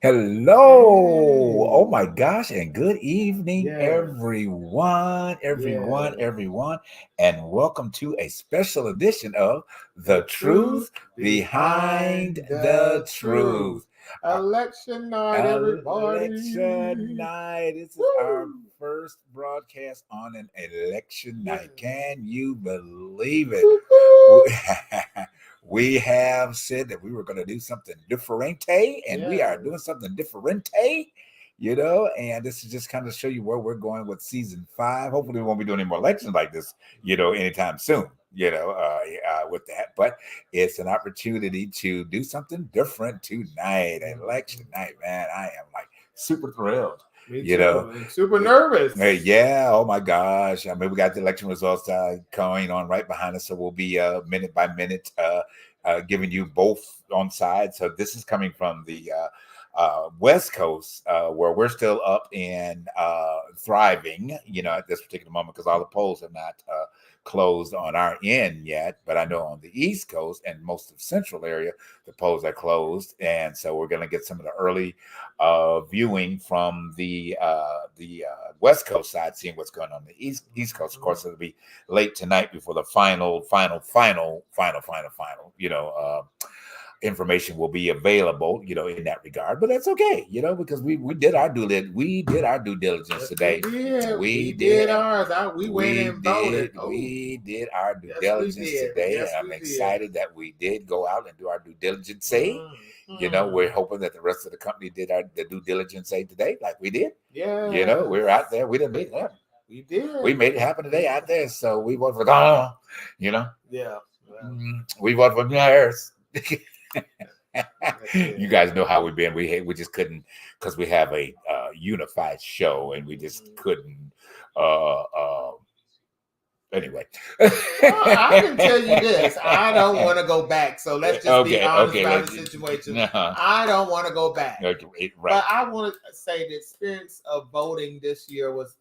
Hello. Oh Hey. my gosh, and good evening, Yes. everyone, everyone, Yes. everyone, and welcome to a special edition of The The truth Truth Behind behind the the truth. Truth. Our Election night, election everybody. night. This is our Woo! first broadcast on an election Yes. night. Can you believe it? Woo-hoo! We have said that we were going to do something differente, and we are Yes. doing something differente, and this is just kind of show you where we're going with season 5. Hopefully we won't be doing any more elections like this, anytime soon, with that. But it's an opportunity to do something different tonight, election night, man. I am like super thrilled, Me you know. too. I'm super nervous. Yeah, oh my gosh. I mean, we got the election results going on right behind us, so we'll be minute by minute giving you both on sides. So this is coming from the West Coast, where we're still up and thriving, at this particular moment, because all the polls have not closed on our end yet. But I know on the East Coast and most of Central area, the polls are closed, and so we're going to get some of the early viewing from the West Coast side, seeing what's going on the East Coast. Of course, it'll be late tonight before the final. Information will be available, in that regard. But that's okay, because we did our due diligence Yes, we today. did. We We did did. ours. We went We and voted. did. Oh, We did our due yes, we diligence did. today, Yes, and I'm we did. excited that we did go out and do our due diligence. We're Mm-hmm. hoping that the rest of the company did the due diligence today, like we did. We're Yes, out there. We didn't make it happen. we did. We made it happen today out there. So we voted for Donald. You know, Yeah. Well, we voted for Harris. that's You it. guys know how we've been. We just couldn't, because we have a unified show, and we just Mhm. couldn't. Uh, uh, anyway. Well, I can tell you this. I don't want to go back. So let's just be Okay. honest Okay. about the situation. Uh-huh. I don't want to go back. Okay, right. But I want to say the experience of voting this year was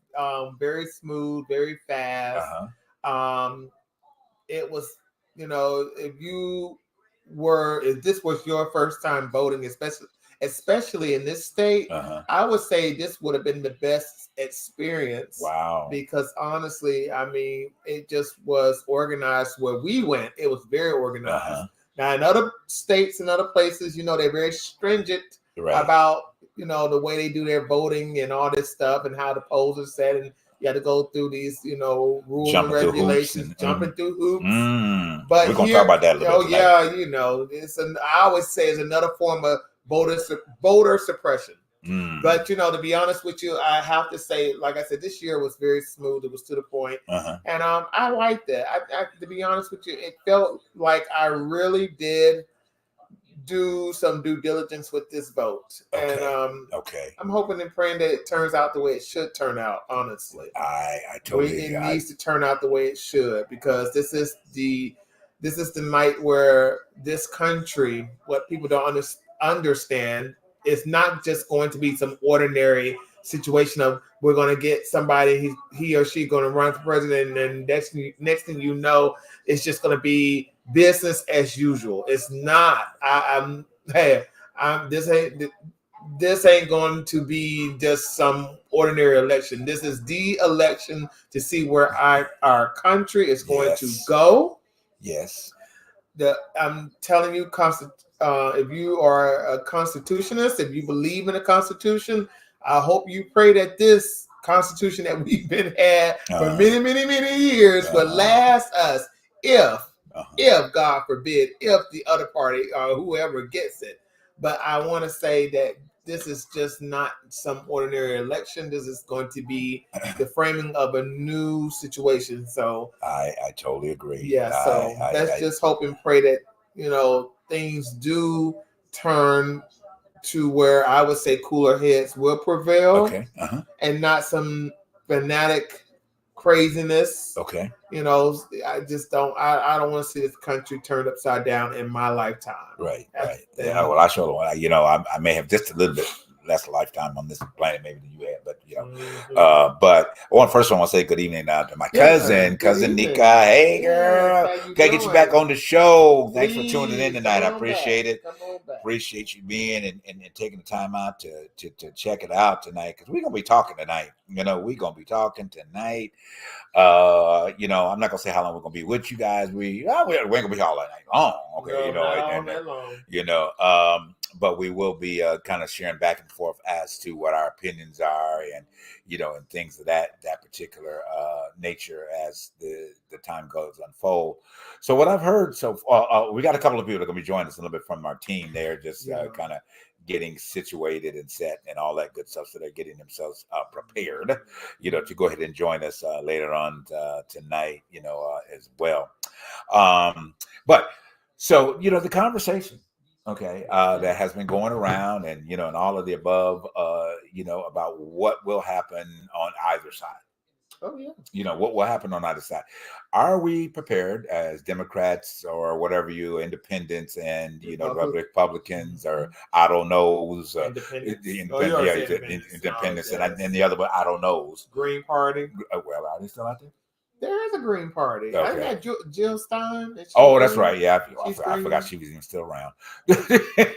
very smooth, very fast. Uh-huh. Um, it was, if you if this was your first time voting, especially in this state, Uh-huh. I would say this would have been the best experience, Wow. because honestly, I mean, it just was organized where we went. It was very organized. Uh-huh. Now in other states and other places, they're very stringent Right. about the way they do their voting and all this stuff, and how the polls are set, and you had to go through these, rules and Jumping through hoops regulations, and jumping through hoops. we're But gonna talk here, about that a little oh bit tonight. yeah, I always say it's another form of voter suppression. But to be honest with you, I have to say, like I said, this year was very smooth. It was to the point, Uh-huh. and I liked it. To be honest with you, it felt like I really did do some due diligence with this vote, and Okay. Okay. I'm hoping and praying that it turns out the way it should turn out. Honestly, I it totally needs to turn out the way it should, because this is the night where this country, what people don't understand, is not just going to be some ordinary situation of we're going to get somebody, he or she going to run for president, and next thing you know, it's just going to be business as usual. It's not. I'm hey, this ain't going to be just some ordinary election. This is the election to see where our country is going to Yes. go. Yes. I'm telling you, if you are a constitutionalist, if you believe in the Constitution, I hope you pray that this Constitution that we've been had for many, many, many years will last us. If if God forbid, if the other party or whoever gets it. But I want to say that this is just not some ordinary election. This is going to be the framing of a new situation. So I totally agree. yeah, so let's just hope and pray that things do turn to where I would say cooler heads will prevail, Okay. Uh-huh. and not some fanatic craziness. Okay. I just don't. I don't want to see this country turned upside down in my lifetime. Right. Yeah. Well, I sure don't. I may have just a little bit less lifetime on this planet maybe than you had, but but first I want to say good evening now to my cousin Nika. Hey girl, gotta get you back on the show. Thanks for tuning in tonight. I appreciate it. Appreciate you being and taking the time out to check it out tonight, because we're gonna be talking tonight. We're gonna be talking tonight. I'm not gonna say how long we're gonna be with you guys. We ain't gonna be all night long. Okay, but we will be kind of sharing back and forth as to what our opinions are, and and things of that particular nature as the time goes unfold. So what I've heard, we got a couple of people that are gonna be joining us a little bit from our team there, just kind of getting situated and set and all that good stuff, so they're getting themselves prepared, to go ahead and join us later on tonight, as well. But so the conversation, that has been going around, and and all of the above, about what will happen on either side. Oh yeah. What will happen on either side? Are we prepared as Democrats or whatever independents and Republicans, or I don't know, independents, and the other one I don't know, Green Party. Well, are they still out there? There is a Green Party. I met Jill Stein. That's right. Yeah, I forgot she was even still around.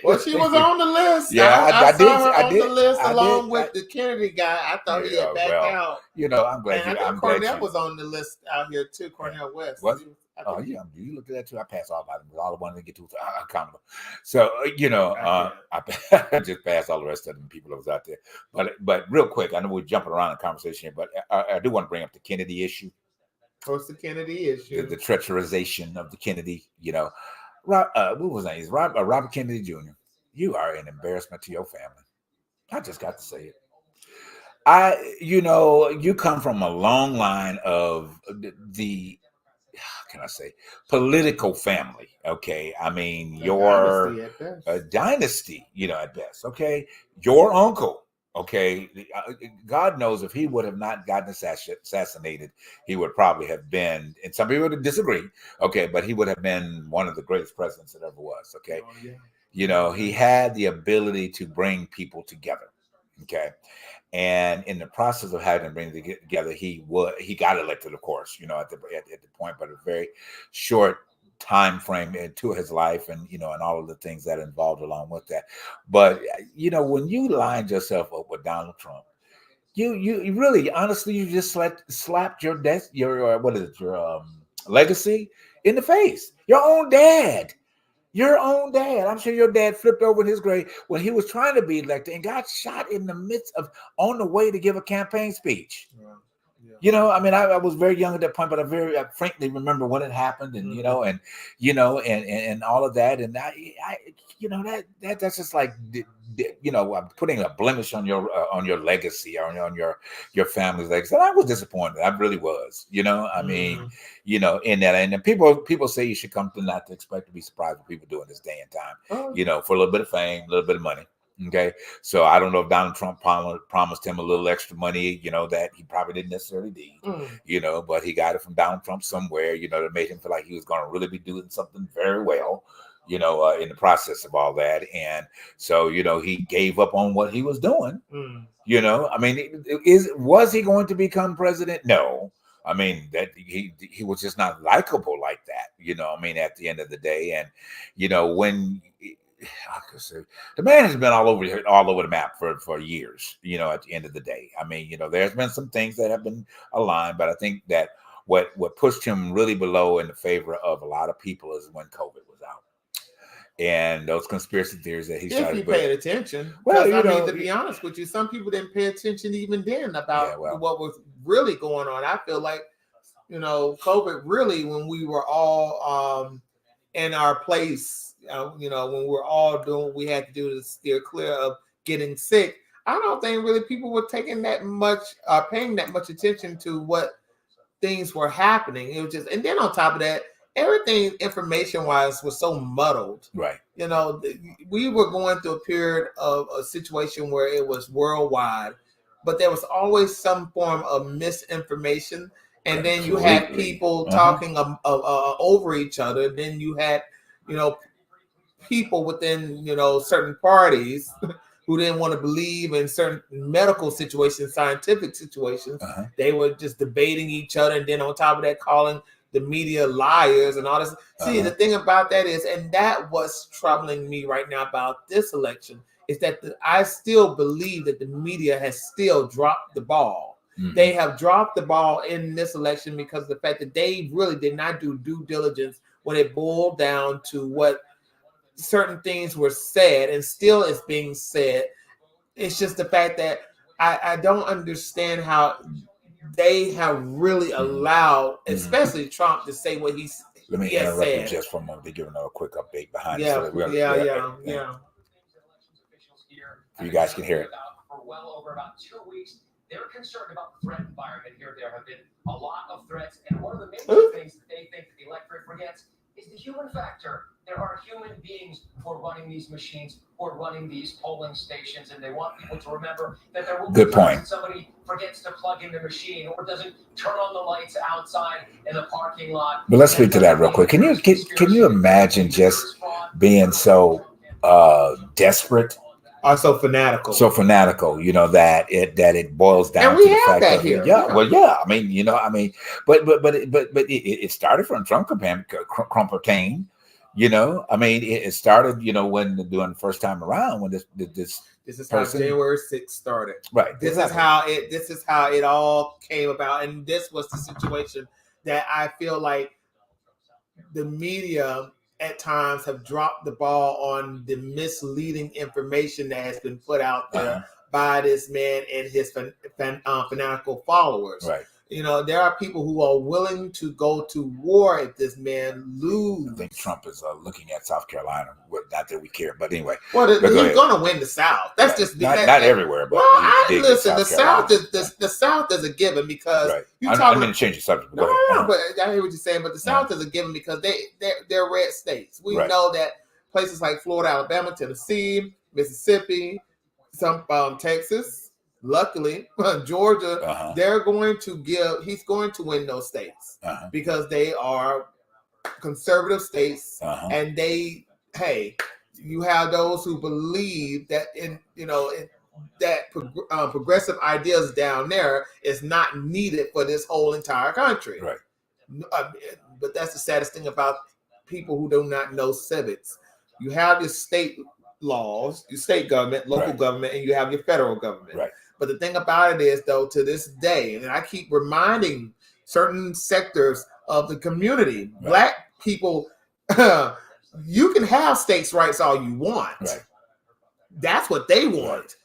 Well, she was on the list. Yeah, I saw her on the list along with the Kennedy guy. I thought he had backed out. I'm glad. And I think Cornell was on the list out here too. Cornell West. What? Oh yeah, you looked at that too. I passed all of them. All the ones that get to accountable. So I just passed all the rest of them people that was out there. But real quick, I know we're jumping around in conversation here, but I do want to bring up the Kennedy issue. What's the Kennedy issue? The treacherization of the Kennedy. What was his name? Robert Kennedy Jr. You are an embarrassment to your family. I just got to say it. You come from a long line of the how can I say, political family. Okay. I mean, your dynasty, at best. Okay. Your uncle. Okay, God knows if he would have not gotten assassinated, he would probably have been, and some people would disagree, okay, but he would have been one of the greatest presidents that ever was, okay? Oh, yeah. He had the ability to bring people together, okay? And in the process of having to bring them together, he got elected, of course, at the point, but a very short time frame into his life, and and all of the things that involved along with that. But when you lined yourself up with Donald Trump, you really honestly, you just slapped your legacy in the face. Your own dad. I'm sure your dad flipped over in his grave when he was trying to be elected and got shot in the midst of on the way to give a campaign speech. Yeah. I mean, I was very young at that point, but I frankly remember when it happened, and and all of that, and that's just like I'm putting a blemish on your legacy, or on your family's legacy. And I was disappointed. I really was. I mean, in that, and then people say you should come to not to expect to be surprised what people do in this day and time. For a little bit of fame, a little bit of money. Okay, so I don't know if Donald Trump promised him a little extra money, that he probably didn't necessarily need, but he got it from Donald Trump somewhere, that made him feel like he was going to really be doing something very well, in the process of all that. And so, he gave up on what he was doing. I mean, was he going to become president? No. I mean, that he was just not likable like that, I mean, at the end of the day. And, when I could say the man has been all over the map for years, at the end of the day. I mean, there's been some things that have been aligned, but I think that what pushed him really below in the favor of a lot of people is when COVID was out. And those conspiracy theories that he started. If you paid attention. Well, I mean, to be honest with you, some people didn't pay attention even then about what was really going on. I feel like, COVID really, when we were all in our place, when we're all doing what we had to do to steer clear of getting sick, I don't think really people were taking that much, paying that much attention to what things were happening. It was just, and then on top of that, everything information-wise was so muddled. Right. We were going through a period of a situation where it was worldwide, but there was always some form of misinformation. And then you had people talking over each other. Then you had, people within, certain parties who didn't want to believe in certain medical situations, scientific situations. They were just debating each other, and then on top of that, calling the media liars and all this. See, the thing about that is, and that what's troubling me right now about this election, is that I still believe that the media has still dropped the ball. They have dropped the ball in this election because of the fact that they really did not do due diligence when it boiled down to what certain things were said and still is being said. It's just the fact that I don't understand how they have really allowed, especially Trump, to say what he's. Let me interrupt you just for a moment to give another quick update behind it. So you guys can hear it. For well over about 2 weeks, they're concerned about the threat environment here. There have been a lot of threats, and one of the major things that they think the electorate forgets is the human factor. There are human beings who are running these machines, who are running these polling stations, and they want people to remember that there will be times that somebody forgets to plug in the machine or doesn't turn on the lights outside in the parking lot. But let's speak to that real quick. Can you imagine just being so desperate? So fanatical, that it boils down and we to the have fact that of here. But it started from Trump campaign. It started when during the first time around when this is how January 6th started. Right. This is how it all came about, and this was the situation that I feel like the media at times have dropped the ball on the misleading information that has been put out there by this man and his fanatical followers. Right. There are people who are willing to go to war if this man loses. I think Trump is looking at South Carolina. Not that we care, but anyway. Well, he's going to win the South. That's just not everywhere. But listen. The South is a given because I'm going to change the subject. But I hear what you're saying. But the South is a given because they're red states. We know that places like Florida, Alabama, Tennessee, Mississippi, some Texas. Luckily, Georgia, he's going to win those states because they are conservative states, and you have those who believe that progressive ideas down there is not needed for this whole entire country. Right. But that's the saddest thing about people who do not know civics. You have your state laws, your state government, local government, and you have your federal government. Right. But the thing about it is, though, to this day, and I keep reminding certain sectors of the community, Black people, you can have states' rights all you want. Right. That's what they want. Right.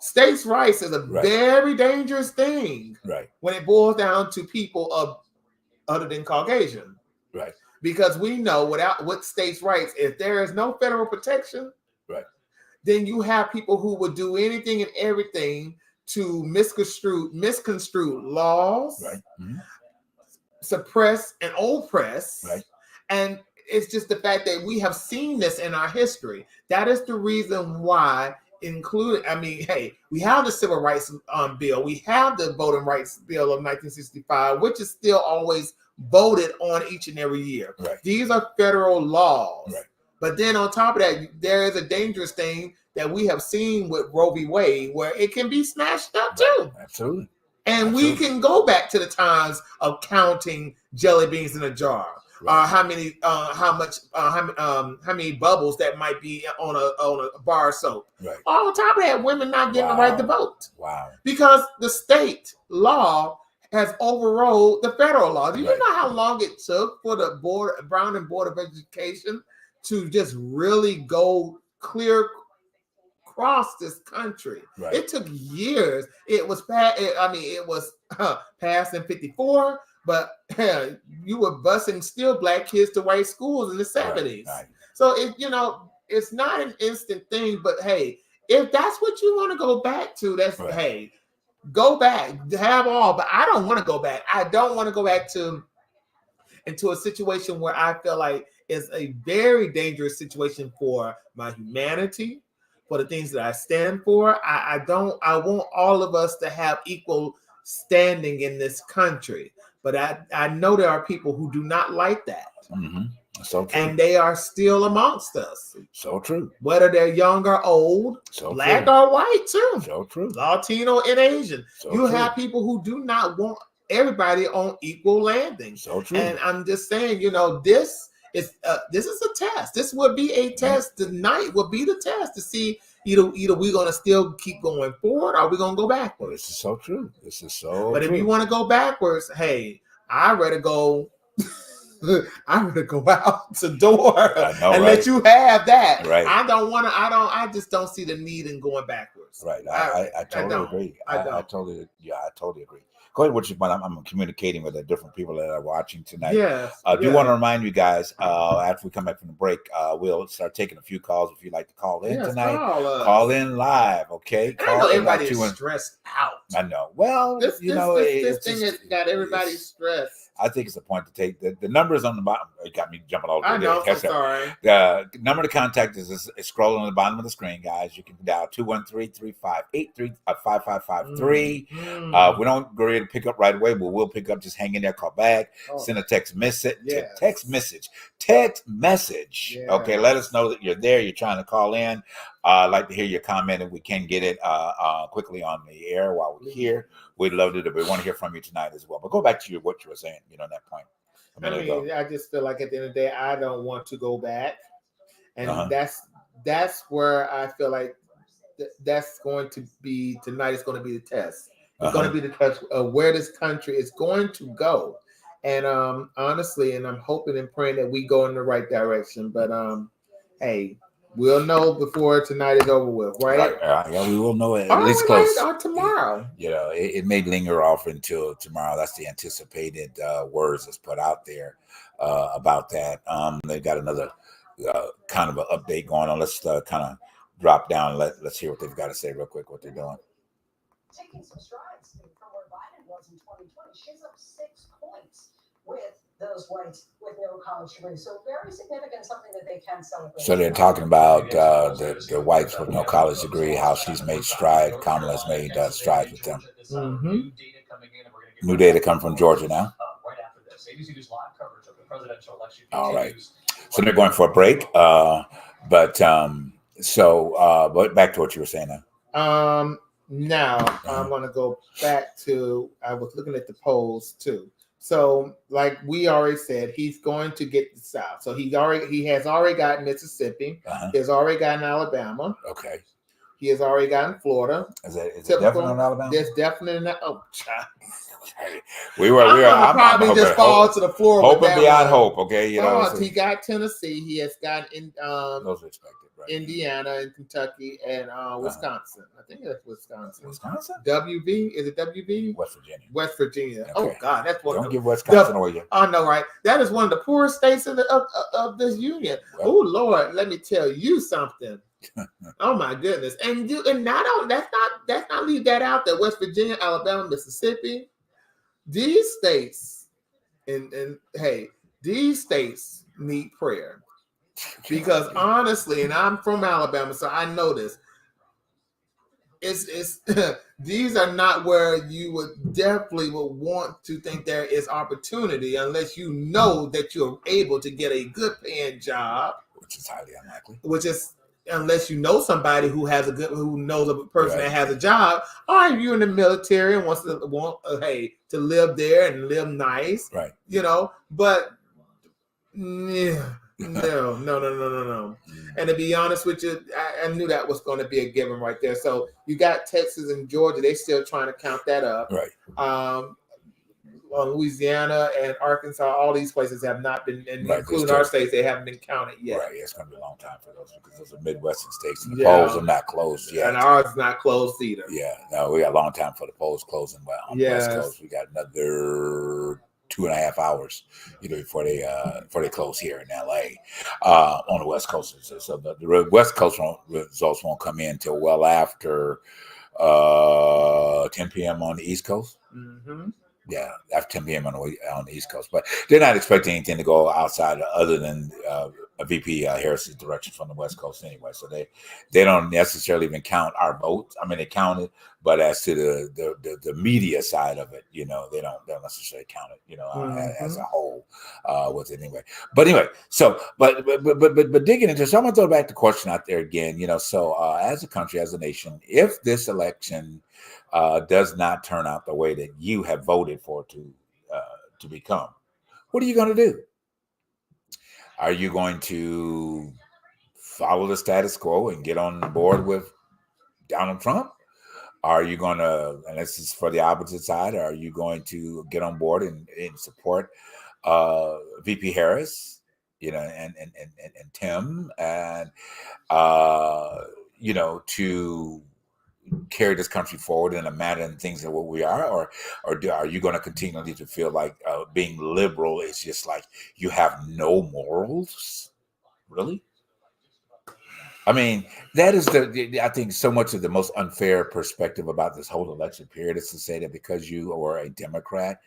States' rights is a very dangerous thing when it boils down to people other than Caucasian. Right. Because we know with states' rights, if there is no federal protection, then you have people who would do anything and everything to misconstrue laws, suppress and oppress. And it's just the fact that we have seen this in our history. That is the reason why, we have the Civil Rights Bill. We have the Voting Rights Bill of 1965, which is still always voted on each and every year. These are federal laws. But then on top of that, there is a dangerous thing that we have seen with Roe v. Wade, where it can be smashed up too. Absolutely. And we can go back to the times of counting jelly beans in a jar, how many bubbles that might be on a bar of soap. On top of that, women not getting the right to vote. Because the state law has overrode the federal law. Do you know how long it took for the Brown and Board of Education to just really go clear across this country? It took years. It was passed in 54, but you were busing still Black kids to white schools in the 70s. So it's not an instant thing. But hey, if that's what you want to go back to, that's go back, have all. But I don't want to go back. I don't want to go back into a situation where I feel like it's a very dangerous situation for my humanity, for the things that I stand for. I want all of us to have equal standing in this country. But I know there are people who do not like that. So true. And they are still amongst us. So true. Whether they're young or old, So black true. or white too. So true. Latino and Asian. So you true. have people who do not want everybody on equal landing. So true. And I'm just saying, this is a test. This would be a test. Tonight would be the test to see either we're gonna still keep going forward or we're gonna go backwards. This is so true. This is so But true. if you want to go backwards, hey, I'd rather go out the door and let you have that. Right. I just don't see the need in going backwards. Right. I totally agree. I totally agree. Go ahead with your point. I'm communicating with the different people that are watching tonight. Yes. Do want to remind you guys, after we come back from the break, we'll start taking a few calls if you'd like to call in tonight. Call in live, okay? I know everybody is stressed out. I know. Well, this thing has got everybody stressed. I think it's a point to take. The numbers on the bottom. It got me jumping all over. I know. I'm sorry. The number to contact is scrolling on the bottom of the screen, guys. You can dial 213-358-5553. We don't go ready to pick up right away, but we'll pick up. Just hang in there, call back, send a text message. Yes. Text message. Yes. Okay, let us know that you're there. You're trying to call in. I'd like to hear your comment, and we can get it quickly on the air while we're here. We'd love to. We want to hear from you tonight as well. But go back to what you were saying. That point. I just feel like at the end of the day, I don't want to go back, and that's where I feel like that's going to be tonight. Is going to be the test. It's going to be the test of where this country is going to go, and honestly, and I'm hoping and praying that we go in the right direction. But hey. We'll know before tonight is over with, right? Yeah, we will know at least close. Or tomorrow. It may linger off until tomorrow. That's the anticipated words that's put out there about that. They've got another kind of an update going on. Let's kind of drop down. Let's hear what they've got to say real quick, what they're doing. Taking some strides from where Biden was in 2020. She's up 6 points with those whites with no college degree. So very significant, something that they can celebrate. So they're talking about the whites with no college degree, how she's made strides. Kamala's made strides with them. Mm-hmm. New data come from Georgia now. Right after this, ABC News live coverage of the presidential election. All right. So they're going for a break. But back to what you were saying now. Now I'm going to go back to, I was looking at the polls too. So, like we already said, he's going to get the South. So he has already got Mississippi. He has already gotten Alabama. Okay. He has already gotten Florida. Is it definitely on Alabama? There's definitely not. Oh, child. We were. I'm probably just fall to the floor. Hope and beyond hope. Okay, he got Tennessee. He has got those are expected. Right. Indiana and Kentucky and Wisconsin. I think that's Wisconsin. Wisconsin? WV? Is it WV? West Virginia. West Virginia. Okay. Oh God, that's one. Don't give Wisconsin away. Oh no, right? That is one of the poorest states of this union. Well, oh Lord, let me tell you something. Oh my goodness, and let's not leave that out there. West Virginia, Alabama, Mississippi, these states, and hey, these states need prayer. Because honestly, and I'm from Alabama, so I know this. It's these are not where you would definitely want to think there is opportunity unless you know that you're able to get a good paying job, which is highly unlikely. Which is unless you know somebody who knows a person that has a job, or if you're in the military and wants to live there and live nice, right? But yeah. No. And to be honest with you, I knew that was going to be a given right there. So you got Texas and Georgia; they still trying to count that up. Right. Louisiana and Arkansas, all these places have not been, including our states, they haven't been counted yet. Right. It's going to be a long time for those because those are Midwestern states, and the polls are not closed yet. And ours is not closed either. Yeah. No, we got a long time for the polls closing. But on the West Coast, we got another 2.5 hours, before they close here in LA on the West Coast. So the West Coast results won't come in till well after 10 p.m. on the East Coast. Mm-hmm. Yeah, after 10 p.m. on the East Coast. But they're not expecting anything to go outside other than VP Harris's direction from the West Coast anyway. So they don't necessarily even count our votes. I mean, they count it, but as to the media side of it, they don't necessarily count it, as a whole with it anyway. But anyway, so but digging into, so I'm gonna throw back the question out there again. So as a country, as a nation, if this election does not turn out the way that you have voted for to become, what are you going to do? Are you going to follow the status quo and get on board with Donald Trump? Are you going to, and this is for the opposite side, are you going to get on board and support VP Harris, and Tim, and to carry this country forward in a manner and things that what we are, or are you going to continually to feel like being liberal is just like you have no morals? Really? I mean, that is I think so much of the most unfair perspective about this whole election period is to say that because you are a Democrat,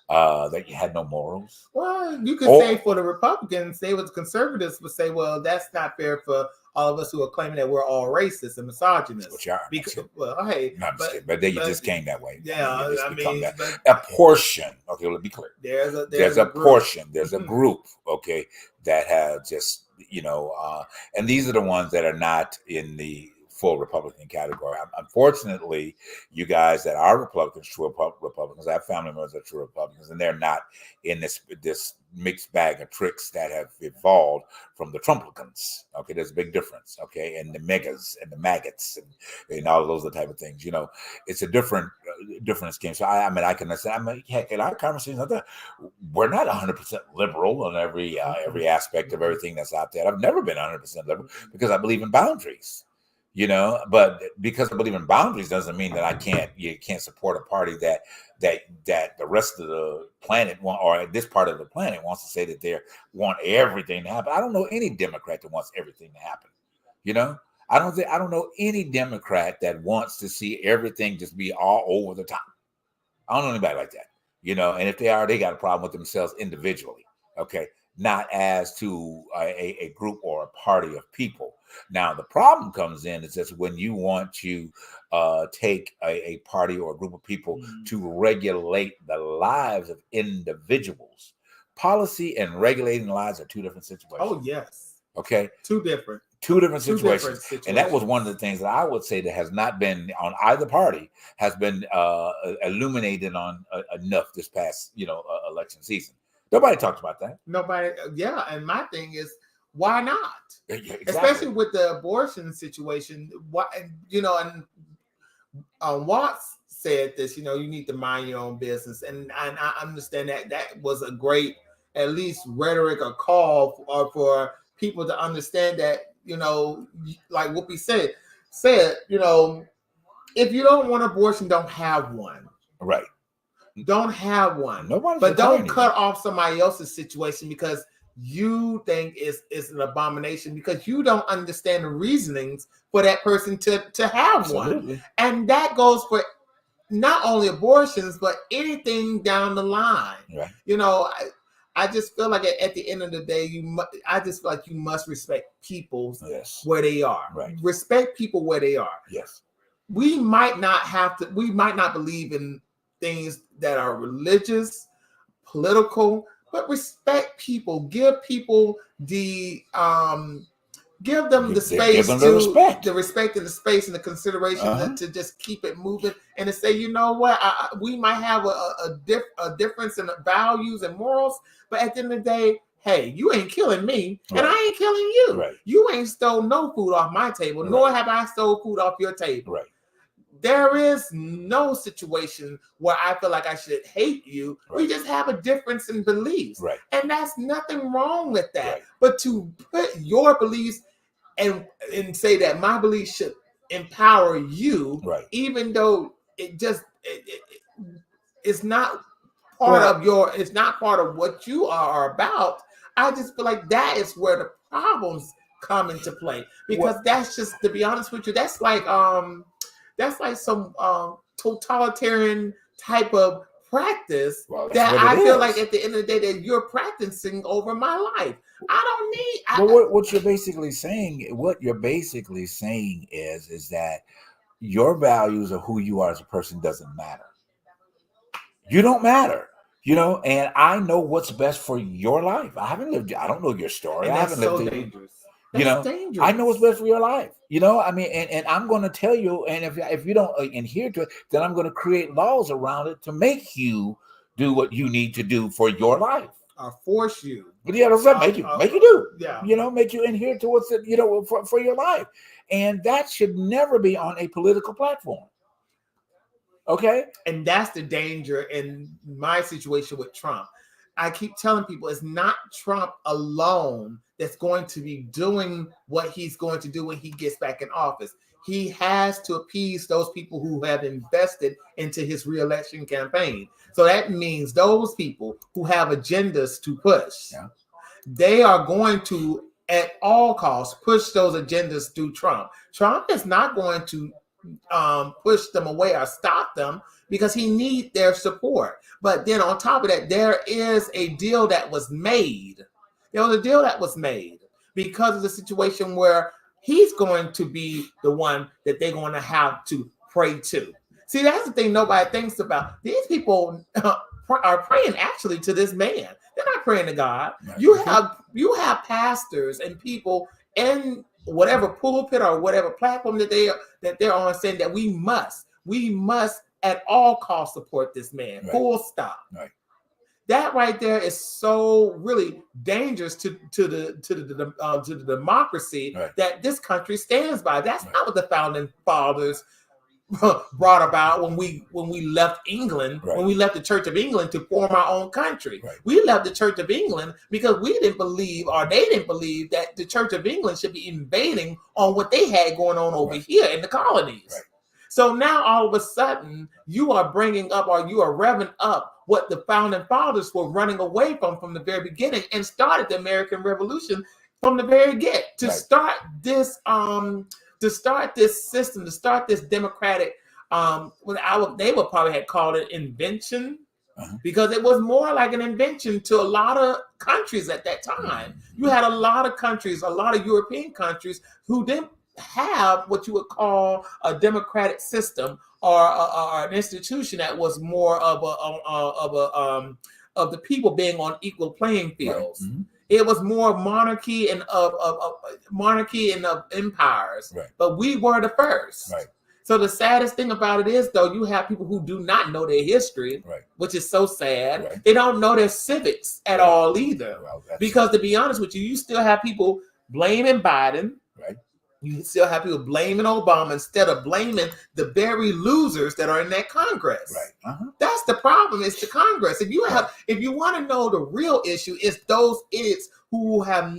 that you had no morals. Well, you could say for the Republicans, they would, conservatives would say, well, that's not fair for all of us who are claiming that we're all racist and misogynist. Which are. Because, well, hey, but then you just came that way. Yeah, I mean, a portion. Okay, let's be clear. There's a portion. There's a group. Okay, that have just and these are the ones that are not in the full Republican category. Unfortunately, you guys that are Republicans, true Republicans, I have family members that are true Republicans, and they're not in this mixed bag of tricks that have evolved from the Trumplicans. Okay, there's a big difference. Okay, and the megas and the maggots and all of those are the type of things. It's a different scheme. So I mean, I can understand. I mean, heck, in our conversations, we're not 100% liberal on every aspect of everything that's out there. I've never been 100% liberal because I believe in boundaries. But because I believe in boundaries doesn't mean that you can't support a party that the rest of the planet or this part of the planet wants to say that they want everything to happen. I don't know any Democrat that wants everything to happen. I don't know any Democrat that wants to see everything just be all over the top. I don't know anybody like that. And if they are, they got a problem with themselves individually. Okay. Not as to a group or a party of people. Now, the problem comes in is just when you want to take a party or a group of people to regulate the lives of individuals. Policy and regulating lives are two different situations. Oh, yes. Okay. Two different situations. And that was one of the things that I would say that has not been on either party has been illuminated on enough this past, election season. Nobody talks about that. Nobody. Yeah. And my thing is, why not? Yeah, exactly. Especially with the abortion situation. And Watts said this, you need to mind your own business. And I understand that was a great, at least rhetoric or call for people to understand that, like Whoopi said, if you don't want abortion, don't have one. Right. Don't have one. But don't cut off somebody else's situation because you think it's an abomination because you don't understand the reasonings for that person to have Absolutely. one. And that goes for not only abortions, but anything down the line. Right. I just feel like at the end of the day, I just feel like you must respect people where they are. Right. Respect people where they are. Yes. We might not believe in things that are religious, political, but respect people. Give people the give them the space the respect and the space and the consideration to just keep it moving and to say, we might have a difference in values and morals, but at the end of the day, hey, you ain't killing me, and I ain't killing you. Right. You ain't stole no food off my table, nor have I stole food off your table. Right. There is no situation where I feel like I should hate you. Right. We just have a difference in beliefs. Right. And that's nothing wrong with that. Right. But to put your beliefs and say that my beliefs should empower you, right, even though it's not part of it's not part of what you are about. I just feel like that is where the problems come into play. Because that's just, to be honest with you, that's like some totalitarian type of practice that I feel like at the end of the day that you're practicing over my life. I don't need. But what you're basically saying is that your values of who you are as a person doesn't matter. You don't matter. And I know what's best for your life. I don't know your story. And I that's haven't so lived it. dangerous. Dangerous. I know what's best for your life. I mean, and I'm going to tell you, and if you don't adhere to it, then I'm going to create laws around it to make you do what you need to do for your life. Or force you. But yeah, that's what make you do. Yeah. Make you adhere to what's for your life. And that should never be on a political platform. Okay. And that's the danger in my situation with Trump. I keep telling people it's not Trump alone that's going to be doing what he's going to do when he gets back in office. He has to appease those people who have invested into his reelection campaign. So that means those people who have agendas to push, they are going to, at all costs, push those agendas through Trump. Trump is not going to push them away or stop them because he needs their support. But then on top of that, there is a deal that was made. There was a deal that was made because of the situation where he's going to be the one that they're going to have to pray to. See, that's the thing nobody thinks about. These people are praying actually to this man. They're not praying to God. You have pastors and people in whatever pulpit or whatever platform that they're on saying that we must at all costs support this man. Right. Full stop. Right. That right there is so really dangerous to the democracy that this country stands by. That's not what the founding fathers brought about when we left England, when we left the Church of England to form our own country. We left the Church of England because we didn't believe, or they didn't believe, that the Church of England should be invading on what they had going on over here in the colonies. So now all of a sudden you are bringing up, or you are revving up what the founding fathers were running away from the very beginning, and started the American Revolution from the very get to start this system, to start this democratic, they would probably have called it invention, because it was more like an invention to a lot of countries at that time. You had a lot of countries, a lot of European countries who didn't have what you would call a democratic system, or an institution that was more of the people being on equal playing fields. It was more monarchy and of empires, but we were the first. So the saddest thing about it is, though, you have people who do not know their history, which is so sad. They don't know their civics at all either, because to be honest with you, you still have people blaming Biden. You still have people blaming Obama instead of blaming the very losers that are in that Congress. That's the problem. It's the Congress. If you want to know the real issue, it's those idiots who have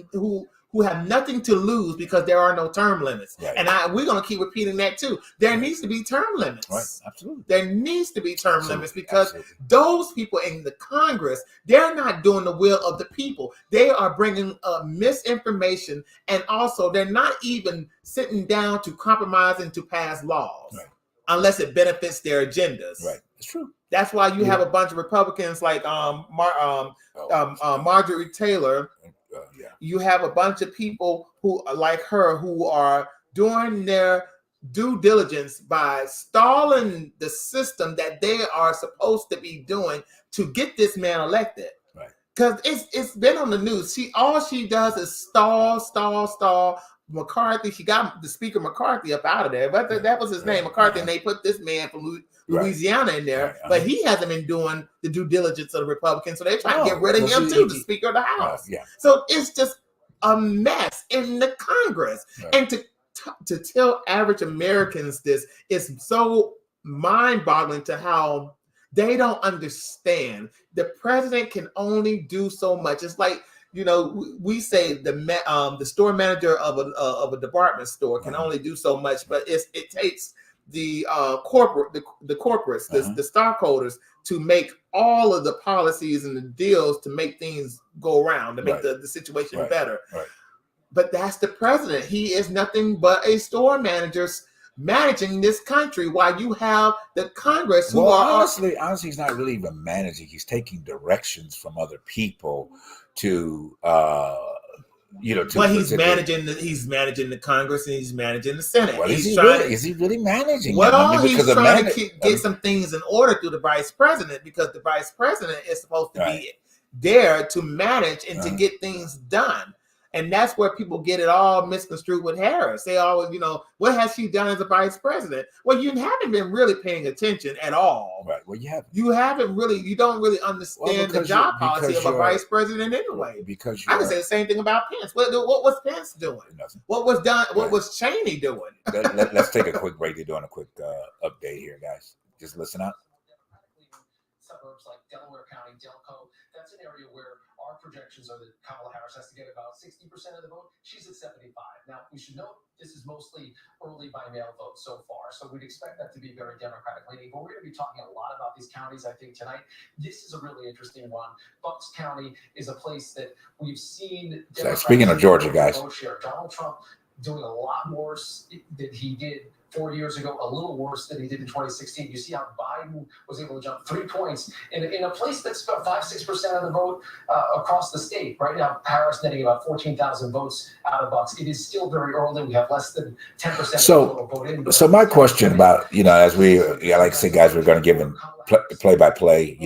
nothing to lose because there are no term limits. And we're going to keep repeating that too. There needs to be term limits. Absolutely. There needs to be term limits, because those people in the Congress, they're not doing the will of the people. They are bringing misinformation, and also they're not even sitting down to compromise and to pass laws unless it benefits their agendas. It's true. That's why you have a bunch of Republicans like Marjorie Taylor. You have a bunch of people who, like her, who are doing their due diligence by stalling the system that they are supposed to be doing to get this man elected. Because it's been on the news. All she does is stall. McCarthy, she got the Speaker McCarthy up out of there, but that was his name, McCarthy, and they put this man from Louisiana in there, but he hasn't been doing the due diligence of the Republicans, so they're trying to get rid of him too, the Speaker of the House. So it's just a mess in the Congress, and to tell average Americans this is so mind-boggling to how they don't understand. The president can only do so much. It's like, we say the store manager of a department store can only do so much, but it takes the corporates, the stockholders, to make all of the policies and the deals to make things go around, to make the situation better. But that's the president. He is nothing but a store manager managing this country, while you have the Congress who honestly, he's not really even managing. He's taking directions from other people to But he's managing the Congress and he's managing the Senate. Well, is he really managing? Well, he's trying to get some things in order through the vice president, because the vice president is supposed to be there to manage and to get things done. And that's where people get it all misconstrued with Harris. They always, what has she done as a vice president? Well, you haven't been really paying attention at all. Right. Well, you haven't. You don't really understand the job policy of a vice president anyway. Because I can say the same thing about Pence. What was Pence doing? Nothing. What was done? What was Cheney doing? Let's take a quick break. They're doing a quick update here, guys. Just listen up. Suburbs like Delaware County, Delco, that's an area where our projections are that Kamala Harris has to get about 60% of the vote. She's at 75. Now, we should note this is mostly early by mail votes so far, so we'd expect that to be very Democratic leaning. But we're going to be talking a lot about these counties, I think, tonight. This is a really interesting one. Bucks County is a place that we've seen. Speaking of Georgia, guys, Donald Trump doing a lot more than he did 4 years ago, a little worse than he did in 2016. You see how Biden was able to jump 3 points in a place that's about 5-6% of the vote across the state. Right now, Harris netting about 14,000 votes out of Bucks. It is still very early. We have less than 10% of the total vote in. So my question about, as we, like I say, guys, we're going to give them play-by-play,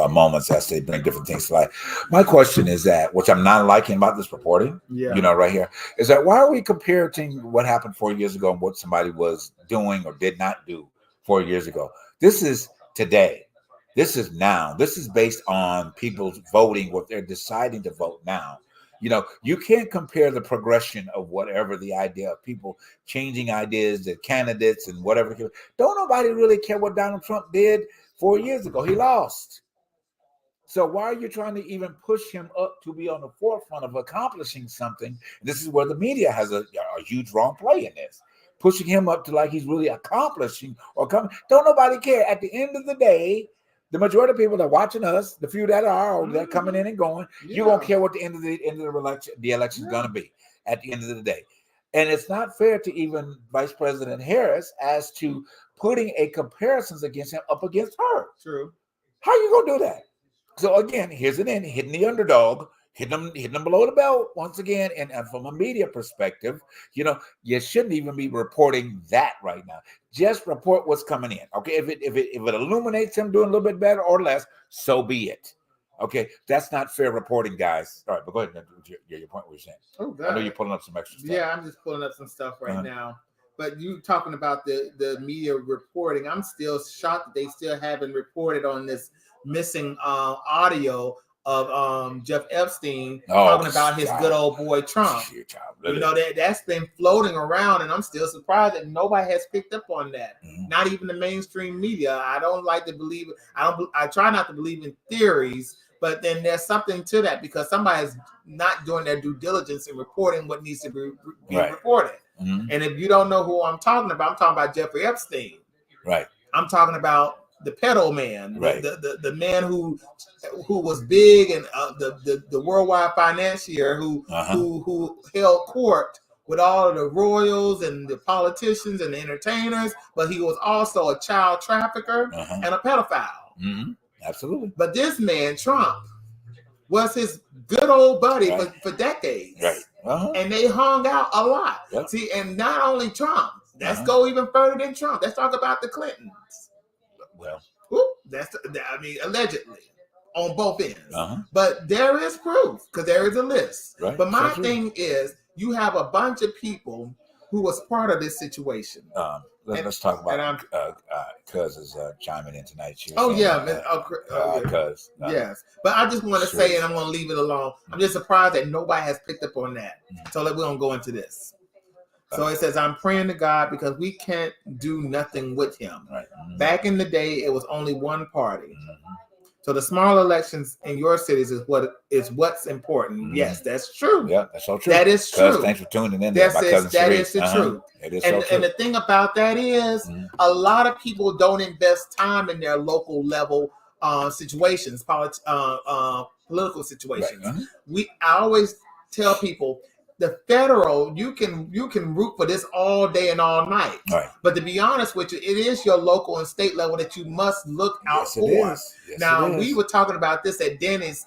moments as they bring different things to life. My question is that, which I'm not liking about this reporting, right here, is that why are we comparing what happened 4 years ago and what somebody was doing or did not do 4 years ago? This is today. This is now. This is based on people voting, what they're deciding to vote now. You can't compare the progression of whatever the idea of people changing ideas, the candidates and whatever. Don't nobody really care what Donald Trump did 4 years ago. He lost. So why are you trying to even push him up to be on the forefront of accomplishing something? This is where the media has a huge wrong play in this. Pushing him up to like he's really accomplishing or coming. Don't nobody care. At the end of the day, the majority of people that are watching us, the few that are, or that are coming in and going, you won't care what the end of the election is going to be at the end of the day. And it's not fair to even Vice President Harris as to putting a comparisons against him up against her. True. How you gonna do that? So again, here's an end, hitting the underdog, hitting them below the belt once again. And from a media perspective, you shouldn't even be reporting that right now. Just report what's coming in. Okay, if it illuminates him doing a little bit better or less, so be it. Okay, that's not fair reporting, guys. All right, but go ahead. Your point was saying. Oh, God. I know you're pulling up some extra stuff. Yeah, I'm just pulling up some stuff right now. But you talking about the media reporting, I'm still shocked that they still haven't reported on this missing audio of Jeff Epstein talking about his good old boy Trump. That's been floating around, and I'm still surprised that nobody has picked up on that. Mm-hmm. Not even the mainstream media. I don't like to believe it. I try not to believe in theories, but then there's something to that because somebody's not doing their due diligence in reporting what needs to be reported. Mm-hmm. And if you don't know who I'm talking about Jeffrey Epstein. Right. I'm talking about the pedo man, right. the man who was big and the worldwide financier who held court with all of the royals and the politicians and the entertainers, but he was also a child trafficker and a pedophile. Mm-hmm. Absolutely. But this man, Trump, was his good old buddy for decades. Right. And they hung out a lot. Yep. See, and not only Trump. Let's go even further than Trump. Let's talk about the Clintons. Well, allegedly on both ends. But there is proof because there is a list. Right. But my thing is, you have a bunch of people who was part of this situation. Let's talk about Cuz is chiming in tonight. Cuz. Yes. But I just want to say, and I'm going to leave it alone, I'm just surprised that nobody has picked up on that. So we're going to go into this. So it says, I'm praying to God because we can't do nothing with him. Right. Mm-hmm. Back in the day, it was only one party. Mm-hmm. So the small elections in your cities is what's important. Mm-hmm. Yes, that's true. Yeah, that's so true. That is true. Thanks for tuning in. That is the truth. It is so true. And the thing about that is a lot of people don't invest time in their local level situations, political situations. Right. I always tell people, the federal, you can root for this all day and all night. Right. But to be honest with you, it is your local and state level that you must look out for. Yes, now, we were talking about this at Denny's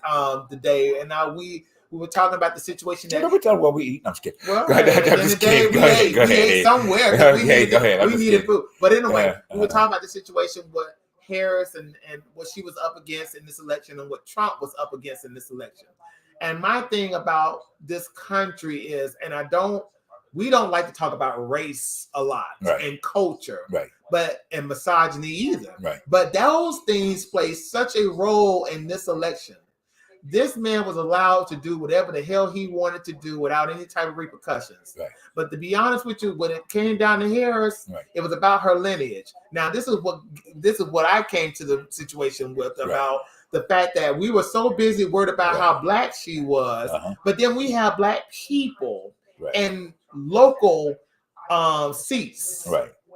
today, and now we we were talking about the situation that. We're talking what we eat. I'm just kidding. Well, Go ahead. at the end of the day, we ate somewhere because we needed food. But anyway, we were talking about the situation what Harris and what she was up against in this election and what Trump was up against in this election. And my thing about this country is, and we don't like to talk about race a lot and culture, and misogyny either. Right. But those things play such a role in this election. This man was allowed to do whatever the hell he wanted to do without any type of repercussions. Right. But to be honest with you, when it came down to Harris, it was about her lineage. Now, this is what I came to the situation with about the fact that we were so busy worried about how black she was, but then we have black people in local seats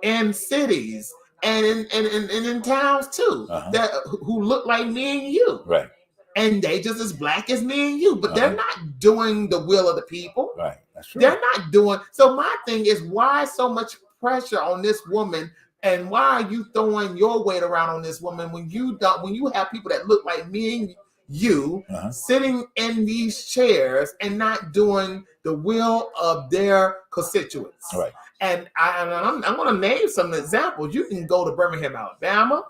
in cities and in towns too that who look like me and you. Right. And they just as black as me and you, but they're not doing the will of the people. Right. That's true. They're not doing. So my thing is, why so much pressure on this woman, and why are you throwing your weight around on this woman when you have people that look like me and you sitting in these chairs and not doing the will of their constituents? Right. And I'm going to name some examples. You can go to Birmingham, Alabama.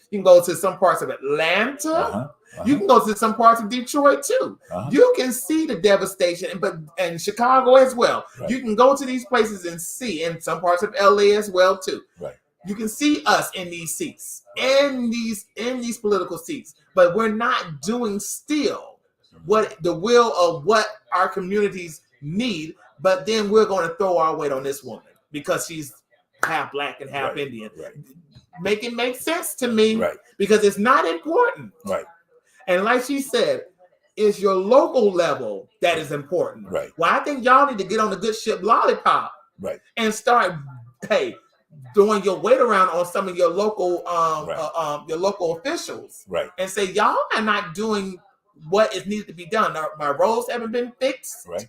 You can go to some parts of Atlanta. You can go to some parts of Detroit too. You can see the devastation, and Chicago as well. Right. You can go to these places and see, in some parts of LA as well too. Right. You can see us in these seats, in these political seats, but we're not doing still what the will of what our communities need. But then we're going to throw our weight on this woman because she's half black and half Indian. Right. Make it make sense to me, because it's not important. Right. And like she said, it's your local level that is important. Right. Well, I think y'all need to get on the good ship lollipop and start, throwing your weight around on some of your local officials. Right. And say, y'all are not doing what is needed to be done. My roads haven't been fixed. Right.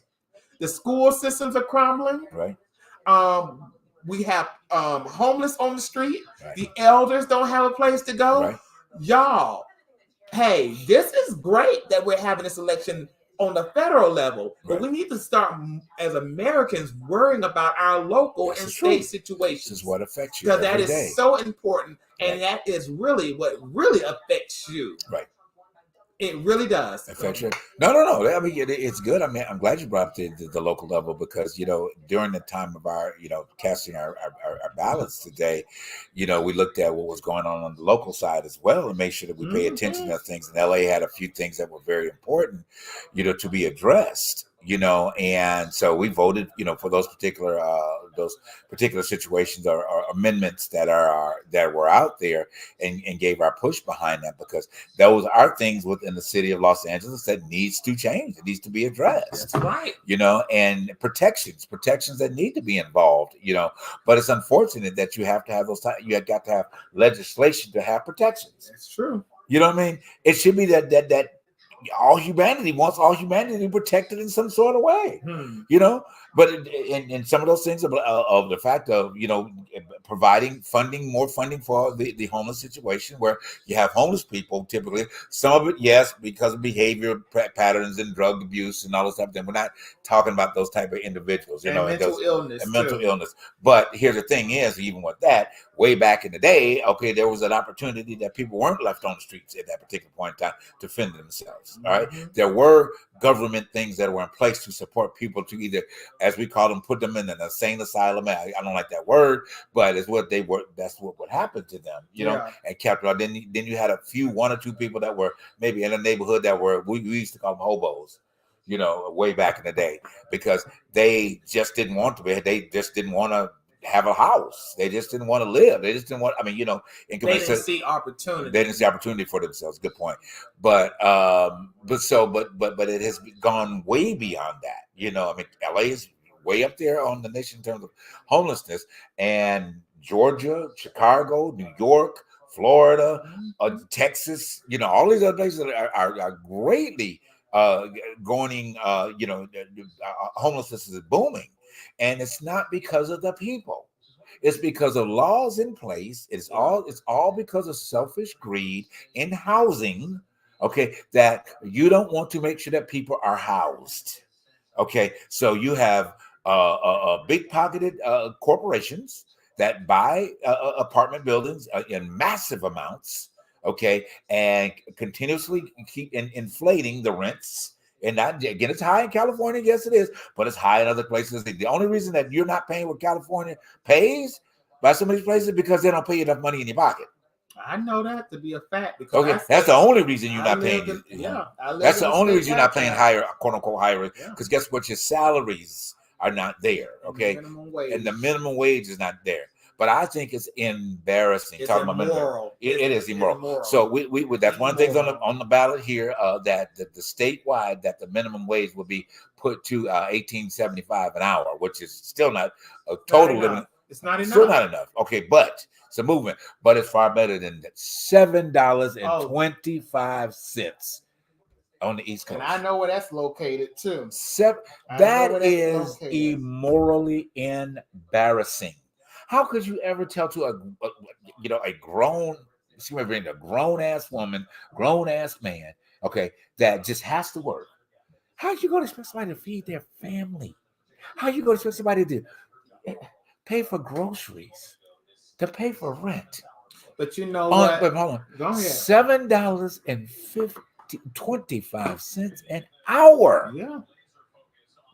The school systems are crumbling. Right. We have homeless on the street. Right. The elders don't have a place to go. Right. Y'all, hey, this is great that we're having this election on the federal level, but we need to start as Americans worrying about our local and state situations. This is what affects you because that every is day. so important, and that is really what really affects you. Right. It really does. Affection. No. I mean, it's good. I mean, I'm glad you brought up the local level because, during the time of our, casting our ballots today, we looked at what was going on the local side as well and make sure that we pay attention to things. And LA had a few things that were very important, to be addressed. And so we voted, for those particular situations or amendments that were out there and gave our push behind that because those are things within the city of Los Angeles that needs to change. It needs to be addressed. That's right. And protections that need to be involved, but it's unfortunate that you have to have you have got to have legislation to have protections. That's true. You know what I mean? It should be that all humanity wants all humanity protected in some sort of way, but in some of those things of the fact of, providing more funding for the homeless situation where you have homeless people, typically some of it, yes, because of behavior patterns and drug abuse and all this stuff. Then we're not talking about those type of individuals, and mental illness. But here's the thing is, even with that, way back in the day, there was an opportunity that people weren't left on the streets at that particular point in time to fend themselves. All right. There were government things that were in place to support people to either, as we call them, put them in an insane asylum. I don't like that word, but it's what they were. That's what would happen to them, and kept it. Then you had one or two people that were maybe in a neighborhood that were, we used to call them hobos, way back in the day, because they just didn't want to be. They just didn't want to have a house. They just didn't want to live. They just didn't want. They didn't see opportunity. They didn't see opportunity for themselves. Good point. But it has gone way beyond that. LA is way up there on the nation in terms of homelessness, and Georgia, Chicago, New York, Florida, Texas. All these other places are greatly going. Homelessness is booming. And it's not because of the people. It's because of laws in place. It's all because of selfish greed in housing Okay, that you don't want to make sure that people are housed. Okay, so you have big pocketed corporations that buy apartment buildings in massive amounts. Okay, and continuously keep inflating the rents. And not again, it's high in California. Yes, it is, but it's high in other places. The only reason that you're not paying what California pays by some of these places is because they don't pay enough money in your pocket. I know that to be a fact because Okay, that's the only reason you're not paying. That's the only reason you're not paying higher, quote unquote, higher. Because guess what? Your salaries are not there. Okay, and the minimum wage is not there. But I think it's embarrassing. It's talking immoral. About it is immoral. So we that's one thing on the ballot here that the statewide that the minimum wage will be put to $18.75 an hour, which is still not a total living. It's not enough. Still not enough. Okay, but it's a movement, but it's far better than $7.25 on the East Coast. And I know where that's located too. That is immorally embarrassing. How could you ever tell to a grown ass woman, grown ass man, okay, that just has to work? How are you going to expect somebody to feed their family? How are you going to expect somebody to pay for groceries, to pay for rent? But you know what? But hold on. Go ahead. $7.25 an hour. Yeah.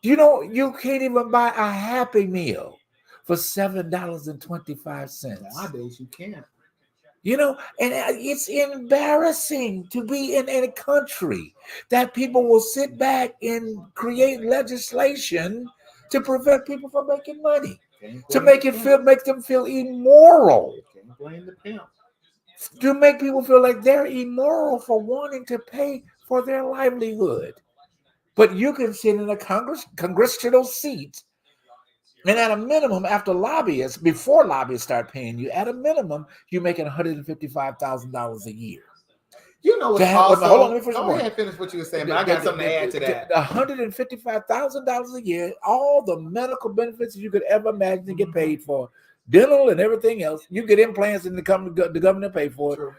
You know, you can't even buy a Happy Meal for $7.25. Nowadays you can't. You know, and it's embarrassing to be in a country that people will sit back and create legislation to prevent people from making money, to make them feel immoral. Can't blame the pimp. To make people feel like they're immoral for wanting to pay for their livelihood. But you can sit in a congressional seat, and at a minimum, before lobbyists start paying you, at a minimum, you're making $155,000 a year. You know what's also, hold on, let me finish go ahead, finish what you were saying, but I got something to add to that. $155,000 a year, all the medical benefits you could ever imagine to get paid for, dental and everything else. You get implants and the government pay for it. True.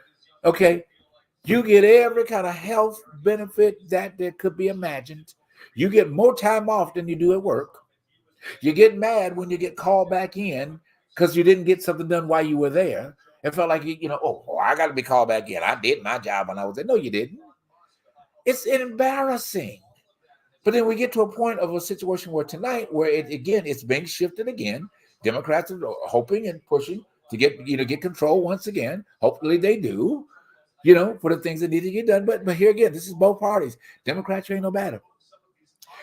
Okay. You get every kind of health benefit that there could be imagined. You get more time off than you do at work. You get mad when you get called back in because you didn't get something done while you were there. It felt like, I got to be called back in. I did my job when I was there. No, you didn't. It's embarrassing. But then we get to a point of a situation where tonight, where it's being shifted again. Democrats are hoping and pushing to get control once again. Hopefully they do, for the things that need to get done. But here again, this is both parties. Democrats, you ain't no better.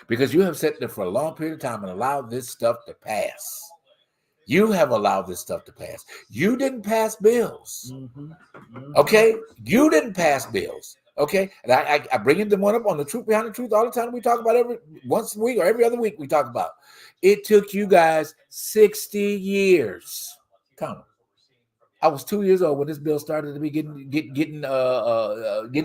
Because you have sat there for a long period of time and allowed this stuff to pass. You have allowed this stuff to pass. You didn't pass bills. Mm-hmm. Mm-hmm. Okay? You didn't pass bills. Okay? And I bring in the one up on the truth behind the truth all the time. We talk about once a week or every other week we talk about. It took you guys 60 years. Count. I was 2 years old when this bill started to be getting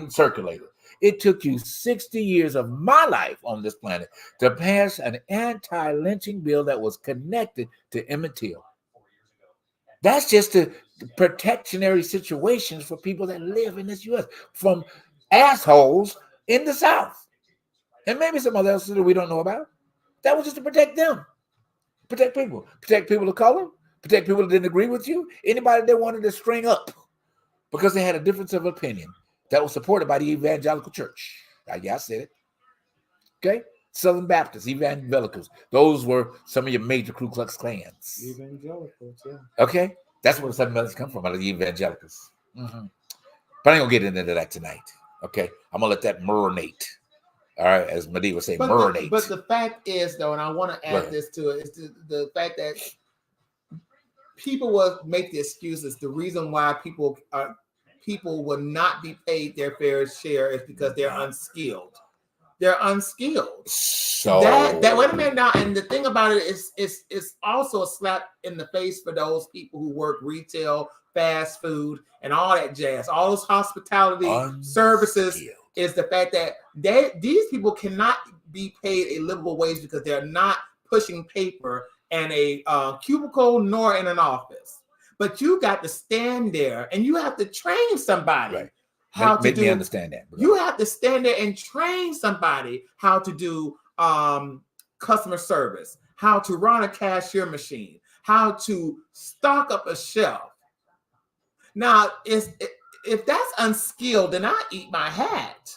circulated. It took you 60 years of my life on this planet to pass an anti-lynching bill that was connected to Emmett Till. That's just the protectionary situations for people that live in this U.S. from assholes in the South. And maybe some other else that we don't know about. That was just to protect them. Protect people. Protect people of color. Protect people that didn't agree with you. Anybody that wanted to string up because they had a difference of opinion that was supported by the evangelical church. Yeah, I said it. Okay? Southern Baptists, evangelicals. Those were some of your major Ku Klux Klans. Evangelicals, yeah. Okay? That's where the Southern Baptists come from, out of the evangelicals. Mm-hmm. But I ain't going to get into that tonight. Okay? I'm going to let that marinate. All right? As Medea would say, marinate. But the fact is, though, and I want to add this to it, is the fact that people will make the excuses. The reason why people will not be paid their fair share is because they're unskilled. They're unskilled. So that wait a minute now. And the thing about it is it's also a slap in the face for those people who work retail, fast food, and all that jazz. All those hospitality services is the fact that these people cannot be paid a livable wage because they're not pushing paper in a cubicle nor in an office. But you got to stand there and you have to train somebody Make me understand that. You have to stand there and train somebody how to do customer service, how to run a cashier machine, how to stock up a shelf. Now, if that's unskilled, then I eat my hat,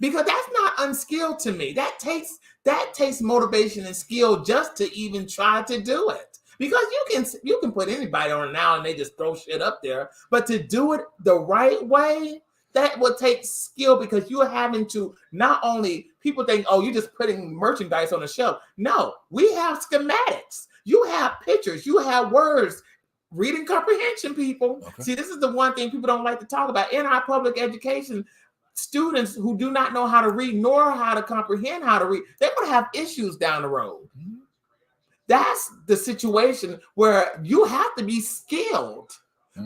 because that's not unskilled to me. That takes motivation and skill just to even try to do it. Because you can put anybody on now and they just throw shit up there, but to do it the right way, that would take skill, because you're having to not only, people think, oh, you're just putting merchandise on the shelf. No, we have schematics. You have pictures. You have words. Reading comprehension, people. Okay. See, this is the one thing people don't like to talk about. In our public education, students who do not know how to read nor how to comprehend how to read, they're going to have issues down the road. Mm-hmm. That's the situation where you have to be skilled.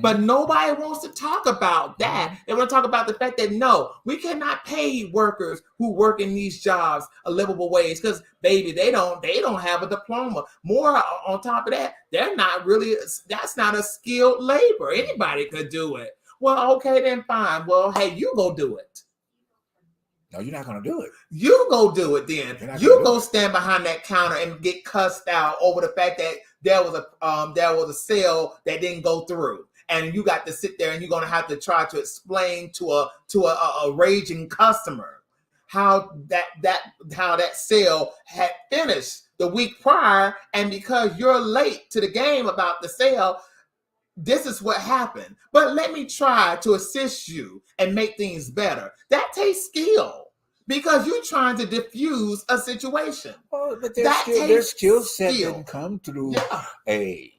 But nobody wants to talk about that. They want to talk about the fact that, no, we cannot pay workers who work in these jobs a livable wage, because, baby, they don't have a diploma. More on top of that, that's not a skilled labor. Anybody could do it. Well, okay, then fine. Well, hey, you go do it. No, you're not going to do it. You go do it then. You go stand behind that counter and get cussed out over the fact that there was a sale that didn't go through. And you got to sit there and you're going to have to try to explain to a raging customer how that sale had finished the week prior. And because you're late to the game about the sale, this is what happened. But let me try to assist you and make things better. That takes skill, because you're trying to diffuse a situation. Oh, but their skill set didn't come through a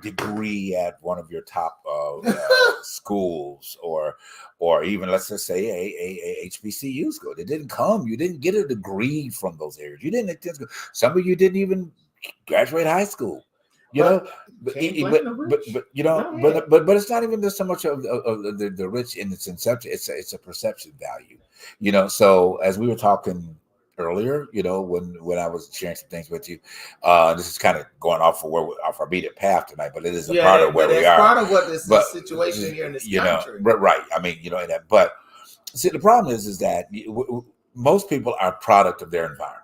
degree at one of your top schools, or even, let's just say, a HBCU school. It didn't come. You didn't get a degree from those areas. You didn't. Some of you didn't even graduate high school. But you know, but it's not even just so much of the rich in its inception. It's a perception value. You know, so as we were talking earlier, you know, when I was sharing some things with you, this is kind of going off our beaten path tonight, but it is a part of where we are. Part of what this situation here in this country. Right. I mean, you know, but see, the problem is that most people are a product of their environment.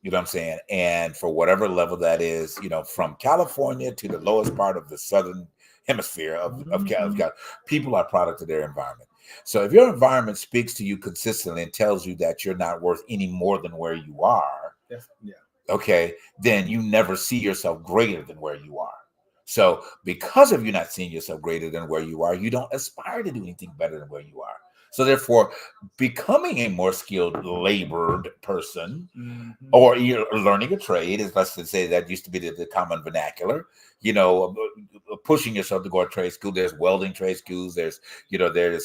You know what I'm saying? And for whatever level that is, you know, from California to the lowest part of the southern hemisphere of California, people are a product of their environment. So if your environment speaks to you consistently and tells you that you're not worth any more than where you are, okay, then you never see yourself greater than where you are. So because of you not seeing yourself greater than where you are, you don't aspire to do anything better than where you are. So therefore, becoming a more skilled labored person, or you're learning a trade, as let's say that used to be the common vernacular, you know, pushing yourself to go to trade school. There's welding trade schools. There's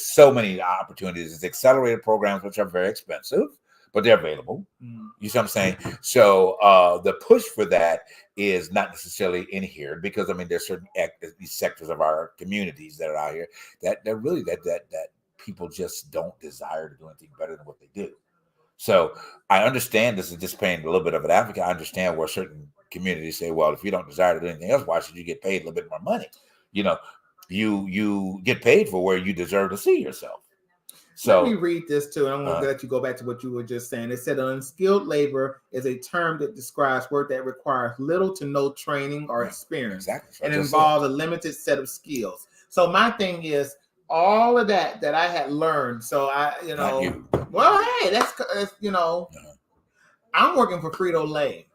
so many opportunities. There's accelerated programs, which are very expensive, but they're available. You see what I'm saying? So the push for that is not necessarily in here, because I mean, there's certain these sectors of our communities that are out here that really that people just don't desire to do anything better than what they do. So I understand this is just paying a little bit of an advocate. I understand where certain communities say, well, if you don't desire to do anything else, why should you get paid a little bit more money? You know, you get paid for where you deserve to see yourself. So let me read this too, and I'm going to let you go back to what you were just saying. It said unskilled labor is a term that describes work that requires little to no training or experience, and involves a limited set of skills. So my thing is, all of that I had learned. So well, hey, that's you know, I'm working for Frito-Lay.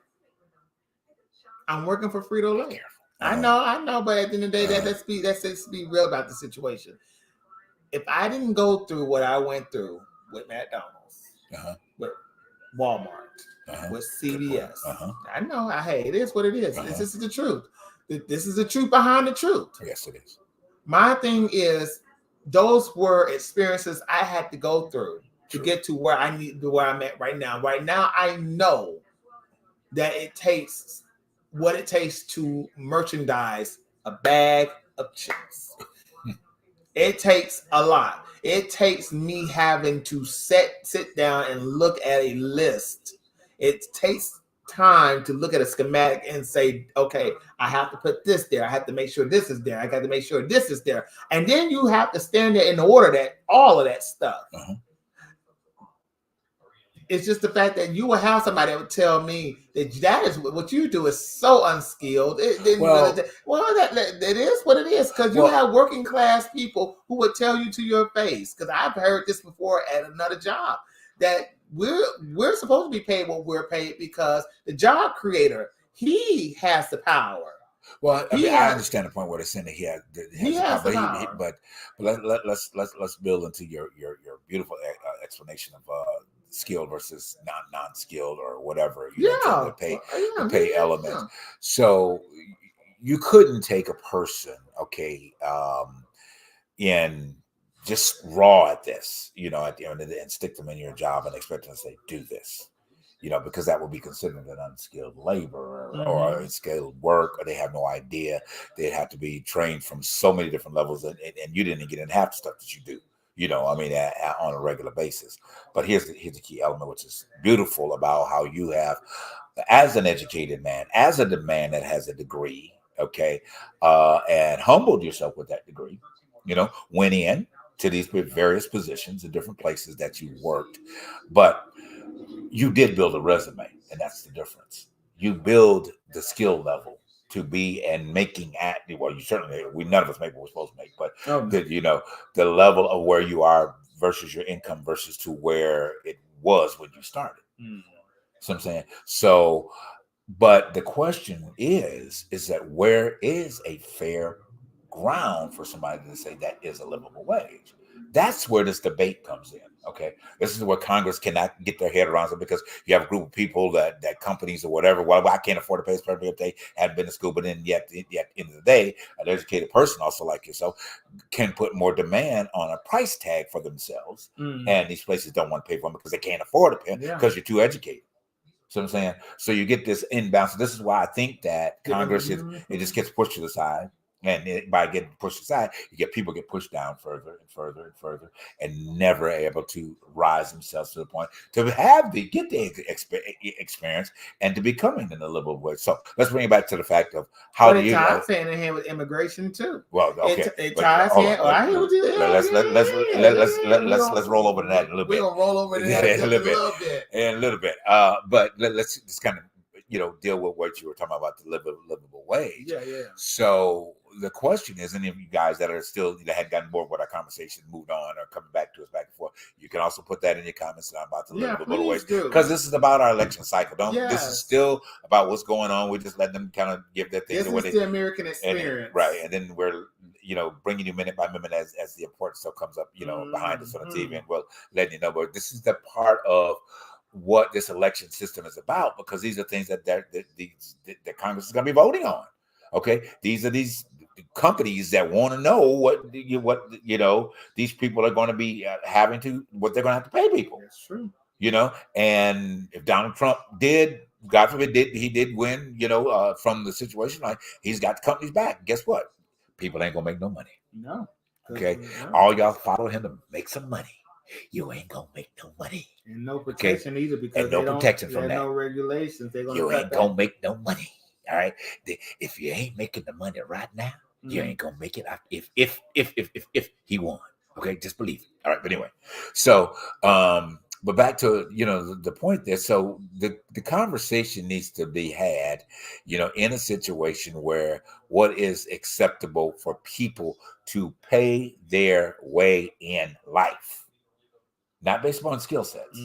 I know, but at the end of the day, let's be real about the situation. If I didn't go through what I went through with McDonald's, with Walmart, with CVS, I know, hey, it is what it is. This is the truth. This is the truth behind the truth. Yes, it is. My thing is, those were experiences I had to go through to get to where I'm at right now. Right now, I know that it takes what it takes to merchandise a bag of chips. It takes a lot. It takes me having to sit down and look at a list. It takes time to look at a schematic and say, okay, I have to put this there. I have to make sure this is there. I got to make sure this is there. And then you have to stand there in order that all of that stuff. Uh-huh. It's just the fact that you will have somebody that would tell me that is what you do is so unskilled. That is what it is, because you have working class people who would tell you to your face. Because I've heard this before at another job, that we're supposed to be paid what we're paid because the job creator, he has the power. Well, I understand the point where they're saying that he has the power. But let's build into your beautiful explanation of skilled versus non-skilled or whatever. The pay element. Yeah. So you couldn't take a person, in just raw at this, at the end of the day, and stick them in your job and expect them to say, do this. Because that would be considered an unskilled labor or unskilled work, or they have no idea. They'd have to be trained from so many different levels, and you didn't get in half the stuff that you do, on a regular basis. But here's the key element, which is beautiful about how you have, as an educated man, as a man that has a degree, and humbled yourself with that degree, went in to these various positions in different places that you worked, but you did build a resume, and that's the difference. You build the skill level to be and making none of us make what we're supposed to make, but the level of where you are versus your income versus to where it was when you started. So I'm saying, but the question is that where is a fair ground for somebody to say that is a livable wage? That's where this debate comes in. This is where Congress cannot get their head around it, because you have a group of people that companies or whatever, well, I can't afford to pay this person if they hadn't been to school, but then yet at the end of the day, an educated person also like yourself can put more demand on a price tag for themselves, and these places don't want to pay for them because they can't afford to pay because you're too educated. So I'm saying, so you get this imbalance. So this is why I think that Congress it just gets pushed to the side. And by getting pushed aside, you get people get pushed down further and further and further, and never able to rise themselves to the point to get the experience and to becoming in the livable way. So let's bring it back to the fact of how do you ties hand in hand with immigration too. Well, okay, it ties hand. I hear what you. Let's roll over to that in a little bit. We're gonna roll over to that in a little bit. But let's just kind of deal with what you were talking about, the livable wage. Yeah. So the question is, any of you guys that are still that had gotten bored with our conversation, moved on, or coming back to us back and forth, you can also put that in your comments about the livable wage, because this is about our election cycle. This is still about what's going on. We're just letting them kind of give their thing. This is the American experience, and then we're bringing you minute by minute as the important stuff comes up, behind us on the TV, and we'll let you know. But this is the part of what this election system is about, because these are things that Congress is going to be voting on. These are these companies that want to know what these people are going to be what they're going to have to pay people. That's true. And if Donald Trump God forbid, he did win, from the situation, like he's got the companies back. Guess what? People ain't gonna make no money. No. All y'all follow him to make some money. You ain't gonna make no money. And no protection either, because no protection from that. No regulations. You ain't gonna make no money. All right. If you ain't making the money right now, you ain't gonna make it. If he won, just believe it. All right. But anyway, so but back to the point there. So the conversation needs to be had, in a situation where what is acceptable for people to pay their way in life, not based upon skill sets,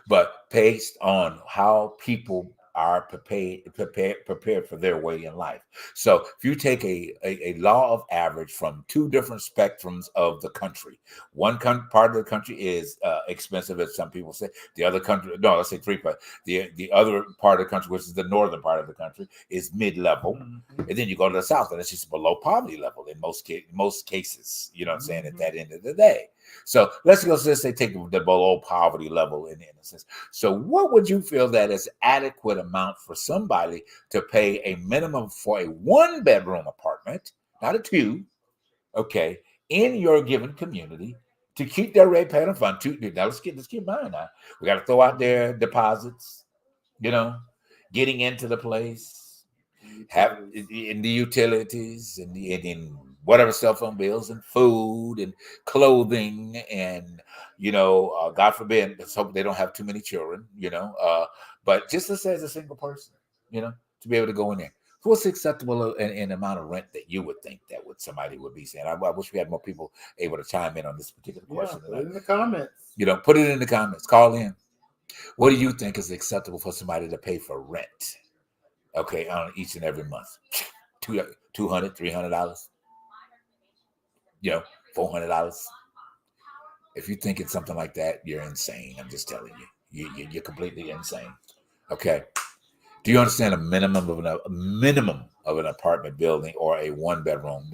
but based on how people are prepared for their way in life. So if you take a law of average from two different spectrums of the country, one part of the country is expensive, as some people say. The other country, no, let's say three parts. The other part of the country, which is the northern part of the country, is mid-level. And then you go to the south, and it's just below poverty level in most cases. You know what I'm saying? At that end of the day. So let's say take the below poverty level in a sense. So what would you feel that is adequate amount for somebody to pay a minimum for a 1-bedroom apartment, not a 2, in your given community, to keep their rate paying fund? Now let's keep in mind now. We got to throw out their deposits, getting into the place, have in the utilities and in whatever cell phone bills and food and clothing and God forbid, let's hope they don't have too many children, but just as a single person, to be able to go in there. What's acceptable in amount of rent that you would think that somebody would be saying? I wish we had more people able to chime in on this particular question. Put it in the comments. Put it in the comments. Call in. What do you think is acceptable for somebody to pay for rent? Okay, on each and every month, $200, $300, $400. If you're thinking something like that, you're insane. I'm just telling you, you're completely insane. Okay. Do you understand a minimum of an apartment building or a 1-bedroom?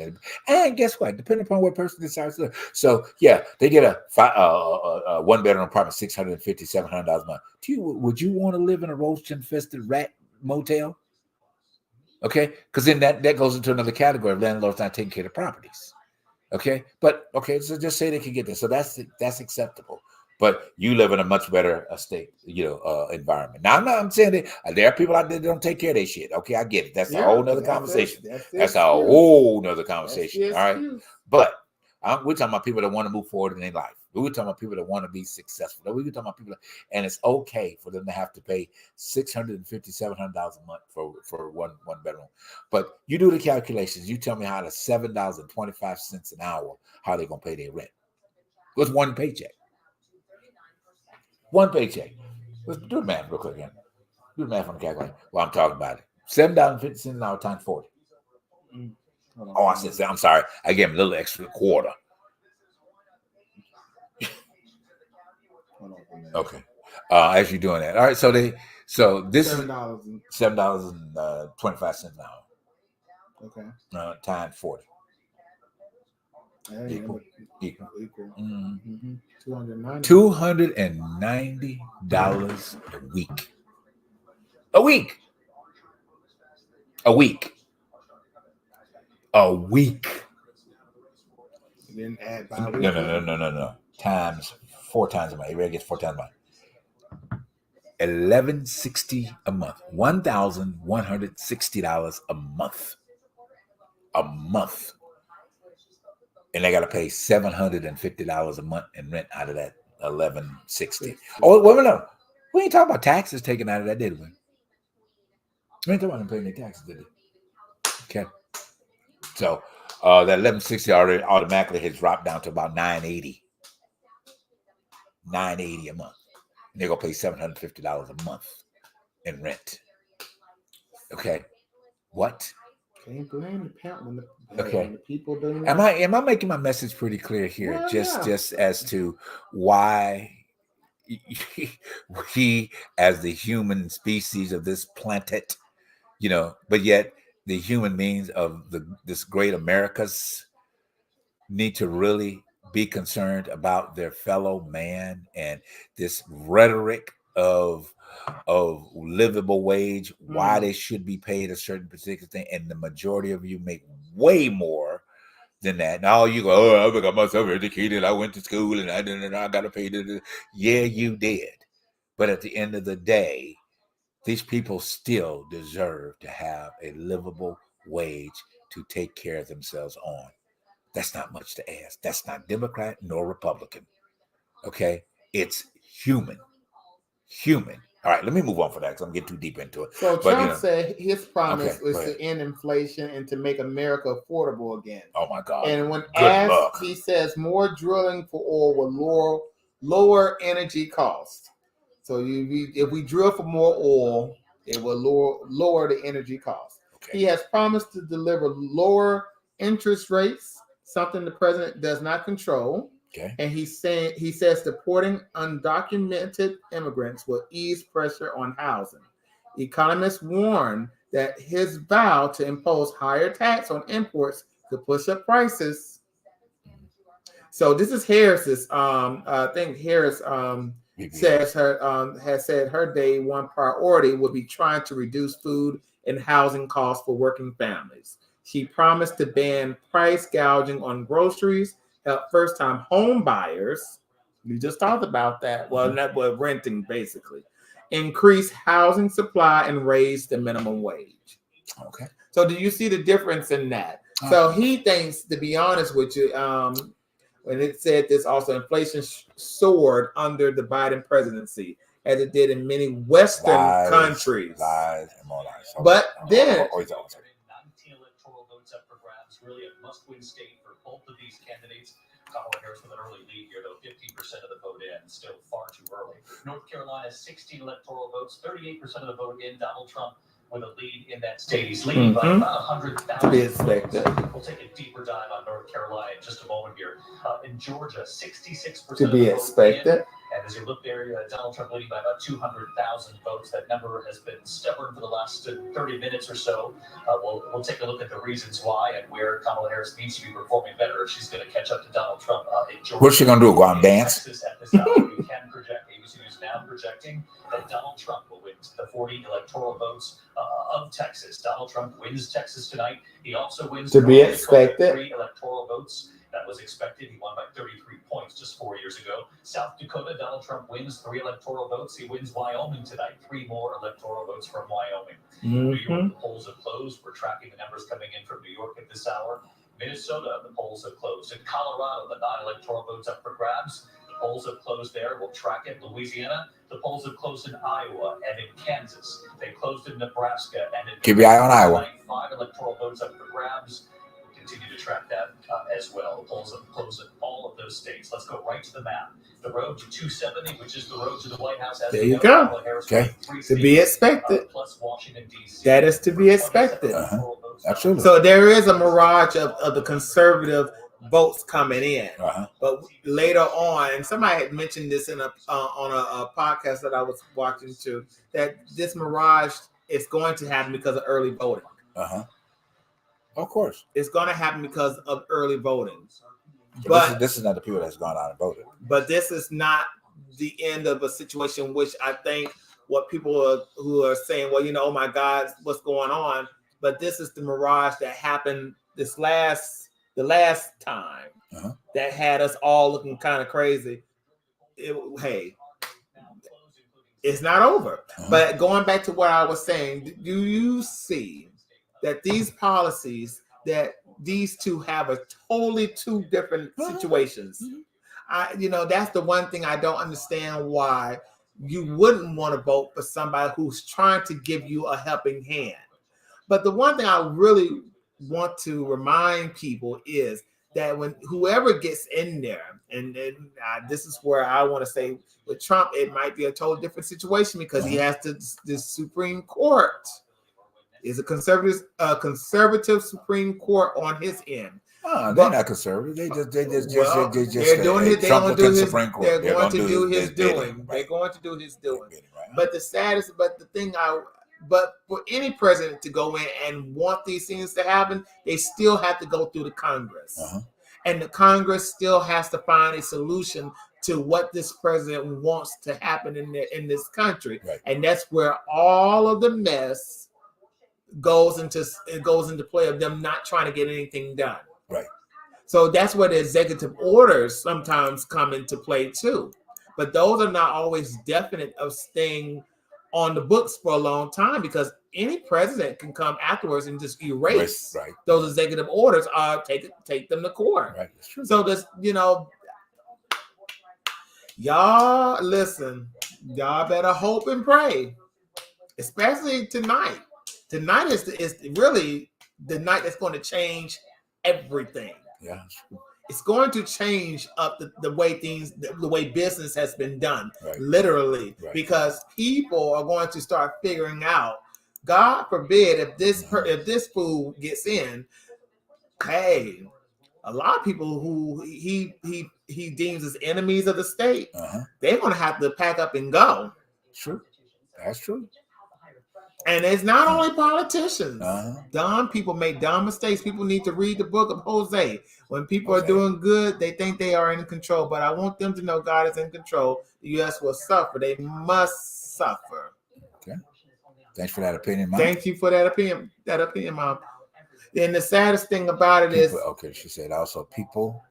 And guess what? Depending upon what person decides to live. So yeah, they get a 1-bedroom apartment, $650, $700 a month. Would you want to live in a roach-infested rat motel? Okay, because then that goes into another category of landlords not taking care of properties. Okay, so just say they can get there. So that's acceptable. But you live in a much better state, environment. Now, I'm saying that there are people out there that don't take care of their shit. Okay, I get it. That's a whole nother conversation. That's a whole nother conversation. All right. But we're talking about people that want to move forward in their life. We're talking about people that want to be successful. We're talking about people and it's okay for them to have to pay $650, $700 a month for one bedroom. But you do the calculations. You tell me how the $7.25 an hour, how they're going to pay their rent. What's one paycheck? One paycheck. Let's do the math real quick again. Do the math on the calculator while I'm talking about it. $7.50 an hour times 40. Oh, I said, I'm sorry. I gave him a little extra quarter. Okay. As you're doing that. All right. So this $7.25 an hour. Okay. Times 40. Equal. Mm-hmm. $290 a week. A week. Then add by No. Times 4 times a month. Everybody gets 4 times a month. $1,160 a month. $1,160 a month. And they got to pay $750 a month in rent out of that $1,160. Oh, wait, no. We ain't talking about taxes taken out of that, did we? We ain't talking about them paying their taxes, did we? Okay. So that $1,160 already automatically has dropped down to about $980. $980 a month. And they're going to pay $750 a month in rent. Okay. What? Can't blame the parent when the people do. Am I making my message pretty clear here? Well, just as to why we, as the human species of this planet, but yet the human beings of this great Americas need to really be concerned about their fellow man and this rhetoric of livable wage, why they should be paid a certain particular thing, and the majority of you make way more than that. Now you go, I got myself educated, I went to school, and I got to pay. Yeah, you did. But at the end of the day, these people still deserve to have a livable wage to take care of themselves on. That's not much to ask. That's not Democrat nor Republican. Okay? It's human. All right, let me move on for that because I'm getting too deep into it. So Trump said his promise was to end inflation and to make America affordable again. Oh my God! And when asked, he says more drilling for oil will lower energy costs. So if we drill for more oil, it will lower the energy costs. Okay. He has promised to deliver lower interest rates, something the president does not control. Okay. And he says deporting undocumented immigrants will ease pressure on housing. Economists warn that his vow to impose higher tax on imports could push up prices. So this is Harris's. I think Harris has said her day one priority will be trying to reduce food and housing costs for working families. She promised to ban price gouging on groceries, help first-time home buyers. We just talked about that. Well, not renting basically, increase housing supply, and raise the minimum wage. Okay. So do you see the difference in that? So he thinks, to be honest with you, when it said this also, inflation soared under the Biden presidency, as it did in many Western countries. Lies and more lies. Okay. But then, 19 electoral votes up for grabs, really a must-win state for both of these candidates. Kamala Harris with an early lead here, though 50% of the vote in, still far too early. North Carolina, 16 electoral votes, 38% of the vote in. Donald Trump with a lead in that state. He's leading by about 100,000. To be expected. We'll take a deeper dive on North Carolina in just a moment here. In Georgia, 66% to be expected. And as you look there, Donald Trump leading by about 200,000 votes. That number has been stubborn for the last 30 minutes or so. We'll take a look at the reasons why and where Kamala Harris needs to be performing better if she's going to catch up to Donald Trump in Georgia. What's she going to do? Go out and dance? Texas at this hour, we can project. ABC News now projecting that Donald Trump will win the 40 electoral votes of Texas. Donald Trump wins Texas tonight. He also wins to be expected 3 electoral votes. That was expected. He won by 33 points just 4 years ago. South Dakota, Donald Trump wins 3 electoral votes. He wins Wyoming tonight. 3 more electoral votes from Wyoming. New York, the polls have closed. We're tracking the numbers coming in from New York at this hour. Minnesota, the polls have closed. In Colorado, the non-electoral votes up for grabs. The polls have closed there. We'll track it. Louisiana, the polls have closed in Iowa and in Kansas. They closed in Nebraska and in keep your eye on Iowa. 5 electoral votes up for grabs. Continue to track that as well. The polls have closed in all of those states. Let's go right to the map. The road to 270, which is the road to the White House. There you go. Okay. To be expected. Plus Washington, D.C. That is to be expected. Absolutely. So there is a mirage of the conservative votes coming in. But later on, and somebody had mentioned this in on a podcast that I was watching too, that this mirage is going to happen because of early voting. Of course. It's going to happen because of early voting. But this is not the people that's gone out and voted. But this is not the end of a situation, which I think what people who are saying, well, oh my God, what's going on? But this is the mirage that happened the last time that had us all looking kind of crazy. Hey, it's not over. But going back to what I was saying, do you see that these policies, that these two have a totally two different situations? That's the one thing I don't understand, why you wouldn't want to vote for somebody who's trying to give you a helping hand. But the one thing I really want to remind people is that when whoever gets in there, and this is where I want to say with Trump, it might be a totally different situation because he has the Supreme Court. Is a conservative Supreme Court on his end. They're not conservative. They're doing it. They're going to do his. They're going to do his doing. They're going to do his doing. But but for any president to go in and want these things to happen, they still have to go through the Congress, and the Congress still has to find a solution to what this president wants to happen in this country, and that's where all of the mess goes into play of them not trying to get anything done. So that's where the executive orders sometimes come into play too. But those are not always definite of staying on the books for a long time, because any president can come afterwards and just erase those executive orders or take them to court. So this, y'all listen, y'all better hope and pray, especially tonight. Tonight is really the night that's going to change everything. It's going to change up the way the way business has been done, literally, because people are going to start figuring out, God forbid, if this fool gets in, hey, a lot of people who he deems as enemies of the state, they're going to have to pack up and go. True, that's true. And it's not only politicians. Dumb people make dumb mistakes. People need to read the book of Hosea. When people are doing good, they think they are in control. But I want them to know God is in control. The U.S. will suffer. They must suffer. Okay. Thanks for that opinion, Mom. Thank you for that opinion, Mom. And the saddest thing about it is... Okay, she said also people...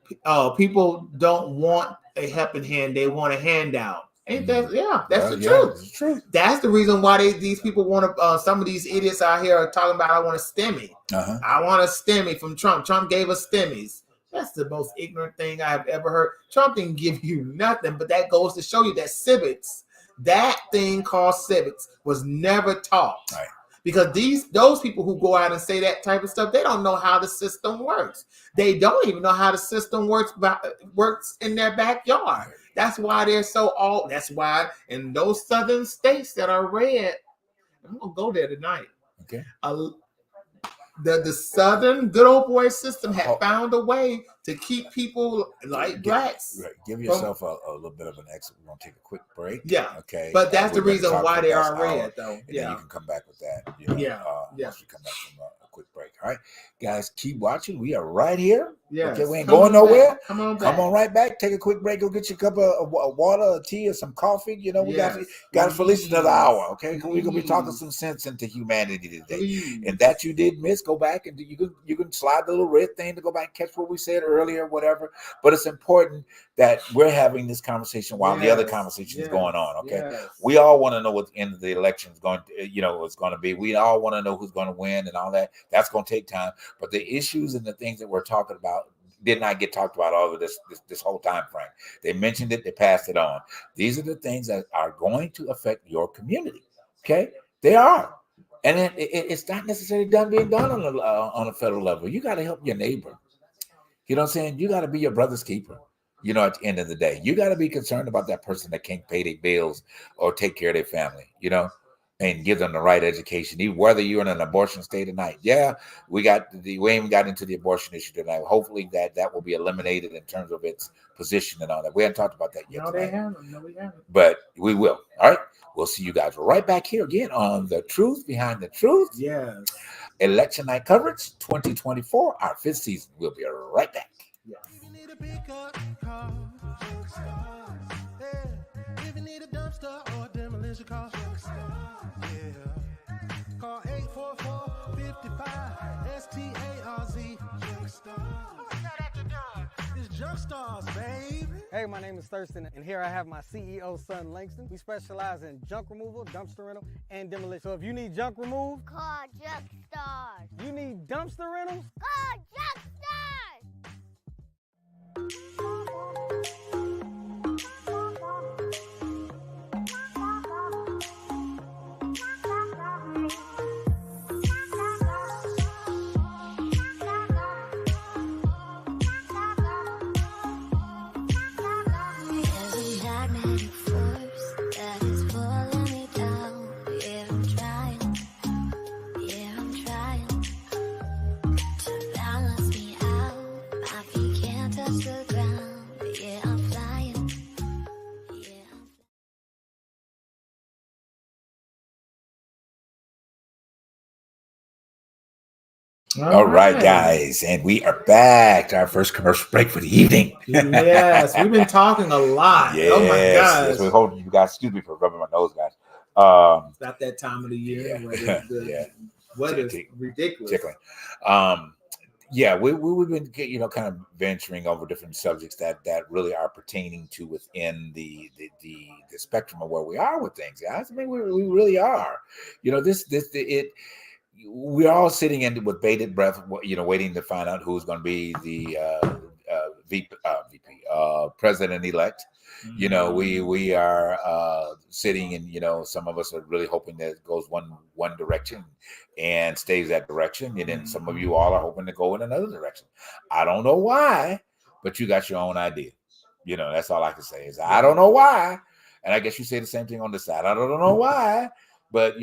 people don't want a helping hand. They want a handout. Ain't that? Yeah, that's the Yeah, truth. it's true. That's the reason why these people want to. Some of these idiots out here are talking about, I want a STEMI. Uh-huh. I want a STEMI from Trump. Trump gave us STEMIs. That's the most ignorant thing I've ever heard. Trump didn't give you nothing, but that goes to show you that civics, that thing called civics, was never taught. Right. Because those people who go out and say that type of stuff, they don't know how the system works. They don't even know how the system works in their backyard. That's why they're so that's why in those southern states that are red, I'm gonna go there tonight. Okay. The southern good old boy system had found a way to keep people like blacks. Right. Give yourself a little bit of an exit. We're gonna take a quick break. Yeah. Okay. But that's the reason why they are red, red, though. And then you can come back with that. You know, once we come back from a quick break. All right, guys, keep watching. We are right here. Yeah. Okay, we ain't going nowhere. Back. Come on right back. Take a quick break. Go get your cup of water, or tea, or some coffee. You know, we got us for at least another hour. Okay, we're gonna be talking some sense into humanity today. And that you did miss, go back and you can slide the little red thing to go back and catch what we said earlier, whatever. But it's important that we're having this conversation while the other conversation is going on. Okay, we all want to know what the end of the election is going to, what's going to be. We all want to know who's going to win and all that. That's going to take time. But the issues and the things that we're talking about did not get talked about all of this whole time frame. They mentioned it, they passed it on. These are the things that are going to affect your community. Okay, they are. And it's not necessarily being done on a federal level. You got to help your neighbor. You know what I'm saying? You got to be your brother's keeper. You know, at the end of the day, you got to be concerned about that person that can't pay their bills or take care of their family, and give them the right education, even whether you're in an abortion state or not. Yeah, we even got into the abortion issue tonight. Hopefully that will be eliminated in terms of its position and all that. We haven't talked about that yet. No, they haven't. No, we haven't. But we will. All right. We'll see you guys right back here again on The Truth Behind the Truth. Yes. Election night coverage 2024, our 5th season. We'll be right back. Yeah. If you need a pickup car, if you need a dumpster or demolition car, call 844-55-STARZ. It's Junk Stars, baby. Hey, my name is Thurston, and here I have my CEO, son Langston. We specialize in junk removal, dumpster rental, and demolition. So if you need junk removed, call Junk Stars. You need dumpster rentals, call Junk Stars. All right, guys, and we are back to our first commercial break for the evening. Yes, we've been talking a lot. Yes, oh my gosh. Yes, we hope you guys, excuse me for rubbing my nose, guys. It's not that time of the year. Yeah. The weather's ridiculous. We've been kind of venturing over different subjects that really are pertaining to within the spectrum of where we are with things, guys. I mean, we really are. We're all sitting in with bated breath, waiting to find out who's going to be the president-elect. Mm-hmm. We are sitting and, some of us are really hoping that it goes one direction and stays that direction. And then some of you all are hoping to go in another direction. I don't know why, but you got your own idea. That's all I can say is I don't know why. And I guess you say the same thing on this side. I don't know why, but,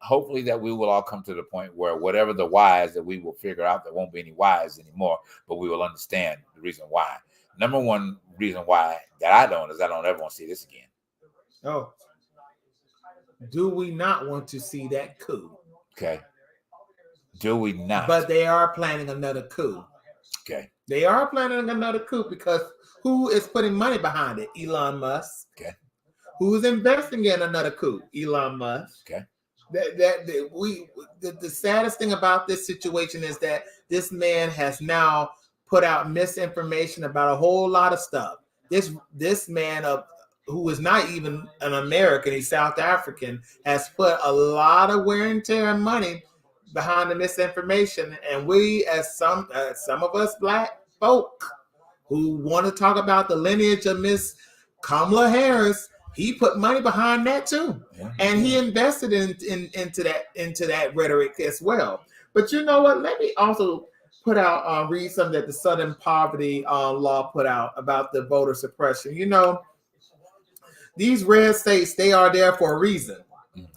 hopefully that we will all come to the point where whatever the whys that we will figure out, there won't be any whys anymore, but we will understand the reason why. Number one reason why that I don't ever want to see this again. Oh, do we not want to see that coup? Okay. Do we not? But they are planning another coup. Okay. They are planning another coup because who is putting money behind it? Elon Musk. Okay. Who's investing in another coup? Elon Musk. Okay. The saddest thing about this situation is that this man has now put out misinformation about a whole lot of stuff. This man who is not even an American, he's South African, has put a lot of wear and tear and money behind the misinformation. And we, as some of us black folk who want to talk about the lineage of Miss Kamala Harris, he put money behind that too, and he invested into that rhetoric as well. But you know what? Let me also read something that the Southern Poverty Law put out about the voter suppression. You know, these red states, they are there for a reason,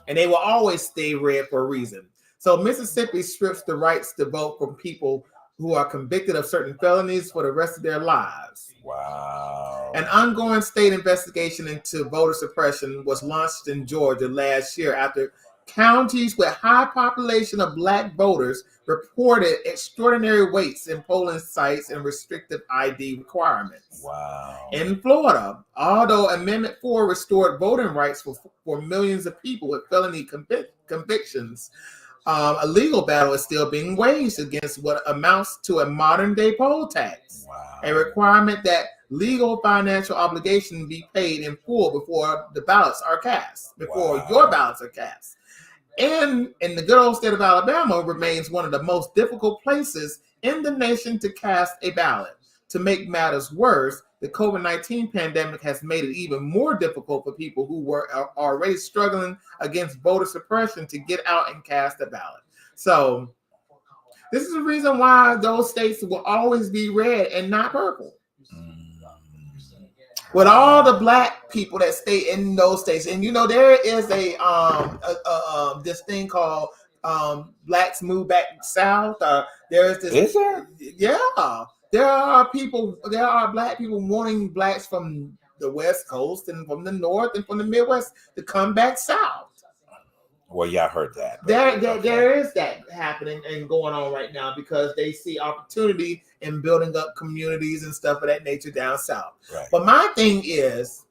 and they will always stay red for a reason. So Mississippi strips the rights to vote from people who are convicted of certain felonies for the rest of their lives. Wow. An ongoing state investigation into voter suppression was launched in Georgia last year after counties with high population of black voters reported extraordinary waits in polling sites and restrictive ID requirements. Wow. In Florida, although Amendment 4 restored voting rights for millions of people with felony convictions, a legal battle is still being waged against what amounts to a modern-day poll tax, a requirement that legal financial obligation be paid in full before the ballots are cast, before your ballots are cast. And in the good old state of Alabama remains one of the most difficult places in the nation to cast a ballot. To make matters worse, the COVID-19 pandemic has made it even more difficult for people who were already struggling against voter suppression to get out and cast a ballot. So this is the reason why those states will always be red and not purple. With all the black people that stay in those states, and you know there is this thing called Blacks Move Back South. There's this. Is there? Yeah, there are black people wanting blacks from the West Coast and from the North and from the Midwest to come back south. Well, yeah, I heard that. There is that happening and going on right now because they see opportunity in building up communities and stuff of that nature down south. Right. But my thing is,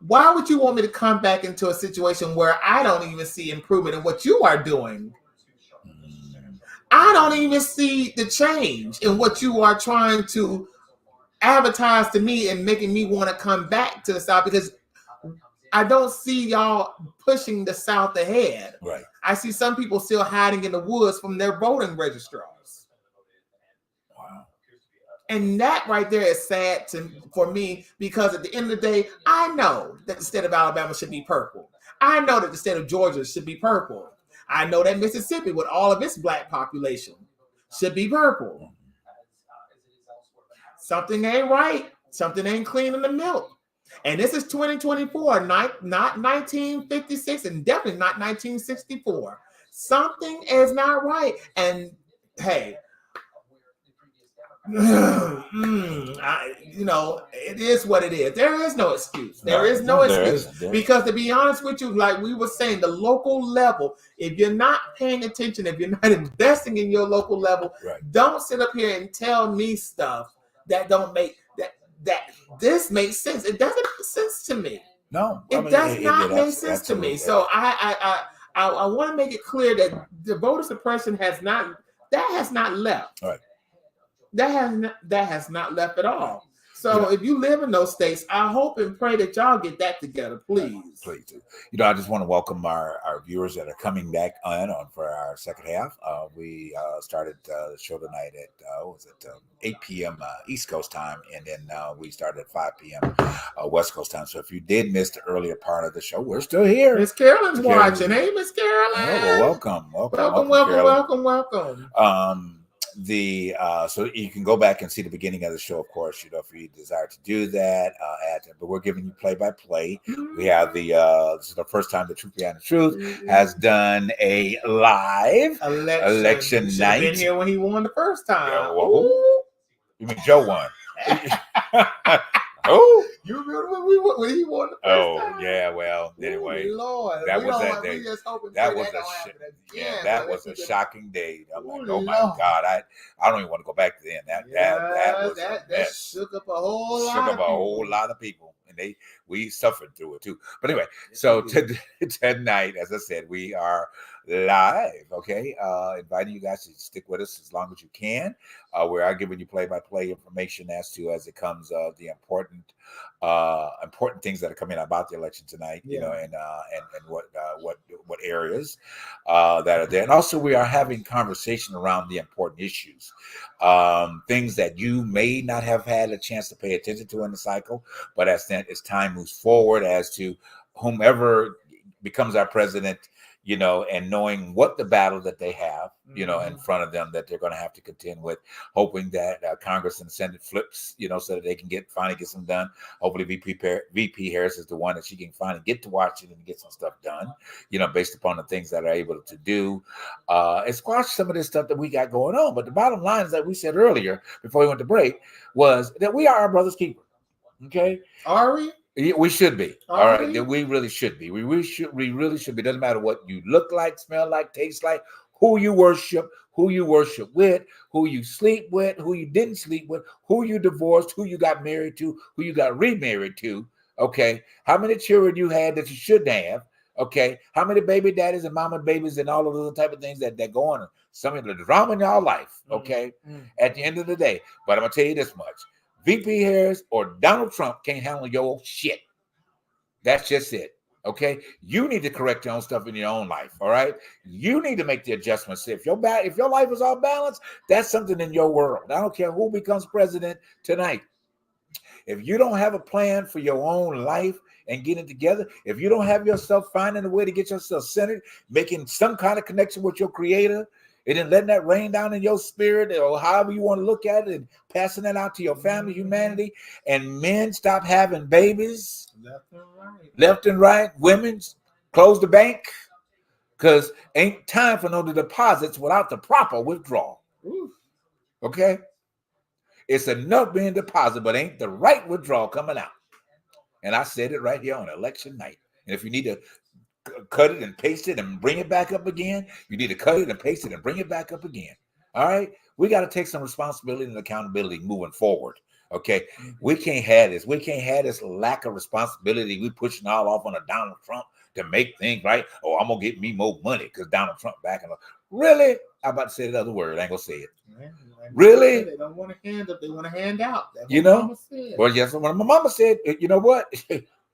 why would you want me to come back into a situation where I don't even see improvement in what you are doing? I don't even see the change in what you are trying to advertise to me and making me want to come back to the South, because I don't see y'all pushing the South ahead. Right. I see some people still hiding in the woods from their voting registrars. Wow. And that right there is sad for me, because at the end of the day, I know that the state of Alabama should be purple. I know that the state of Georgia should be purple. I know that Mississippi, with all of its black population, should be purple. Something ain't right. Something ain't clean in the milk. And this is 2024, not 1956, and definitely not 1964. Something is not right. And hey, it is what it is. There is no excuse. There is no excuse. Because to be honest with you, like we were saying, the local level, if you're not paying attention, if you're not investing in your local level, don't sit up here and tell me stuff that don't make that this makes sense. It doesn't make sense to me. No, it does not make sense to me. So I want to make it clear that the voter suppression has not left. Right. That has not left at all. So if you live in those states, I hope and pray that y'all get that together, please. Please do. I just want to welcome our viewers that are coming back on for our second half. We started the show tonight at 8 p.m. East Coast time, and then we started at 5 p.m. West Coast time. So if you did miss the earlier part of the show, we're still here. Miss Carolyn's watching. Hey, Miss Carolyn. Oh, well, welcome. So you can go back and see the beginning of the show, of course, if you desire to do that. But we're giving you play-by-play. We have this is the first time the Truth Behind the Truth has done a live election night. Been here when he won the first time. Yeah, well, you mean Joe won? Oh, you remember when he won the first time? Oh, yeah. Well, anyway, Lord, that was that day. That was a shocking day. I'm like, oh my God, I don't even want to go back to then. That shook up a whole lot of people. Lot of people in and we suffered through it too. But anyway, so tonight, as I said, we are live. Okay, inviting you guys to stick with us as long as you can. We are giving you play-by-play information as it comes the important things that are coming about the election tonight. You know, and what areas that are there, and also we are having conversation around the important issues, things that you may not have had a chance to pay attention to in the cycle, but as time moves forward, as to whomever becomes our president, you know, and knowing what the battle that they have, you know, in front of them that they're going to have to contend with, hoping that Congress and the Senate flips, you know, so that they can finally get some done. Hopefully VP Harris is the one that she can finally get to Washington and get some stuff done, you know, based upon the things that are able to do, and squash some of this stuff that we got going on. But the bottom line is that we said earlier, before we went to break, was that we are our brother's keeper. Okay. Are we? We should be. All right. We really should be. We really should be. Doesn't matter what you look like, smell like, taste like, who you worship with, who you sleep with, who you didn't sleep with, who you divorced, who you got married to, who you got remarried to. Okay. How many children you had that you shouldn't have. Okay. How many baby daddies and mama babies and all of those type of things that go on. Some of the drama in your life. Okay. At the end of the day. But I'm going to tell you this much. VP Harris or Donald Trump can't handle your shit. That's just it. Okay. You need to correct your own stuff in your own life. All right. You need to make the adjustments. If your life is off balance, that's something in your world. I don't care who becomes president tonight. If you don't have a plan for your own life and getting together, if you don't have yourself finding a way to get yourself centered, making some kind of connection with your creator, and then letting that rain down in your spirit, or however you want to look at it, and passing that out to your family, humanity, and men stop having babies left and right. Women close the bank, because ain't time for no deposits without the proper withdrawal. Okay? It's enough being deposited, but ain't the right withdrawal coming out. And I said it right here on election night. And if you need to cut it and paste it and bring it back up again, you need to cut it and paste it and bring it back up again. All right? We got to take some responsibility and accountability moving forward. Okay? We can't have this. We can't have this lack of responsibility. We pushing all off on a Donald Trump to make things right. Oh, I'm going to get me more money because Donald Trump backing up. Really? I'm about to say the other word. I ain't going to say it. Really? They don't want to hand up. They want to hand out. That's you know? Well, yes. What my mama said, you know what?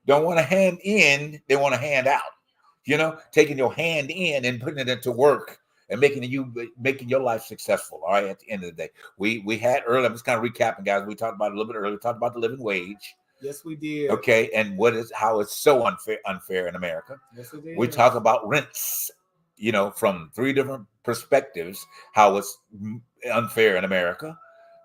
Don't want to hand in. They want to hand out. You know, taking your hand in and putting it into work and making your life successful. All right. At the end of the day, we had earlier. I'm just kind of recapping, guys. We talked about it a little bit earlier. We talked about the living wage. Yes, we did. Okay, and how it's so unfair in America. Yes, we did. We talk about rents. You know, from 3 different perspectives, how it's unfair in America.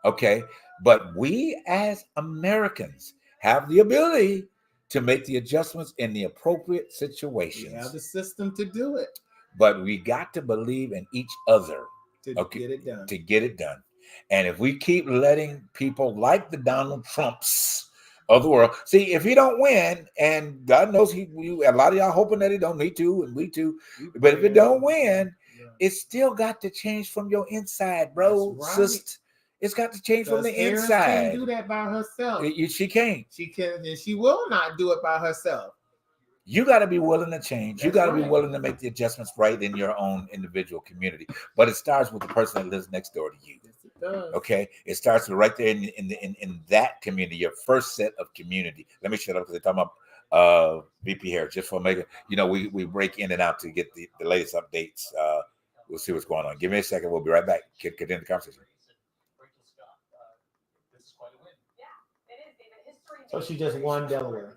Okay, but we as Americans have the ability to make the adjustments in the appropriate situations. We have the system to do it. But we got to believe in each other to get it done. And if we keep letting people like the Donald Trumps of the world, see, if he don't win, and God knows a lot of y'all hoping that he don't, me too, and we too, but if it don't win, it's still got to change from your inside, bro. Right. It's got to change from the inside. Can't do that by herself. She can't. She can, and she will not do it by herself. You got to be willing to change. You got to be willing to make the adjustments right in your own individual community. But it starts with the person that lives next door to you. Yes, it does. Okay, it starts right there in that community, your first set of community. Let me shut up because they're talking about VP Harris. Just for making, we break in and out to get the latest updates. We'll see what's going on. Give me a second. We'll be right back. Continue the conversation. So she just won Delaware.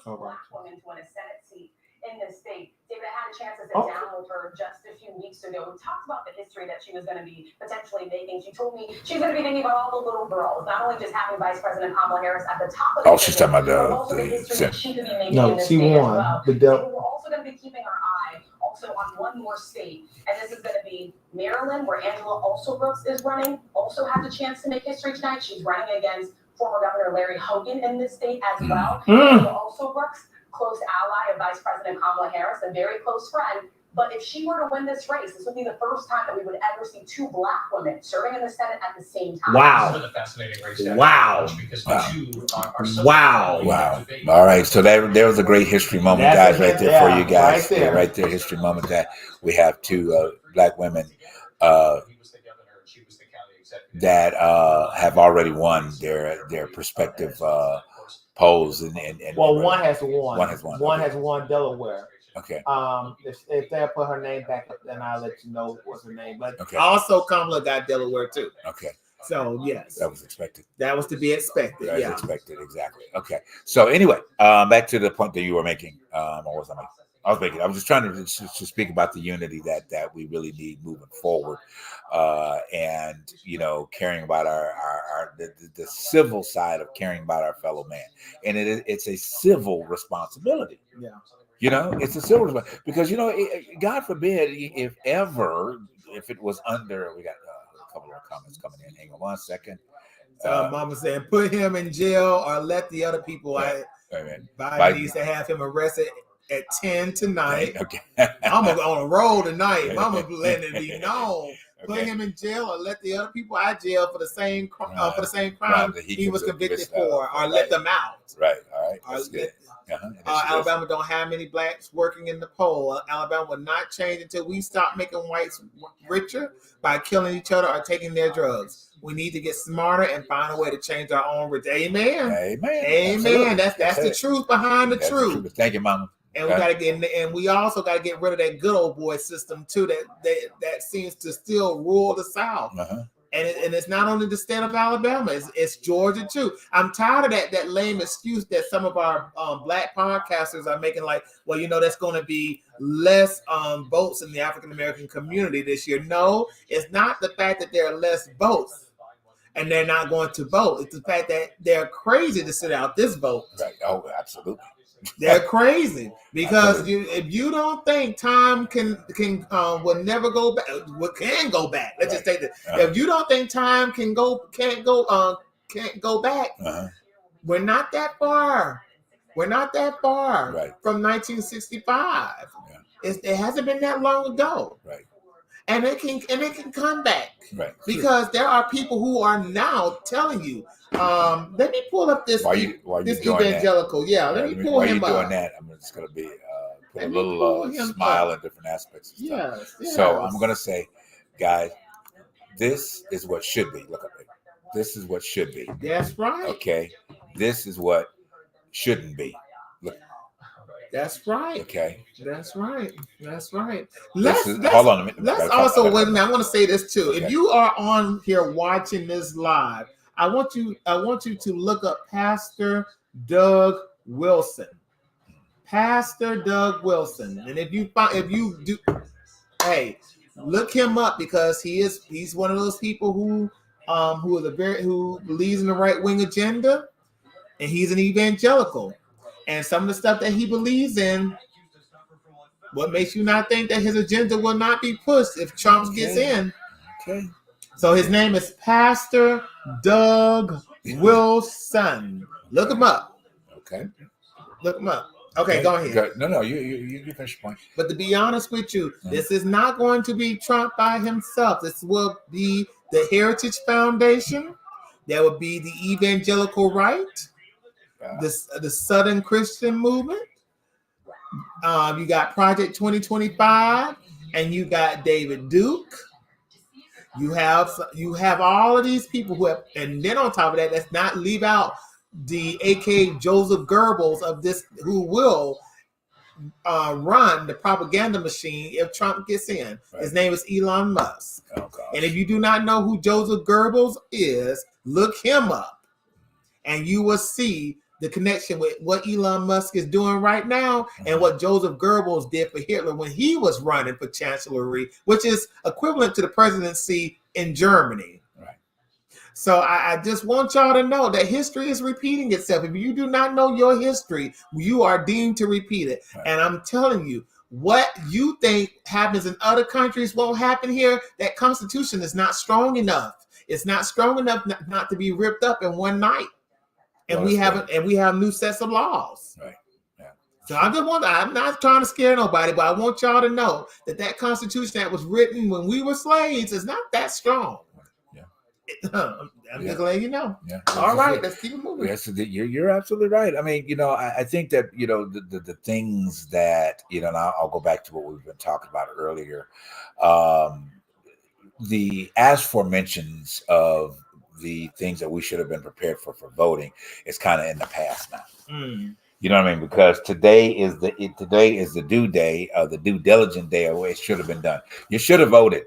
Oh, right. Black woman to win a Senate seat in this state. David, I had a chance to sit down with her just a few weeks ago. We talked about the history that she was going to be potentially making. She told me she's going to be thinking about all the little girls, not only just having Vice President Kamala Harris at the top of the she's talking about the history that she could be making in this she state won. as well. We're also going to be keeping our eye also on one more state, and this is going to be Maryland, where Angela Brooks is running. Also has a chance to make history tonight. She's running against former Governor Larry Hogan in this state as well. Also Brooks, close ally of Vice President Kamala Harris, a very close friend But if she were to win this race, this would be the first time that we would ever see two black women serving in the Senate at the same time. Wow. This is a fascinating race. Wow. Because Wow. the two are so Wow. Wow. All right. So there was a great history moment, That's guys, a- right there yeah, for you guys. right there. Yeah, right there, history moment that we have two black women uh, he was the governor and she was the county executive. that have already won their prospective polls. And Well, one has won. One has won. One Okay. has won Delaware. Okay. If they put her name back up, then I'll let you know what's her name. But Okay. also Kamala got Delaware too. Okay. So yes, That was expected. that was to be expected. That was Yeah. expected. Exactly. Okay. So anyway, back to the point that you were making. What was I making? I was just trying to speak about the unity that we really need moving forward, and caring about the civil side of caring about our fellow man, and it's a civil responsibility. Yeah. It's a civil responsibility because God forbid if it was under. We got a couple of comments coming in. Hang on 1 second. Mama saying put him in jail or let the other people. Right. Biden needs to have him arrested at 10 tonight. Okay. I'm on a roll tonight. Mama letting it be known. Put Okay. him in jail or let the other people out of jail for the same crime that he was convicted convicted for, of. or Right. let them out. Right. All right. Or That's good. let- Alabama don't have many blacks working in the poll. Alabama will not change until we stop making whites richer by killing each other or taking their drugs. We need to get smarter and find a way to change our own rich. Amen. Amen. Amen. Absolutely. That's the it. truth behind the That's truth. Thank you, Mama. And we gotta get, and we also gotta get rid of that good old boy system too. That seems to still rule the South. Uh-huh. And it's not only the state of Alabama, it's Georgia too. I'm tired of that lame excuse that some of our black podcasters are making, like, well, that's going to be less votes in the African American community this year. No, it's not the fact that there are less votes and they're not going to vote. It's the fact that they're crazy to sit out this vote. Right. Oh, absolutely. They're crazy because if you don't think time will never go back, can go back. Let's just take that. If you don't think time can't go back, we're not that far. We're not that far from 1965. Yeah. It hasn't been that long ago. Right. And it can come back. Right. Because there are people who are now telling you. Let me pull up this evangelical. That? Yeah, let me pull while him you're up. doing that, I'm just going to be put a Let me little pull him smile up. in different aspects. And stuff. Yes. So I'm going to say, guys, this is what should be. Look up there. This is what should be. That's right. Okay. This is what shouldn't be. Look. That's right. Okay. That's right. That's right. Hold on a minute. Let's also wait a minute. I want to say this too. Okay. If you are on here watching this live, I want you to look up Pastor Doug Wilson. Pastor Doug Wilson. And if you do, hey, look him up because he's one of those people who believes in the right wing agenda, and he's an evangelical. And some of the stuff that he believes in, what makes you not think that his agenda will not be pushed if Trump gets in? Okay. So his name is Pastor Doug Wilson. Look him up. Okay. Look him up. Okay, go ahead. No, you finish your point. But to be honest with you, this is not going to be Trump by himself. This will be the Heritage Foundation. There will be the evangelical right. The Southern Christian Movement. You got Project 2025, and you got David Duke. You have all of these people who have, and then on top of that, let's not leave out the AK Joseph Goebbels of this, who will run the propaganda machine if Trump gets in. Right. His name is Elon Musk. Oh, and if you do not know who Joseph Goebbels is, look him up, and you will see the connection with what Elon Musk is doing right now and what Joseph Goebbels did for Hitler when he was running for chancellery, which is equivalent to the presidency in Germany. Right. So I just want y'all to know that history is repeating itself. If you do not know your history, you are deemed to repeat it. Right. And I'm telling you, what you think happens in other countries won't happen here. That Constitution is not strong enough. It's not strong enough not to be ripped up in one night. And we have new sets of laws. Right. Yeah. So I'm not trying to scare nobody, but I want y'all to know that Constitution that was written when we were slaves is not that strong. Yeah. I'm just letting you know. Yeah. All right, let's keep it moving. Yes, you're absolutely right. I mean, I think that the things that and I'll go back to what we've been talking about earlier. The aforementions of the things that we should have been prepared for voting is kind of in the past now. You know what I mean? Because today is the due day, the due diligent day of where it should have been done. You should have voted.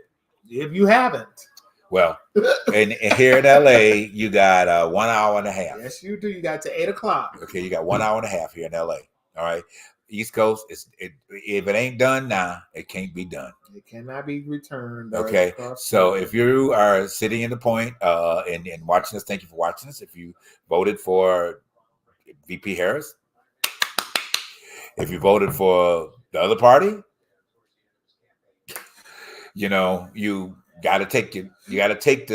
If you haven't, well, and here in LA, you got 1 hour and a half. Yes, you do. You got to 8 o'clock. Okay, you got 1 hour and a half here in LA. All right. East Coast, if it ain't done now, it can't be done. It cannot be returned. Okay. So if you are sitting in the point and watching us, thank you for watching us. If you voted for VP Harris, if you voted for the other party, you got to take it. You got to take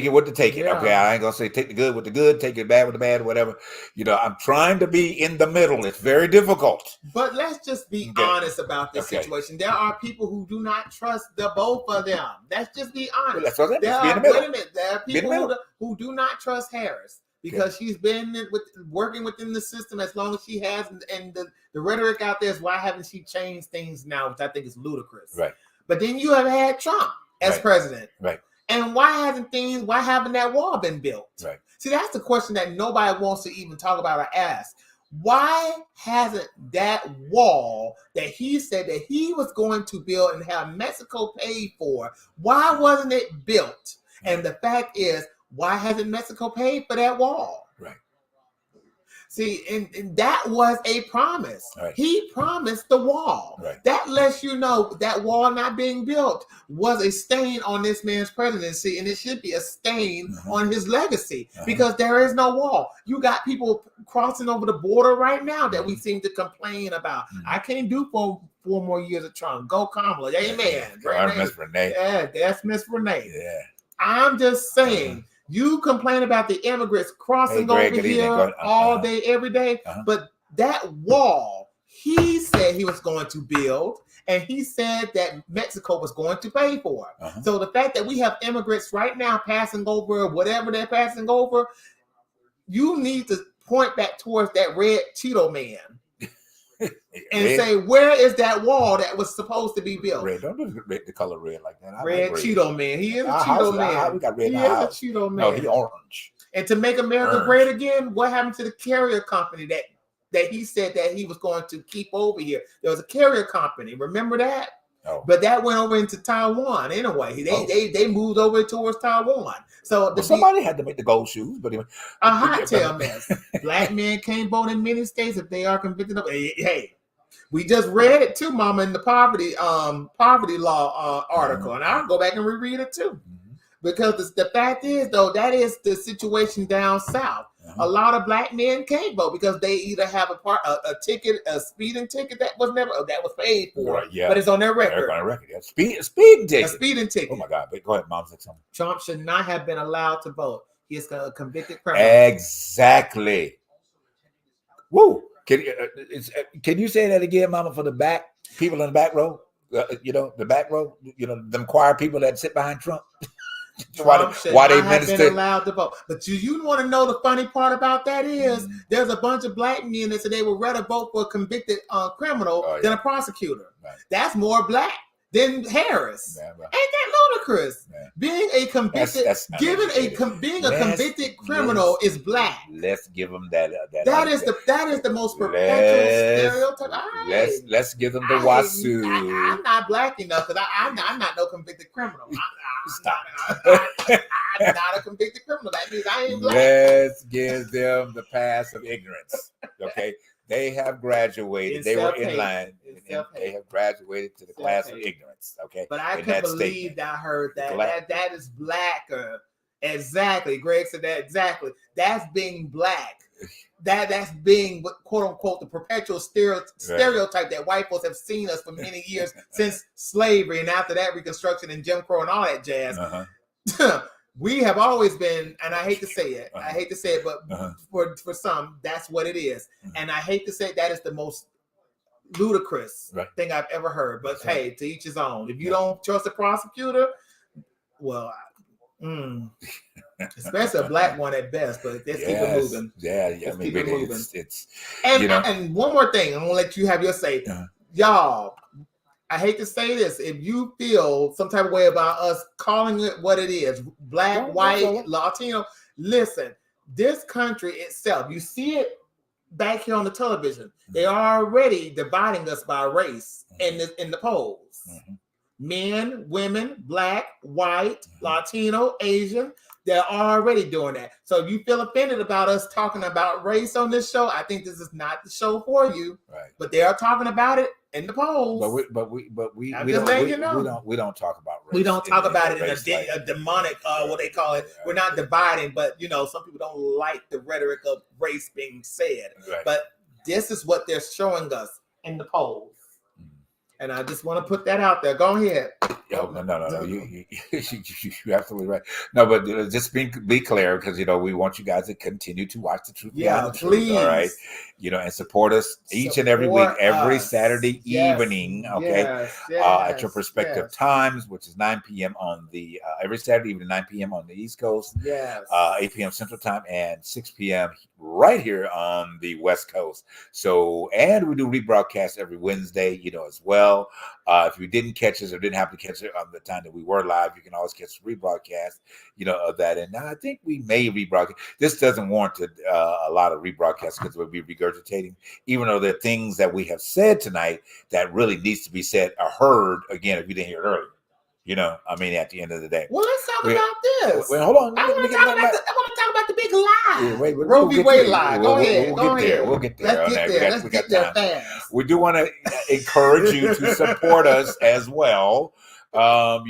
it with the take it. Yeah. Okay. I ain't going to say take the good with the good, take the bad with the bad, whatever. I'm trying to be in the middle. It's very difficult. But let's just be honest about this situation. There are people who do not trust the both of them. Let's just be honest. Well, that's what I'm saying. Wait a minute. There are Be in the people middle. who do not trust Harris because she's been working within the system as long as she has. And the rhetoric out there is, why haven't she changed things now, which I think is ludicrous. Right. But then you have had Trump as president. Right. And why haven't that wall been built? Right. See, that's the question that nobody wants to even talk about or ask. Why hasn't that wall that he said that he was going to build and have Mexico paid for, why wasn't it built? And the fact is, why hasn't Mexico paid for that wall? Right. See, and that was a promise. Right. He promised the wall. Right. That lets you know that wall not being built was a stain on this man's presidency, and it should be a stain on his legacy because there is no wall. You got people crossing over the border right now that we seem to complain about. I can't do 4 more years of Trump. Go Kamala. Amen. Miss Renee. Yeah, that's Miss Renee. Yeah. I'm just saying. You complain about the immigrants crossing Greg, over here all day, every day. But that wall, he said he was going to build, and he said that Mexico was going to pay for it. So the fact that we have immigrants right now passing over whatever they're passing over, you need to point back towards that red Cheeto man. And say, where is that wall that was supposed to be built? Red. Don't do the color red like that. Red Cheeto man. He is a Cheeto man. We got red. He is a Cheeto man. No, he orange. And to make America great again, what happened to the carrier company that he said that he was going to keep over here? There was a carrier company. Remember that? Oh. But that went over into Taiwan anyway. They moved over towards Taiwan. So somebody had to make the gold shoes, but a hot tail mess. Black men can't vote in many states if they are convicted of. Hey, we just read it too, Mama, in the poverty law article, and I'll go back and reread it too. Because the fact is, though, that is the situation down south. A lot of black men can't vote because they either have a ticket, a speeding ticket that was paid for, right, yeah. but it's on their record. On their record, yeah. Speeding ticket. A speeding ticket. Oh my God! But go ahead, Mom, say something. Trump should not have been allowed to vote. He is a convicted criminal. Exactly. Woo! Can you say that again, Mama, for the back people in the back row? The back row. Them choir people that sit behind Trump. Trump why they have been allowed to vote. But you want to know the funny part about that is there's a bunch of black men that said they would rather vote for a convicted criminal than a prosecutor. Right. That's more black than Harris. Yeah, right. Ain't that ludicrous? Yeah. Being a convicted, being a convicted criminal is black. Let's give them that. That is the most perpetual stereotype. Let's give them the Wasu. I'm not black enough because I'm not no convicted criminal. Stop. I'm not a convicted criminal. That means I ain't black. Let's give them the pass of ignorance. Okay. They have graduated. They were in line. They have graduated to the class of ignorance. Okay. But I can't believe that I heard that. That is blacker. Exactly. Greg said that exactly. That's being black. That's being quote unquote the perpetual stereotype that white folks have seen us for many years since slavery and after that Reconstruction and Jim Crow and all that jazz. We have always been, and I hate to say it, but for some, that's what it is. And I hate to say that is the most ludicrous Right. thing I've ever heard. But That's right. hey, to each his own. If you Yeah. don't trust the prosecutor, well, especially a black one at best. But let's keep it Yes. moving. Yeah. Let's I keep mean, it moving. it's And you know. and one more thing, I'm gonna let you have your say, Uh-huh. y'all. I hate to say this. If you feel some type of way about us calling it what it is, black, Don't white, feel it. Latino, listen, this country itself, you see it back here on the television. They are already dividing us by race in the polls. Mhm. Men, women, black, white, Latino, Asian, they're already doing that. So if you feel offended about us talking about race on this show, I think this is not the show for you. Right. But they are talking about it in the polls. We I'm we just don't letting we, you know. we don't talk about race. We don't talk about it in race like- a demonic, what they call it. We're not dividing, but some people don't like the rhetoric of race being said. Right. But this is what they're showing us in the polls. And I just want to put that out there. Go ahead. No. You're absolutely right. No, but just be clear, because we want you guys to continue to watch the Truth Behind the Truth. Please. All right, and support us each and every week, every Saturday evening. Okay, at your respective times, which is 9 p.m. on the every Saturday evening, 9 p.m. on the East Coast. Yes. 8 p.m. Central Time and 6 p.m. right here on the West Coast. So, and we do rebroadcast every Wednesday, as well. If you didn't catch us or didn't have to catch it on the time that we were live, you can always catch the rebroadcast, of that. And now I think we may rebroadcast. This doesn't warrant a lot of rebroadcast because we'll be regurgitating, even though there are things that we have said tonight that really needs to be said or heard again if you didn't hear it earlier. At the end of the day. Well, let's talk about this. Wait, hold on. I want to talk about the big lie. Roe v. We'll Wade lie. Go ahead. We'll get there. Let's get there fast. We do want to encourage you to support us as well. It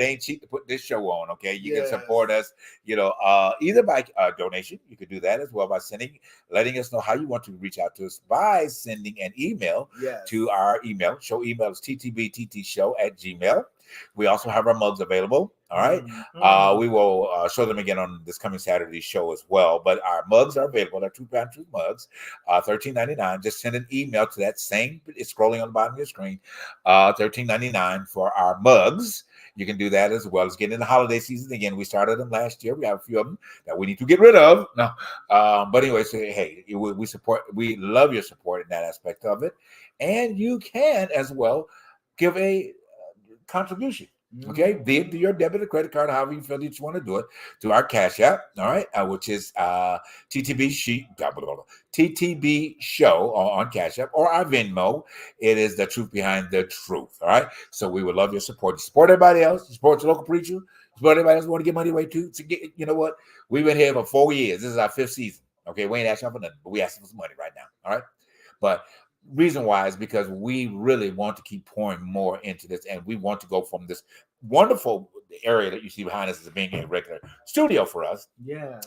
ain't cheap to put this show on. Okay, you can support us. Either by donation, you could do that as well by letting us know how you want to reach out to us by sending an email to our email. Show email is ttbttshow@gmail.com. We also have our mugs available. All right. We will show them again on this coming Saturday's show as well. But our mugs are available. Our Truth Behind Truth mugs, $13.99. Just send an email to that same. It's scrolling on the bottom of your screen. $13.99 for our mugs. You can do that as well. It's getting in the holiday season again. We started them last year. We have a few of them that we need to get rid of. No, but anyway, so hey, we support. We love your support in that aspect of it, and you can as well give a contribution. Okay, be it to your debit or credit card, however you feel that you want to do it, to our Cash App, all right, which is TTB Show on Cash App, or our Venmo. It is the Truth Behind the Truth, all right? So we would love your support. You support everybody else. You support your local preacher. You support everybody else who want to get money away too. To get, you know what? We've been here for 4 years. This is our 5th season. Okay, we ain't asking for nothing, but we asking for some money right now, all right? But reason why is because we really want to keep pouring more into this, and we want to go from this wonderful area that you see behind us as being a regular studio for us. Yeah.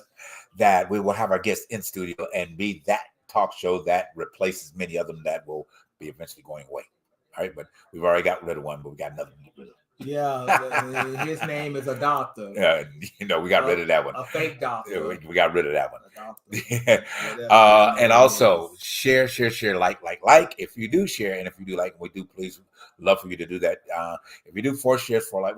That we will have our guests in studio and be that talk show that replaces many of them that will be eventually going away. All right, but we've already got rid of one, but we got another one to get rid of. Yeah, his name is a doctor. We got rid of that one. A fake doctor. We got rid of that one. And also share, like. If you do share, and if you do like, we do please love for you to do that. If you do 4 shares for like,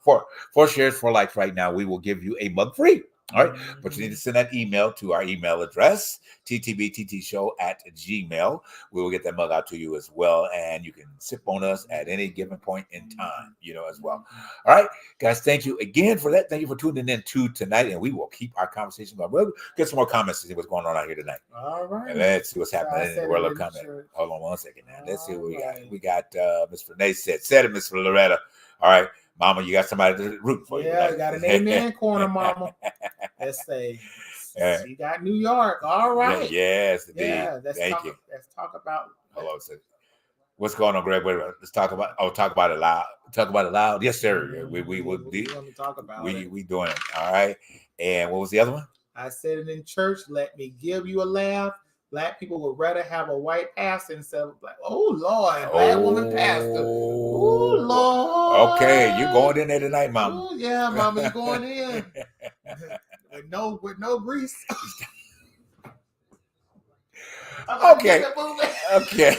four shares for likes right now, we will give you a mug free. All right, but you need to send that email to our email address, ttbttshow@gmail. We will get that mug out to you as well, and you can sip on us at any given point in time, as well. All right, guys, thank you again for that. Thank you for tuning in to tonight, and we will keep our conversation going. We'll get some more comments to see what's going on out here tonight. All right. And let's see what's happening in the world of comment. Hold on one second now. Let's see what we got. We got Miss Renee said it, Miss Loretta. All right. Mama, you got somebody to root for you. Yeah, you got an amen corner, Mama. Let's say she got New York. All right. Yes, indeed. Yeah, Thank you. Let's talk about. Hello, sir. What's going on, Greg? Let's talk about. Talk about it loud. Talk about it loud. Yes, sir. We will. We want to talk about it. We doing it. All right. And what was the other one? I said it in church. Let me give you a laugh. Black people would rather have a white pastor instead of black. Oh Lord, black woman pastor. Oh Lord. Okay, you going in there tonight, Mama? Oh yeah, Mama, you going in with no grease. Okay. Keep it moving. Okay.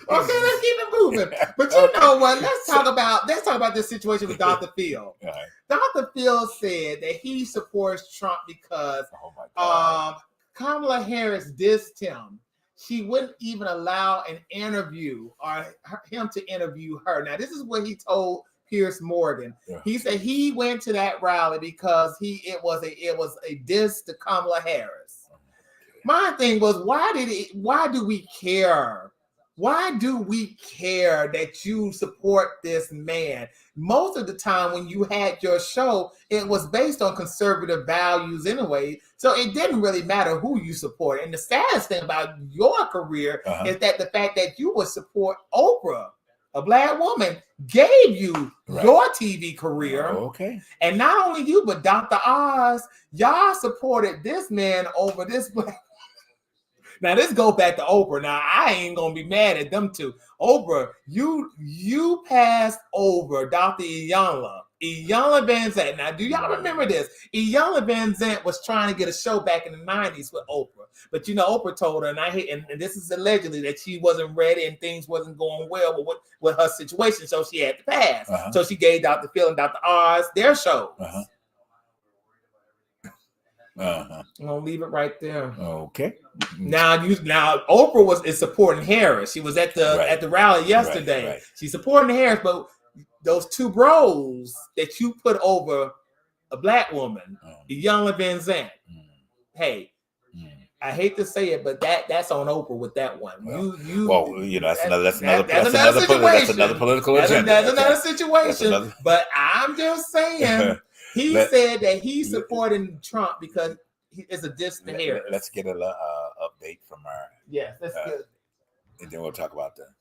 Okay, let's keep it moving. But you know what? Let's talk about this situation with Dr. Phil. All right. Dr. Phil said that he supports Trump because Oh my God. Kamala Harris dissed him. She wouldn't even allow an interview or him to interview her. Now, this is what he told Piers Morgan. Yeah. He said he went to that rally because it was a diss to Kamala Harris. My thing was, why do we care? Why do we care that you support this man? Most of the time when you had your show, it was based on conservative values anyway. So it didn't really matter who you support. And the saddest thing about your career is that the fact that you would support Oprah, a black woman, gave you your TV career. Okay. And not only you, but Dr. Oz, y'all supported this man over this black. Now, this go back to Oprah. Now, I ain't going to be mad at them two. Oprah, you passed over Dr. Iyanla Van Zant. Now, do y'all remember this? Iyanla Van Zant was trying to get a show back in the 90s with Oprah. But, you know, Oprah told her, and this is allegedly, that she wasn't ready and things wasn't going well with her situation, so she had to pass. So she gave Dr. Phil and Dr. Oz their shows. I'm gonna leave it right there. Okay. Now Oprah is supporting Harris. She was at the rally yesterday. Right. She's supporting Harris, but those two bros that you put over a black woman, Iyanla Van Zant. Hey, I hate to say it, but that's on Oprah with that one. That's another political agenda. That's another situation. But I'm just saying. He said that he's supporting Trump because it's a diss to Harris. Let's get an update from our. Yes, that's good. And then we'll talk about that.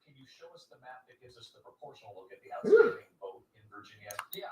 Can you show us the map that gives us the proportional look at the outstanding vote in Virginia? Yeah,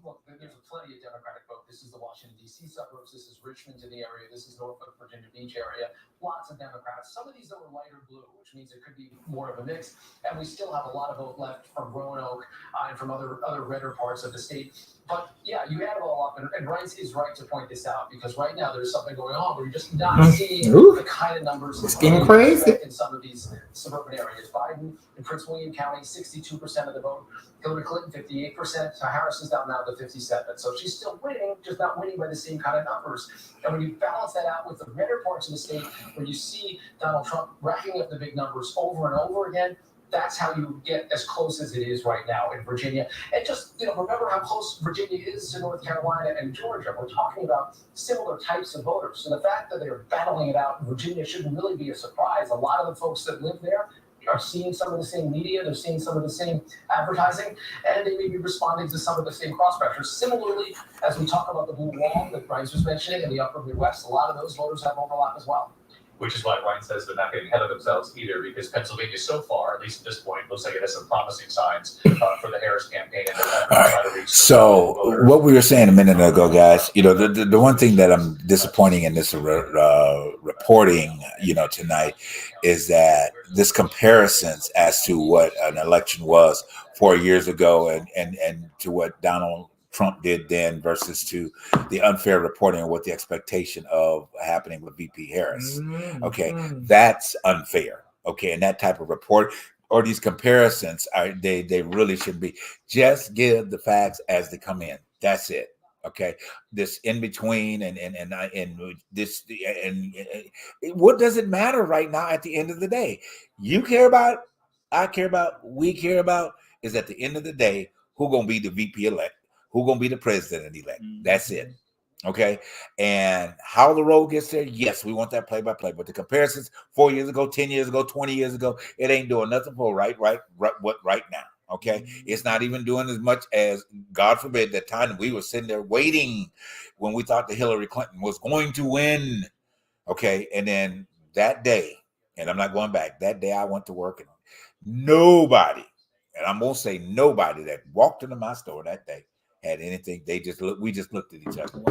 look, there's plenty of Democratic vote. This is the Washington, D.C. suburbs. This is Richmond in the area. This is Norfolk, Virginia Beach area. Lots of Democrats. Some of these, though, are lighter blue, which means it could be more of a mix. And we still have a lot of vote left from Roanoke and from other redder parts of the state. But, yeah, you add it all up. And Rice is right to point this out because right now there's something going on where you're just not seeing the kind of numbers it's getting crazy in some of these suburban areas. Biden in Prince William County, 62% of the vote. Hillary Clinton, 58%. So Harris is down now to 57%. So she's still winning, just not winning by the same kind of numbers. And when you balance that out with the redder parts of the state, where you see Donald Trump racking up the big numbers over and over again, that's how you get as close as it is right now in Virginia. And just, remember how close Virginia is to North Carolina and Georgia. We're talking about similar types of voters. So the fact that they're battling it out in Virginia shouldn't really be a surprise. A lot of the folks that live there are seeing some of the same media, they're seeing some of the same advertising, and they may be responding to some of the same cross pressures. Similarly, as we talk about the blue wall that Bryce was mentioning in the upper Midwest, a lot of those voters have overlap as well. Which is why Ryan says they're not getting ahead of themselves either, because Pennsylvania so far, at least at this point, looks like it has some promising signs for the Harris campaign. So what we were saying a minute ago, guys, the one thing that I'm disappointing in this reporting, tonight is that this comparisons as to what an election was 4 years ago and to what Donald Trump did then versus to the unfair reporting of what the expectation of happening with VP Harris. Okay, that's unfair. Okay, and that type of report or these comparisons they really should be just give the facts as they come in. That's it. Okay, this in between and this and what does it matter right now? At the end of the day, you care about, I care about, we care about is at the end of the day who gonna be the VP elect. Who's going to be the president-elect? That's it. Okay? And how the road gets there, yes, we want that play-by-play. But the comparisons 4 years ago, 10 years ago, 20 years ago, it ain't doing nothing for right now. Okay? It's not even doing as much as, God forbid, the time we were sitting there waiting when we thought that Hillary Clinton was going to win. Okay? And then that day, and I'm not going back, that day I went to work and nobody, and I'm going to say nobody that walked into my store that day had anything. We just looked at each other.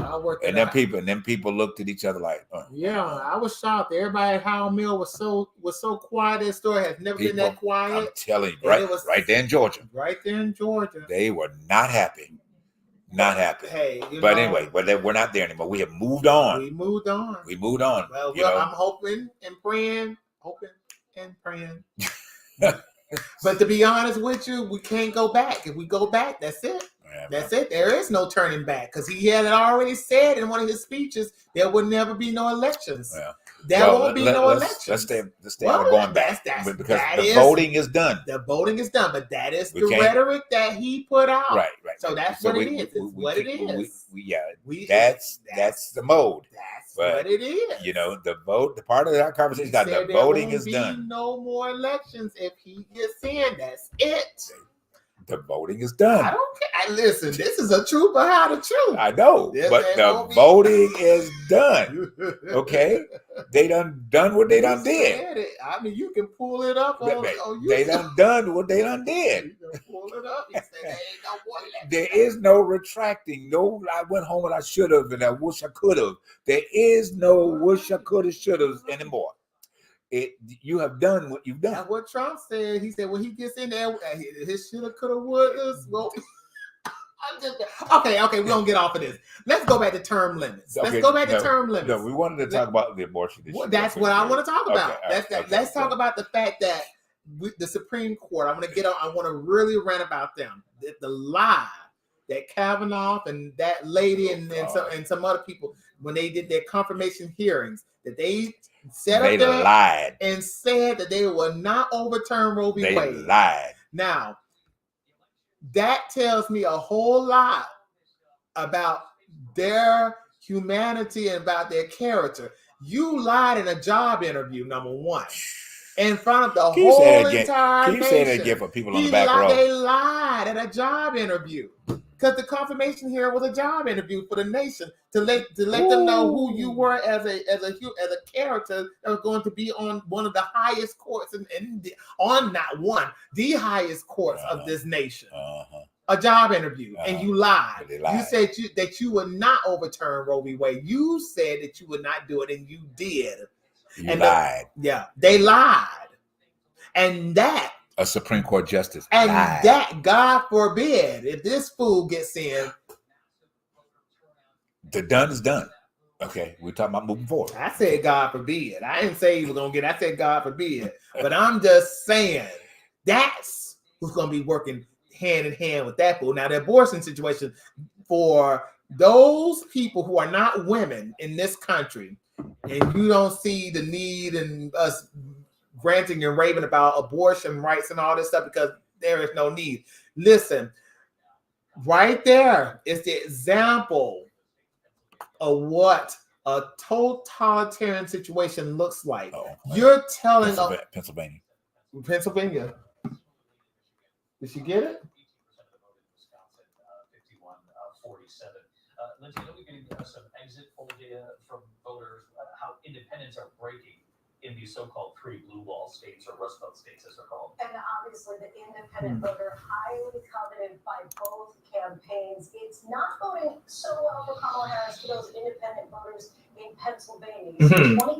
And then people looked at each other like, yeah, I was shocked. Everybody at Howell Mill was so quiet. That store has never been that quiet. I'm telling you, right there in Georgia. Right there in Georgia. They were not happy. not happen. Hey, But anyway, we're not there anymore. We have moved on. We moved on. Well, I'm hoping and praying. But to be honest with you, we can't go back. If we go back, that's it. Yeah, That's it. There is no turning back because he had already said in one of his speeches there would never be no elections. Yeah. There won't be no elections. Let's stay out of going back because the voting is done. The voting is done, but that is the rhetoric that he put out. Right. So that's what it is. It's what it is. That's the mode. That's what it is. The vote. The part of that conversation got the voting is done. No more elections if he gets in. That's it. The voting is done. I don't care. Listen, this is a truth behind the truth. I know, but the voting is done. Okay, they done what they done did. I mean, you can pull it up on YouTube. They done what they done did. You can pull it up. You say there ain't no more election. There is no retracting. No, I went home and I should have, and I wish I could have. There is no wish I could have, should have anymore. You have done what you've done. That's what Trump said. He said when he gets in there, his shoulda, coulda, woulda. Well, okay. We don't get off of this. Let's go back to term limits. Let's go back to term limits. No, we wanted to talk about the abortion issue. That's what I want to talk about. Okay, let's talk about the fact that the Supreme Court. I want to really rant about them. The lie that Kavanaugh and that lady and some other people, when they did their confirmation hearings, that they set up there lied and said that they will not overturn Roe v. Wade. They lied. Now, that tells me a whole lot about their humanity and about their character. You lied in a job interview, number one, in front of the whole entire nation. Can you say that again for people on the back row? They lied at a job interview. Because the confirmation here was a job interview for the nation to let them know who you were as a character that was going to be on one of the highest courts the highest courts of this nation. A job interview, and you lied. You said that you would not overturn Roe v. Wade. You said that you would not do it, and you did. You lied. They lied, and that. A Supreme Court justice. And lied. that, God forbid, if this fool gets in. The done is done. Okay, we're talking about moving forward. I said God forbid. I didn't say he was going to get I said God forbid. But I'm just saying that's who's going to be working hand in hand with that fool. Now, the abortion situation for those people who are not women in this country, and you don't see the need in us ranting and raving about abortion rights and all this stuff because there is no need. Listen, right there is the example of what a totalitarian situation looks like. You're telling Pennsylvania. Did she get it? 51-47. Lindsay, let me give you some exit poll data from voters, how independents are breaking in these so-called three blue wall states or Rust Belt states, as they're called. And obviously, the independent voter, highly coveted by both campaigns. It's not voting so well for Kamala Harris for those independent voters in Pennsylvania. 24%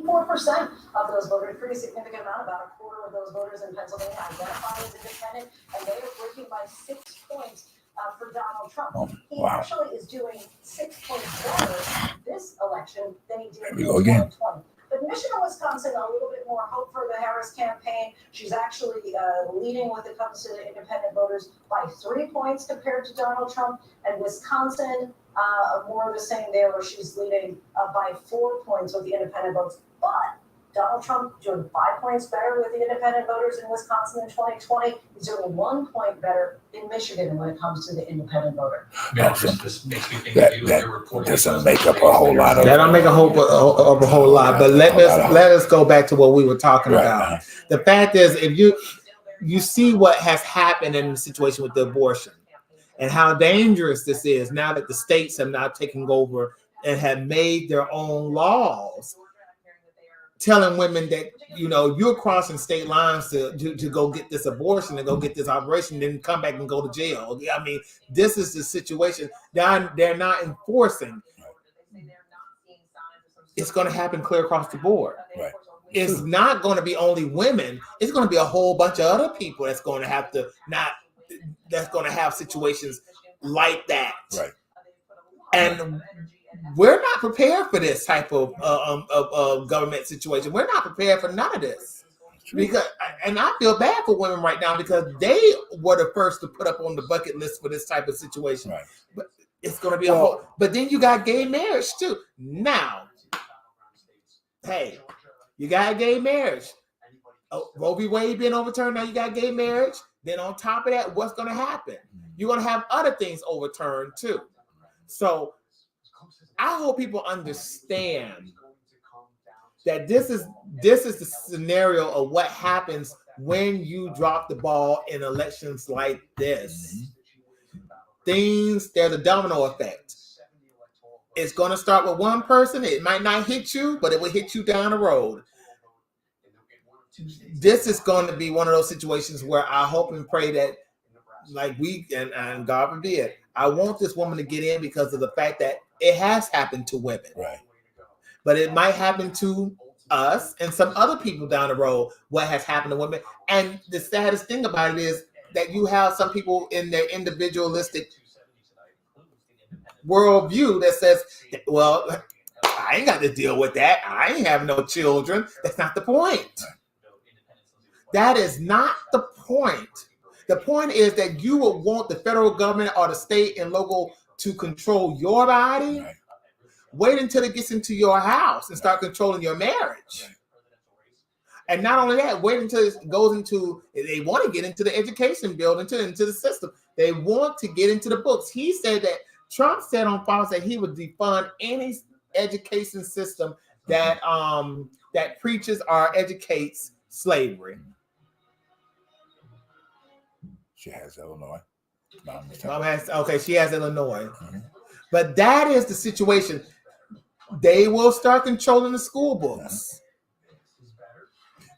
of those voters, pretty significant amount, about a quarter of those voters in Pennsylvania identify as independent, and they are breaking by 6 points for Donald Trump. He actually is doing 6 points better this election than he did in 2020. But Michigan and Wisconsin, a little bit more hope for the Harris campaign. She's actually leading when it comes to the independent voters by 3 points compared to Donald Trump. And Wisconsin, more of the same there, where she's leading by 4 points with the independent votes. But Donald Trump doing 5 points better with the independent voters in Wisconsin in 2020. He's doing 1 point better in Michigan when it comes to the independent voter. This makes me think that doesn't make up a whole lot. That don't make a whole lot. But let us go back to what we were talking about. The fact is, if you see what has happened in the situation with the abortion and how dangerous this is now that the states have now taken over and have made their own laws, telling women that, you're crossing state lines to go get this abortion and go get this operation, then come back and go to jail. I mean, this is the situation that they're not enforcing. It's going to happen clear across the board. Right. It's not going to be only women. It's going to be a whole bunch of other people that's going to have situations like that. Right. And we're not prepared for this type of government situation. We're not prepared for none of this. Because, and I feel bad for women right now because they were the first to put up on the bucket list for this type of situation. Right. But it's going to be a whole. But then you got gay marriage too. Now, hey, you got gay marriage. Oh, Roe v. Wade being overturned. Now you got gay marriage. Then on top of that, what's going to happen? You're going to have other things overturned too. So I hope people understand that this is the scenario of what happens when you drop the ball in elections like this. There's a domino effect. It's going to start with one person. It might not hit you, but it will hit you down the road. This is going to be one of those situations where I hope and pray that, like and God forbid, I want this woman to get in because of the fact that it has happened to women. Right. But it might happen to us and some other people down the road what has happened to women. And the saddest thing about it is that you have some people in their individualistic worldview that says, well, I ain't got to deal with that. I ain't have no children. That's not the point. That is not the point. The point is that you will want the federal government or the state and local to control your body. Right. Wait until it gets into your house and start controlling your marriage. And not only that, wait until it goes into, they want to get into the education bill, into the system. They want to get into the books. He said that, Trump said on Fox that he would defund any education system that that preaches or educates slavery. She has Illinois. She has Illinois. Mm-hmm. But that is the situation. They will start controlling the school books.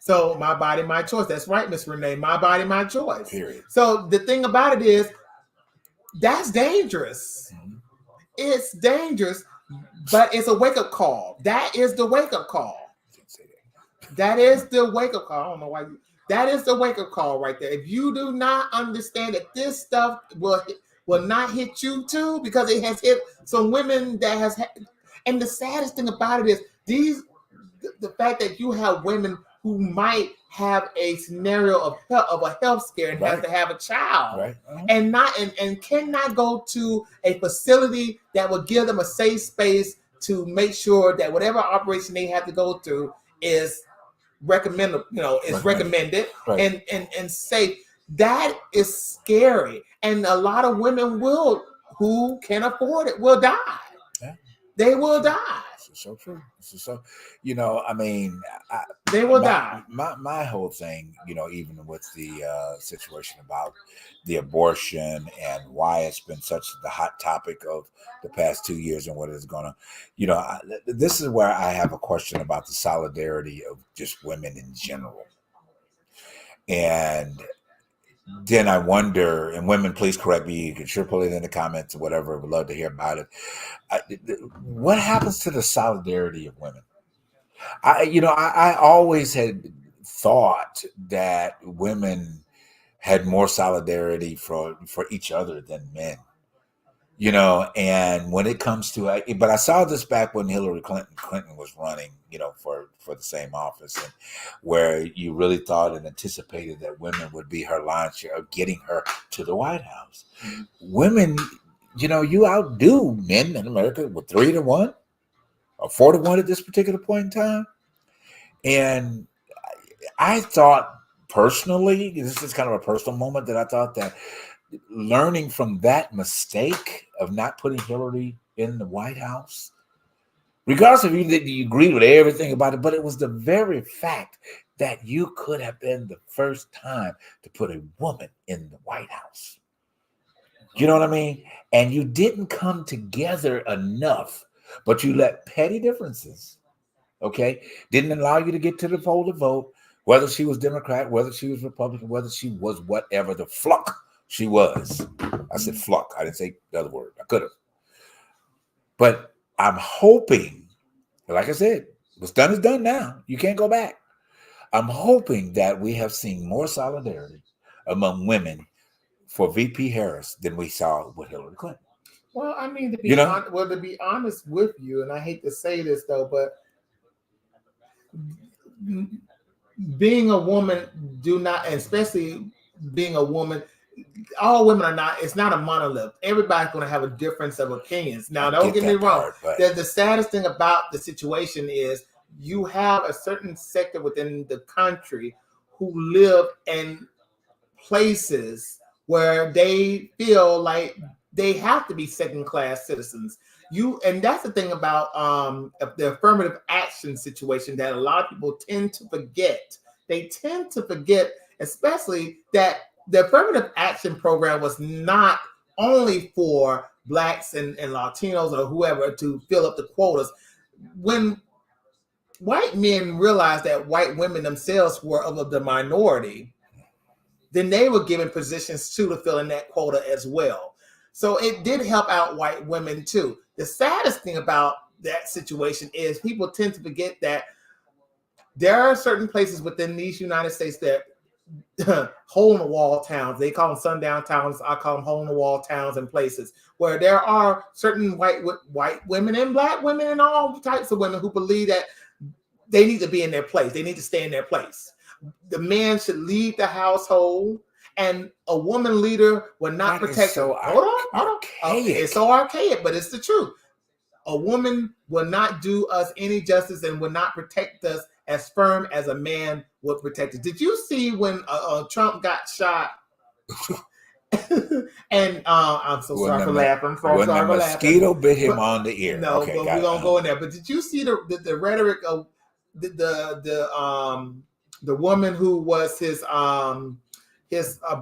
So my body, my choice. That's right, Miss Renee. My body, my choice. Period. So the thing about it is, that's dangerous. Mm-hmm. It's dangerous, but it's a wake-up call. That is the wake-up call. That is the wake-up call. I don't know why. That is the wake-up call right there. If you do not understand that this stuff will not hit you too, because it has hit some women that has. And the saddest thing about it is the fact that you have women who might have a scenario of a health scare and have to have a child, right. and cannot go to a facility that will give them a safe space to make sure that whatever operation they have to go through is recommended, right. and safe. That is scary, and a lot of women who can afford it will die. Yeah. They will die. This is so true. This is so, I mean, they will die. My whole thing, even with the situation about the abortion and why it's been such the hot topic of the past 2 years and what is going to, this is where I have a question about the solidarity of just women in general. And then I wonder, and women, please correct me. You can sure put it in the comments or whatever. We'd love to hear about it. What happens to the solidarity of women? I always had thought that women had more solidarity for each other than men. And when it comes to, but I saw this back when Hillary Clinton was running, for the same office, and where you really thought and anticipated that women would be her launch of getting her to the White House. Women, you outdo men in America with 3-1 or 4-1 at this particular point in time. And I thought personally, this is kind of a personal moment, that I thought that learning from that mistake of not putting Hillary in the White House, regardless of you agreed with everything about it, but it was the very fact that you could have been the first time to put a woman in the White House. You know what I mean? And you didn't come together enough, but you let petty differences, didn't allow you to get to the poll to vote, whether she was Democrat, whether she was Republican, whether she was whatever the fluck she was. I said fluck. I didn't say the other word. I could have. But I'm hoping, like I said, what's done is done now. You can't go back. I'm hoping that we have seen more solidarity among women for VP Harris than we saw with Hillary Clinton. Well, I mean, You know? to be honest with you, and I hate to say this though, but being a woman, especially being a woman, all women are not. It's not a monolith. Everybody's going to have a difference of opinions. Now, don't get me wrong. The saddest thing about the situation is you have a certain sector within the country who live in places where they feel like they have to be second-class citizens. And that's the thing about the affirmative action situation that a lot of people tend to forget. They tend to forget, especially that the affirmative action program was not only for blacks and Latinos or whoever to fill up the quotas. When white men realized that white women themselves were of the minority, then they were given positions too to fill in that quota as well. So it did help out white women too. The saddest thing about that situation is people tend to forget that there are certain places within these United States that hole-in-the-wall towns. They call them sundown towns. I call them hole-in-the-wall towns and places where there are certain white women and black women and all types of women who believe that they need to be in their place. They need to stay in their place. The man should lead the household, and a woman leader will not protect. So hold on. It's so archaic, but it's the truth. A woman will not do us any justice and will not protect us as firm as a man would protect us. Did you see when Trump got shot? And I'm so sorry for laughing. When the mosquito bit him on the ear. No, okay, but we're gonna go in there. But did you see the rhetoric of the woman who was his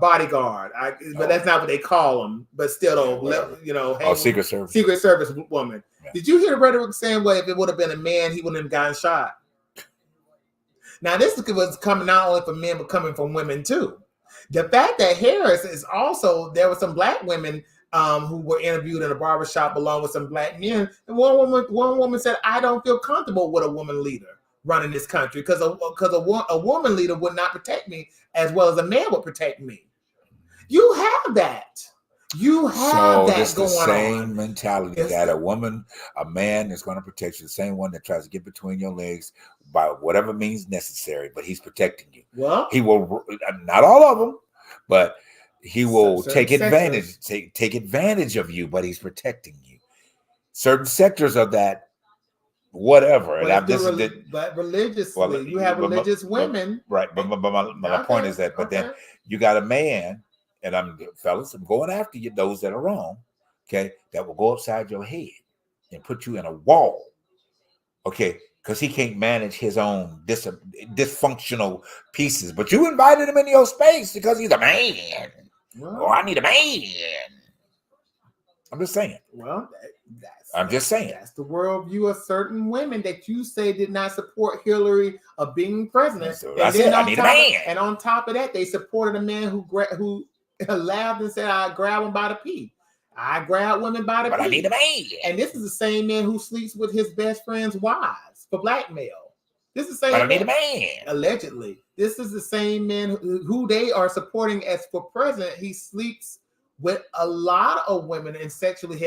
bodyguard? But that's not what they call him. But still, Secret Service woman. Yeah. Did you hear the rhetoric saying, "Well, if it would have been a man, he wouldn't have gotten shot"? Now, this was coming not only from men, but coming from women too. The fact that Harris is also, there were some black women who were interviewed in a barbershop along with some black men. And one woman said, "I don't feel comfortable with a woman leader running this country because a woman leader would not protect me as well as a man would protect me." You have that. You have that going on. The same mentality that a man is going to protect you. The same one that tries to get between your legs by whatever means necessary, but he's protecting you. Well, he will, not all of them, but he will take advantage of you, but he's protecting you. Certain sectors of that, whatever. But religiously, you have religious women. Right. But my point is that, then you got a man, and I'm going after you, those that are wrong, okay, that will go upside your head and put you in a wall, okay, because he can't manage his own dysfunctional pieces. But you invited him into your space because he's a man. Well, I need a man. I'm just saying. Well, just saying. That's the worldview of certain women that you say did not support Hillary of being president. So I said, I need a man. And on top of that, they supported a man who laughed and said, "I grab him by the pee. I grab women by the pee. But I need a man." And this is the same man who sleeps with his best friend's wives for blackmail. This is the same. But I need a man. Allegedly, this is the same man who they are supporting as for president. He sleeps with a lot of women and sexually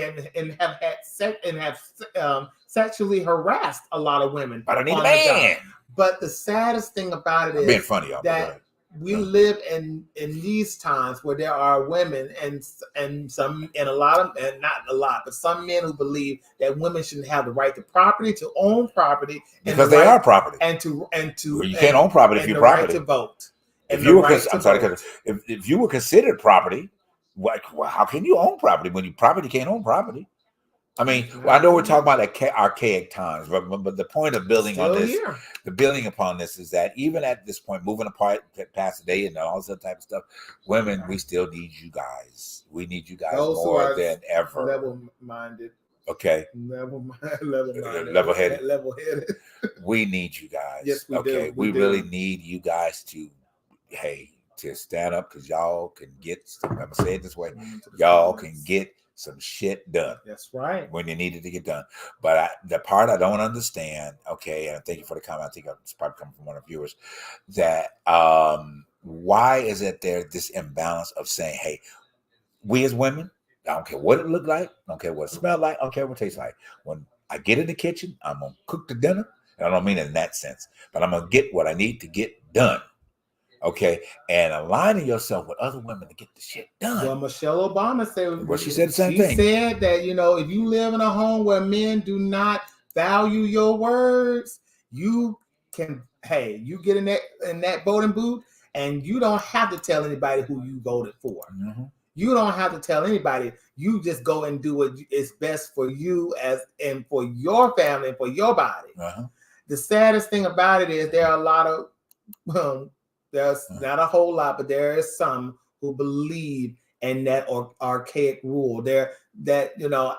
sexually harassed a lot of women. But I need a man. But the saddest thing about it is being funny, y'all, that we live in these times where there are women and some but some men who believe that women shouldn't have the right to property, to own property, because they are property, and to you can't own property if you're property. Right to vote. If you were considered property, how can you own property when property can't own property? I mean, I know we're talking about archaic times, but the point of building on this, the building upon this, is that even at this point, moving apart past the day and all that type of stuff, women, we still need you guys. We need you guys more than ever. Level-minded. Okay. Level-headed. We need you guys. Yes, we do. We really need you guys to stand up, because y'all can get. I'm gonna say it this way: y'all can get some shit done. That's right. When you need it to get done. But the part I don't understand, okay, and thank you for the comment. I think it's probably coming from one of the viewers, that why is it there this imbalance of saying, hey, we as women, I don't care what it look like. I don't care what it smell like. I don't care what it tastes like. When I get in the kitchen, I'm gonna cook the dinner. And I don't mean it in that sense, but I'm gonna get what I need to get done. Okay, and aligning yourself with other women to get the shit done. Well, Michelle Obama said, Well, she said the same she thing. said that, you know, if you live in a home where men do not value your words, you can, hey, you get in that voting booth, and you don't have to tell anybody who you voted for. Mm-hmm. You don't have to tell anybody. You just go and do what is best for you and for your family and for your body. Uh-huh. The saddest thing about it is there are a lot of there's not a whole lot, but there is some who believe in that archaic rule. That, you know,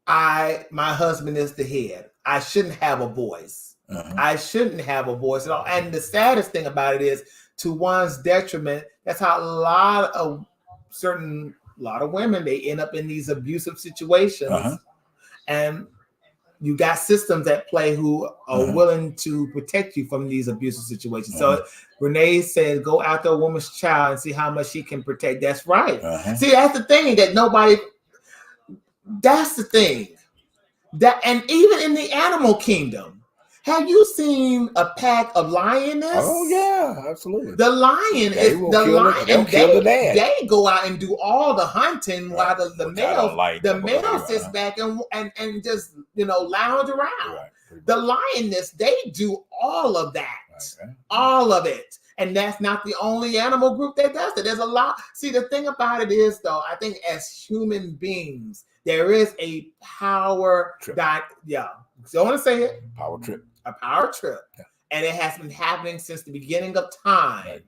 my husband is the head. I shouldn't have a voice. Uh-huh. I shouldn't have a voice at all. And the saddest thing about it is, to one's detriment, that's how a lot of women, they end up in these abusive situations. Uh-huh. And you got systems at play who are willing to protect you from these abusive situations. So Renee said, go after a woman's child and see how much she can protect. That's right. See, that's the thing that's the thing. And even in the animal kingdom, have you seen a pack of lioness? Oh yeah, absolutely. The lion they is will the kill lion. They'll kill the dad. They go out and do all the hunting while the Which I don't male like, the but male whatever. sits back and just, you know, lounge around. Right. The lioness, they do all of that. Okay. All of it. And that's not the only animal group that does it. There's a lot. See, the thing about it is, though, I think as human beings, there is a power trip. So I want to say it. Power trip. A power trip. Yeah. And it has been happening since the beginning of time. Right.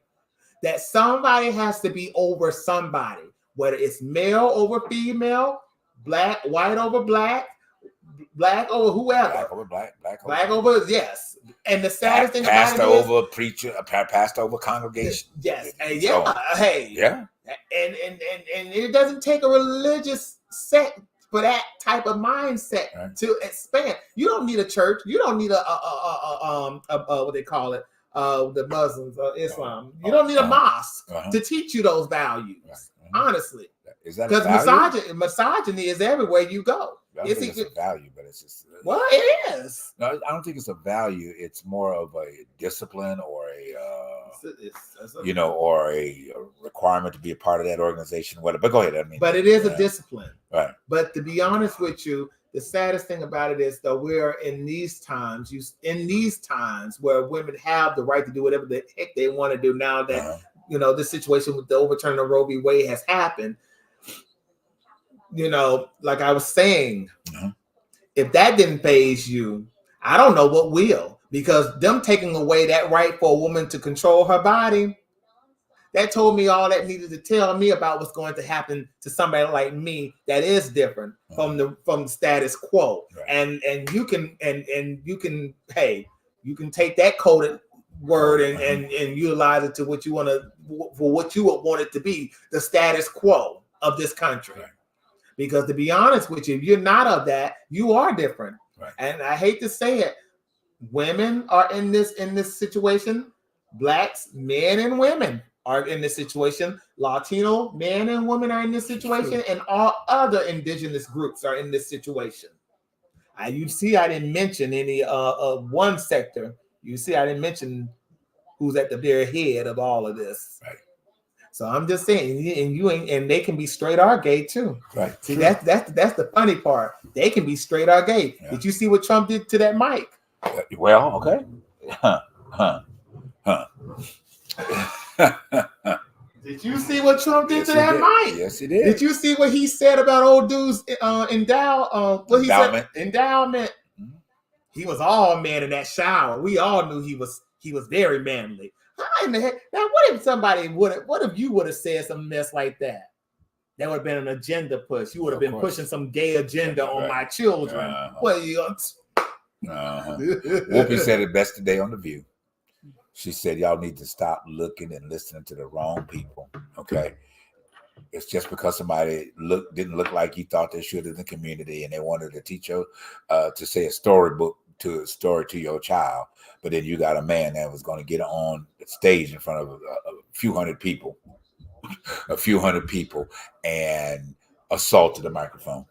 That somebody has to be over somebody, whether it's male over female, white over black over whoever. Black over black. Black over, yes. And the saddest thing about pastor it is, over preacher, pastor over congregation. yes, and So, yeah, and it doesn't take a religious sect for that type of mindset to expand. You don't need a church. You don't need a what they call it, the Muslims or Islam. You don't need a mosque to teach you those values. Honestly, is that because misogyny is everywhere you go. It's a value, but it's just well, it is. No, I don't think it's a value. It's more of a discipline or or a requirement to be a part of that organization. Whatever. But go ahead. But it is a discipline. Right. But to be honest with you, the saddest thing about it is, though, we're in these times where women have the right to do whatever the heck they want to do now that this situation with the overturning of Roe v. Wade has happened. You know, like I was saying, if that didn't faze you, I don't know what will, because them taking away that right for a woman to control her body, that told me all that needed to tell me about what's going to happen to somebody like me that is different from the status quo. Right. And you can take that coded word and utilize it to what you want to, for what you would want it to be, the status quo of this country. Right. Because to be honest with you, if you're not of that, you are different. Right. And I hate to say it, women are in this situation. Blacks, men and women are in this situation. Latino men and women are in this situation, and all other indigenous groups are in this situation. You see, I didn't mention any one sector. You see, I didn't mention who's at the very head of all of this. Right. So I'm just saying, and they can be straight or gay too. Right. See, that's the funny part. They can be straight or gay. Yeah. Did you see what Trump did to that mic? Well, okay. Did you see what Trump did to that mic? Yes, he did. Did you see what he said about old dude's endowment? Mm-hmm. He was all man in that shower. We all knew he was very manly. How in the heck? Now, what if you would have said some mess like that? That would have been an agenda push. You would have been pushing some gay agenda on my children. Whoopi said it best today on The View. She said, y'all need to stop looking and listening to the wrong people. Okay. It's just because somebody didn't look like you thought they should in the community, and they wanted to teach you to say a story to your child. But then you got a man that was going to get on the stage in front of a few hundred people a few hundred people and assaulted a microphone,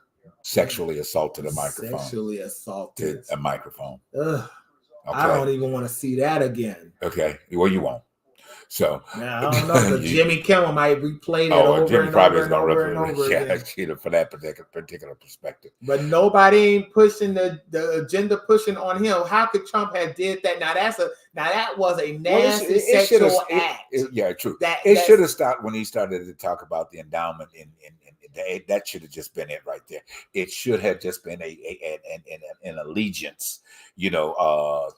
sexually assaulted a microphone, Sexually assaulted a microphone. Ugh, Okay. I don't even want to see that again. Okay. Well, you won't. So now, I don't know because Jimmy Kimmel might replay that over Jimmy and probably over is and gonna over and over yeah, again. you know, for that particular perspective. But nobody ain't pushing the agenda pushing on him. How could Trump have did that? Now that was a nasty sexual act. Yeah, true. That should have stopped when he started to talk about the endowment in that should have just been it right there. It should have just been an allegiance, you know,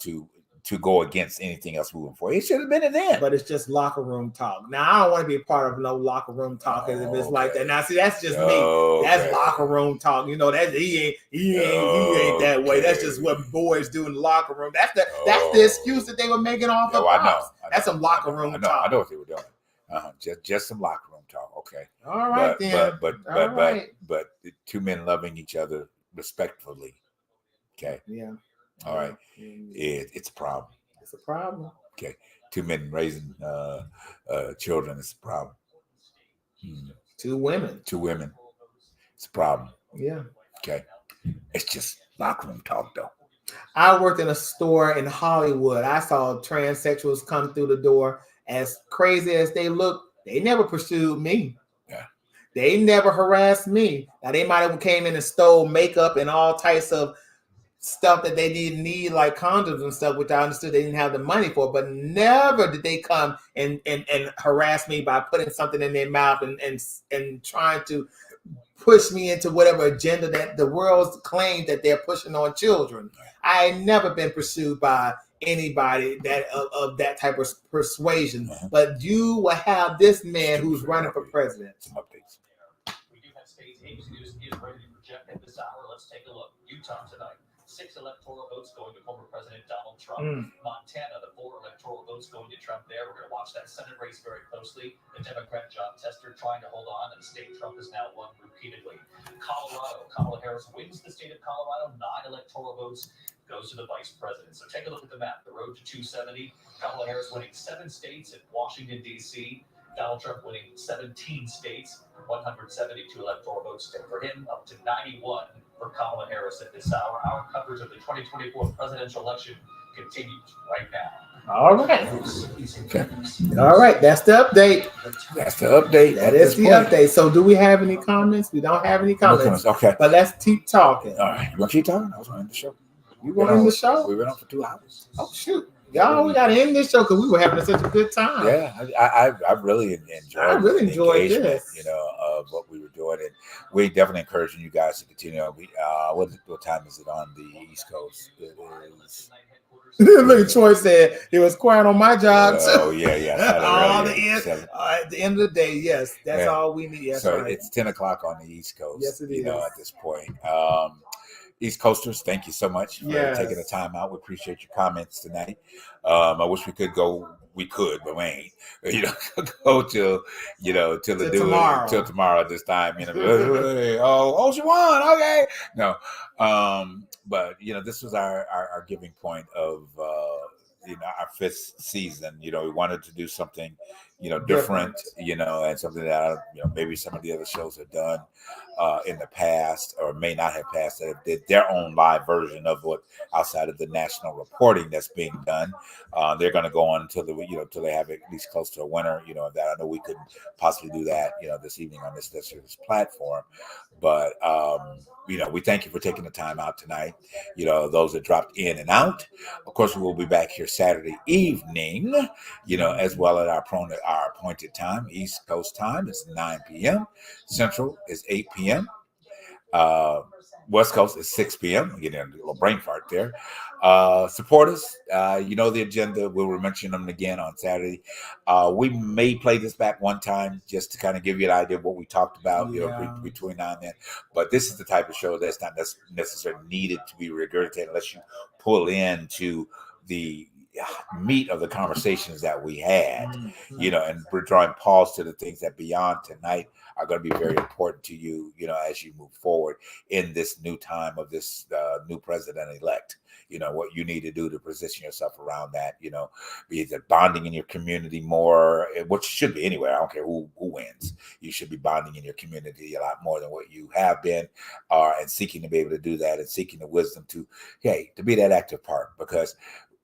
to go against anything else moving forward. It should have been it then. But it's just locker room talk. Now I don't want to be a part of no locker room talk if it's like that. Now see, that's just me. That's locker room talk. You know, that he ain't that way. That's just what boys do in the locker room. That's the excuse that they were making off of Pops. I know. That's some locker room talk. I know what they were doing. Just some locker room talk. Okay. All right but two men loving each other respectfully. Okay. Yeah. All right. It's a problem. It's a problem. Okay. Two men raising children is a problem. Two women. It's a problem. Yeah. Okay. It's just locker room talk, though. I worked in a store in Hollywood. I saw transsexuals come through the door. As crazy as they look, they never pursued me. Yeah. They never harassed me. Now they might have came in and stole makeup and all types of stuff that they didn't need, like condoms and stuff, which I understood they didn't have the money for, but never did they come and harass me by putting something in their mouth and trying to push me into whatever agenda that the world's claimed that they're pushing on children. I ain't never been pursued by anybody that of that type of persuasion, but you will have this man who's running for president. Some updates. We do have states. ABC News is ready to project at this hour. Let's take a look. Utah tonight. 6 electoral votes going to former President Donald Trump. Montana, the 4 electoral votes going to Trump there. We're going to watch that Senate race very closely. The Democrat job tester trying to hold on, and the state Trump has now won repeatedly. Colorado, Kamala Harris wins the state of Colorado. 9 electoral votes goes to the vice president. So take a look at the map. The road to 270. Kamala Harris winning 7 states in Washington, D.C. Donald Trump winning 17 states, 172 electoral votes for him, up to 91 for Kamala Harris at this hour. Our coverage of the 2024 presidential election continues right now. All right. All right. That's the update. That is the update. So do we have any comments? We don't have any comments. Okay. But let's keep talking. All right. You want to keep talking? I was going to end the show. You want to end the show? We went on for 2 hours. Oh, shoot. Y'all, we got to end this show because we were having such a good time. Yeah, I really enjoyed. I really enjoyed this. You know, of what we were doing, and we definitely encouraging you guys to continue. What time is it on the East Coast? It is. Look, Troy said it was quiet on my job. Oh yeah. At the end of the day, yes, that's all we need. That's so right. It's 10 o'clock on the East Coast. Yes, it is. You know, at this point. East Coasters, thank you so much for taking the time out. We appreciate your comments tonight. I wish we could go. We could, but we ain't. You know, go till tomorrow at this time. You know, oh, she won. Okay, no. But you know, this was our giving point of our 5th season. You know, we wanted to do something, different. You know, and something that maybe some of the other shows have done in the past, or may not have passed, that did their own live version of what outside of the national reporting that's being done. They're going to go on until they have at least close to a winner. You know, that I know we couldn't possibly do that. This evening on this platform, but we thank you for taking the time out tonight. Those that dropped in and out. Of course, we will be back here Saturday evening. As well at our appointed time, East Coast time is 9 p.m. Central is 8 p.m. West Coast is 6 p.m. I'm getting a little brain fart there. Support us. The agenda. We'll mention them again on Saturday. We may play this back one time just to kind of give you an idea of what we talked about, between now and then. But this is the type of show that's not necessarily needed to be regurgitated unless you pull into the meat of the conversations that we had, Mm-hmm. you know, and we're drawing pause to the things that beyond tonight are going to be very important to you, you know, as you move forward in this new time of this new president-elect. You know, what you need to do to position yourself around that, you know, be it bonding in your community more, which should be anywhere. I don't care who wins. You should be bonding in your community a lot more than what you have been, and seeking to be able to do that and seeking the wisdom to be that active part, because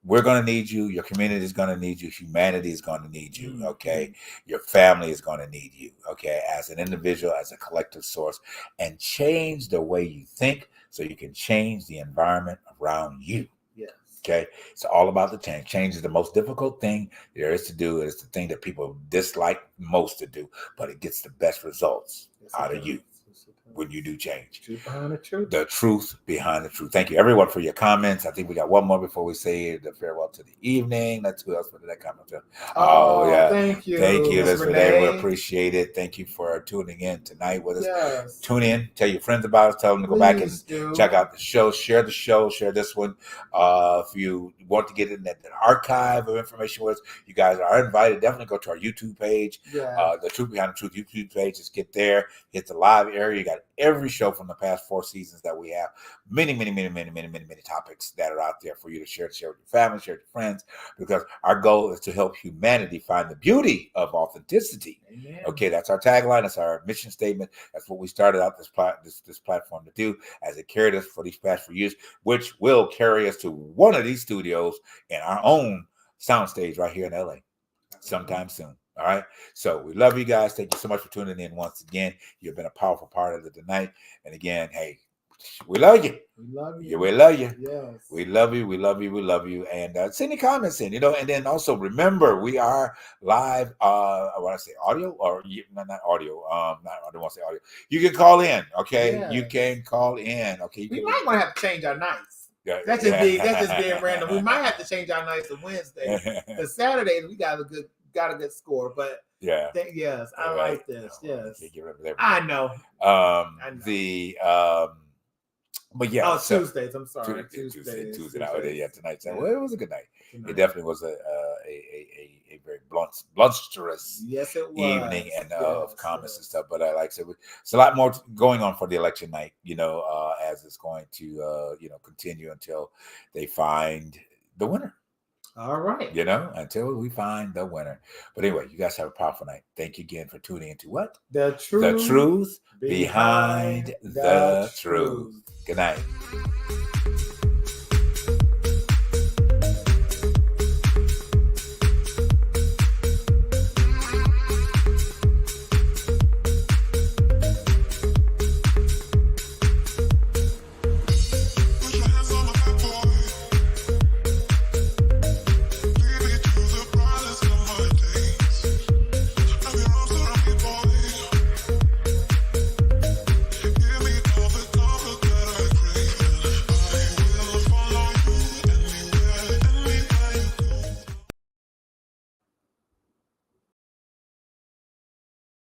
we're going to need you. Your community is going to need you. Humanity is going to need you. Okay. Your family is going to need you. Okay. As an individual, as a collective source, and change the way you think so you can change the environment around you. Yes. Okay. It's all about the change. Change is the most difficult thing there is to do. It's the thing that people dislike most to do, but it gets the best results out of you when you do change. Truth behind the truth. The truth behind the truth. Thank you, everyone, for your comments. I think we got one more before we say the farewell to the evening. Let's who else put that comment? Oh, yeah. Thank you. Thank you, Miss Miss Renee. We Renee. appreciate it. Thank you for tuning in tonight with us. Yes. Tune in, tell your friends about us, tell them to go back and Please do. check out the show, share this one. If you want to get in that archive of information with us, you guys are invited. Definitely go to our YouTube page, Yeah. the Truth Behind the Truth YouTube page. Just get there, hit the live area. You got every show from the past 4 seasons that we have. Many topics that are out there for you to share with your family, share with your friends, because our goal is to help humanity find the beauty of authenticity. Amen. Okay, that's our tagline. That's our mission statement. That's what we started out this platform to do, as it carried us for these past 4 years, which will carry us to one of these studios in our own soundstage right here in LA sometime soon. All right. So we love you guys. Thank you so much for tuning in once again. You've been a powerful part of it tonight. And again, hey, we love you. We love you. Yeah, we love you. Yes. We love you. We love you. We love you. And send your comments in, you know, and then also remember, we are live. I want to say audio or not audio. I don't want to say audio. You can call in. Okay. Yes. You can call in. Okay. We might want to have to change our nights. That's just being random. We might have to change our nights to Wednesday. Because Saturday we got a good score. But yeah. Yes, I like this. Yes. I know. But yeah. Oh, Tuesdays. I'm sorry. Tuesday night. Yeah, tonight. So, well, it was a good night. It definitely was a very blusterous yes, it was. evening and of comments and stuff. But like I said, it's a lot more going on for the election night, you know, as it's going to, continue until they find the winner. All right. You know, until we find the winner. But anyway, you guys have a powerful night. Thank you again for tuning into what? The truth behind the truth. Good night.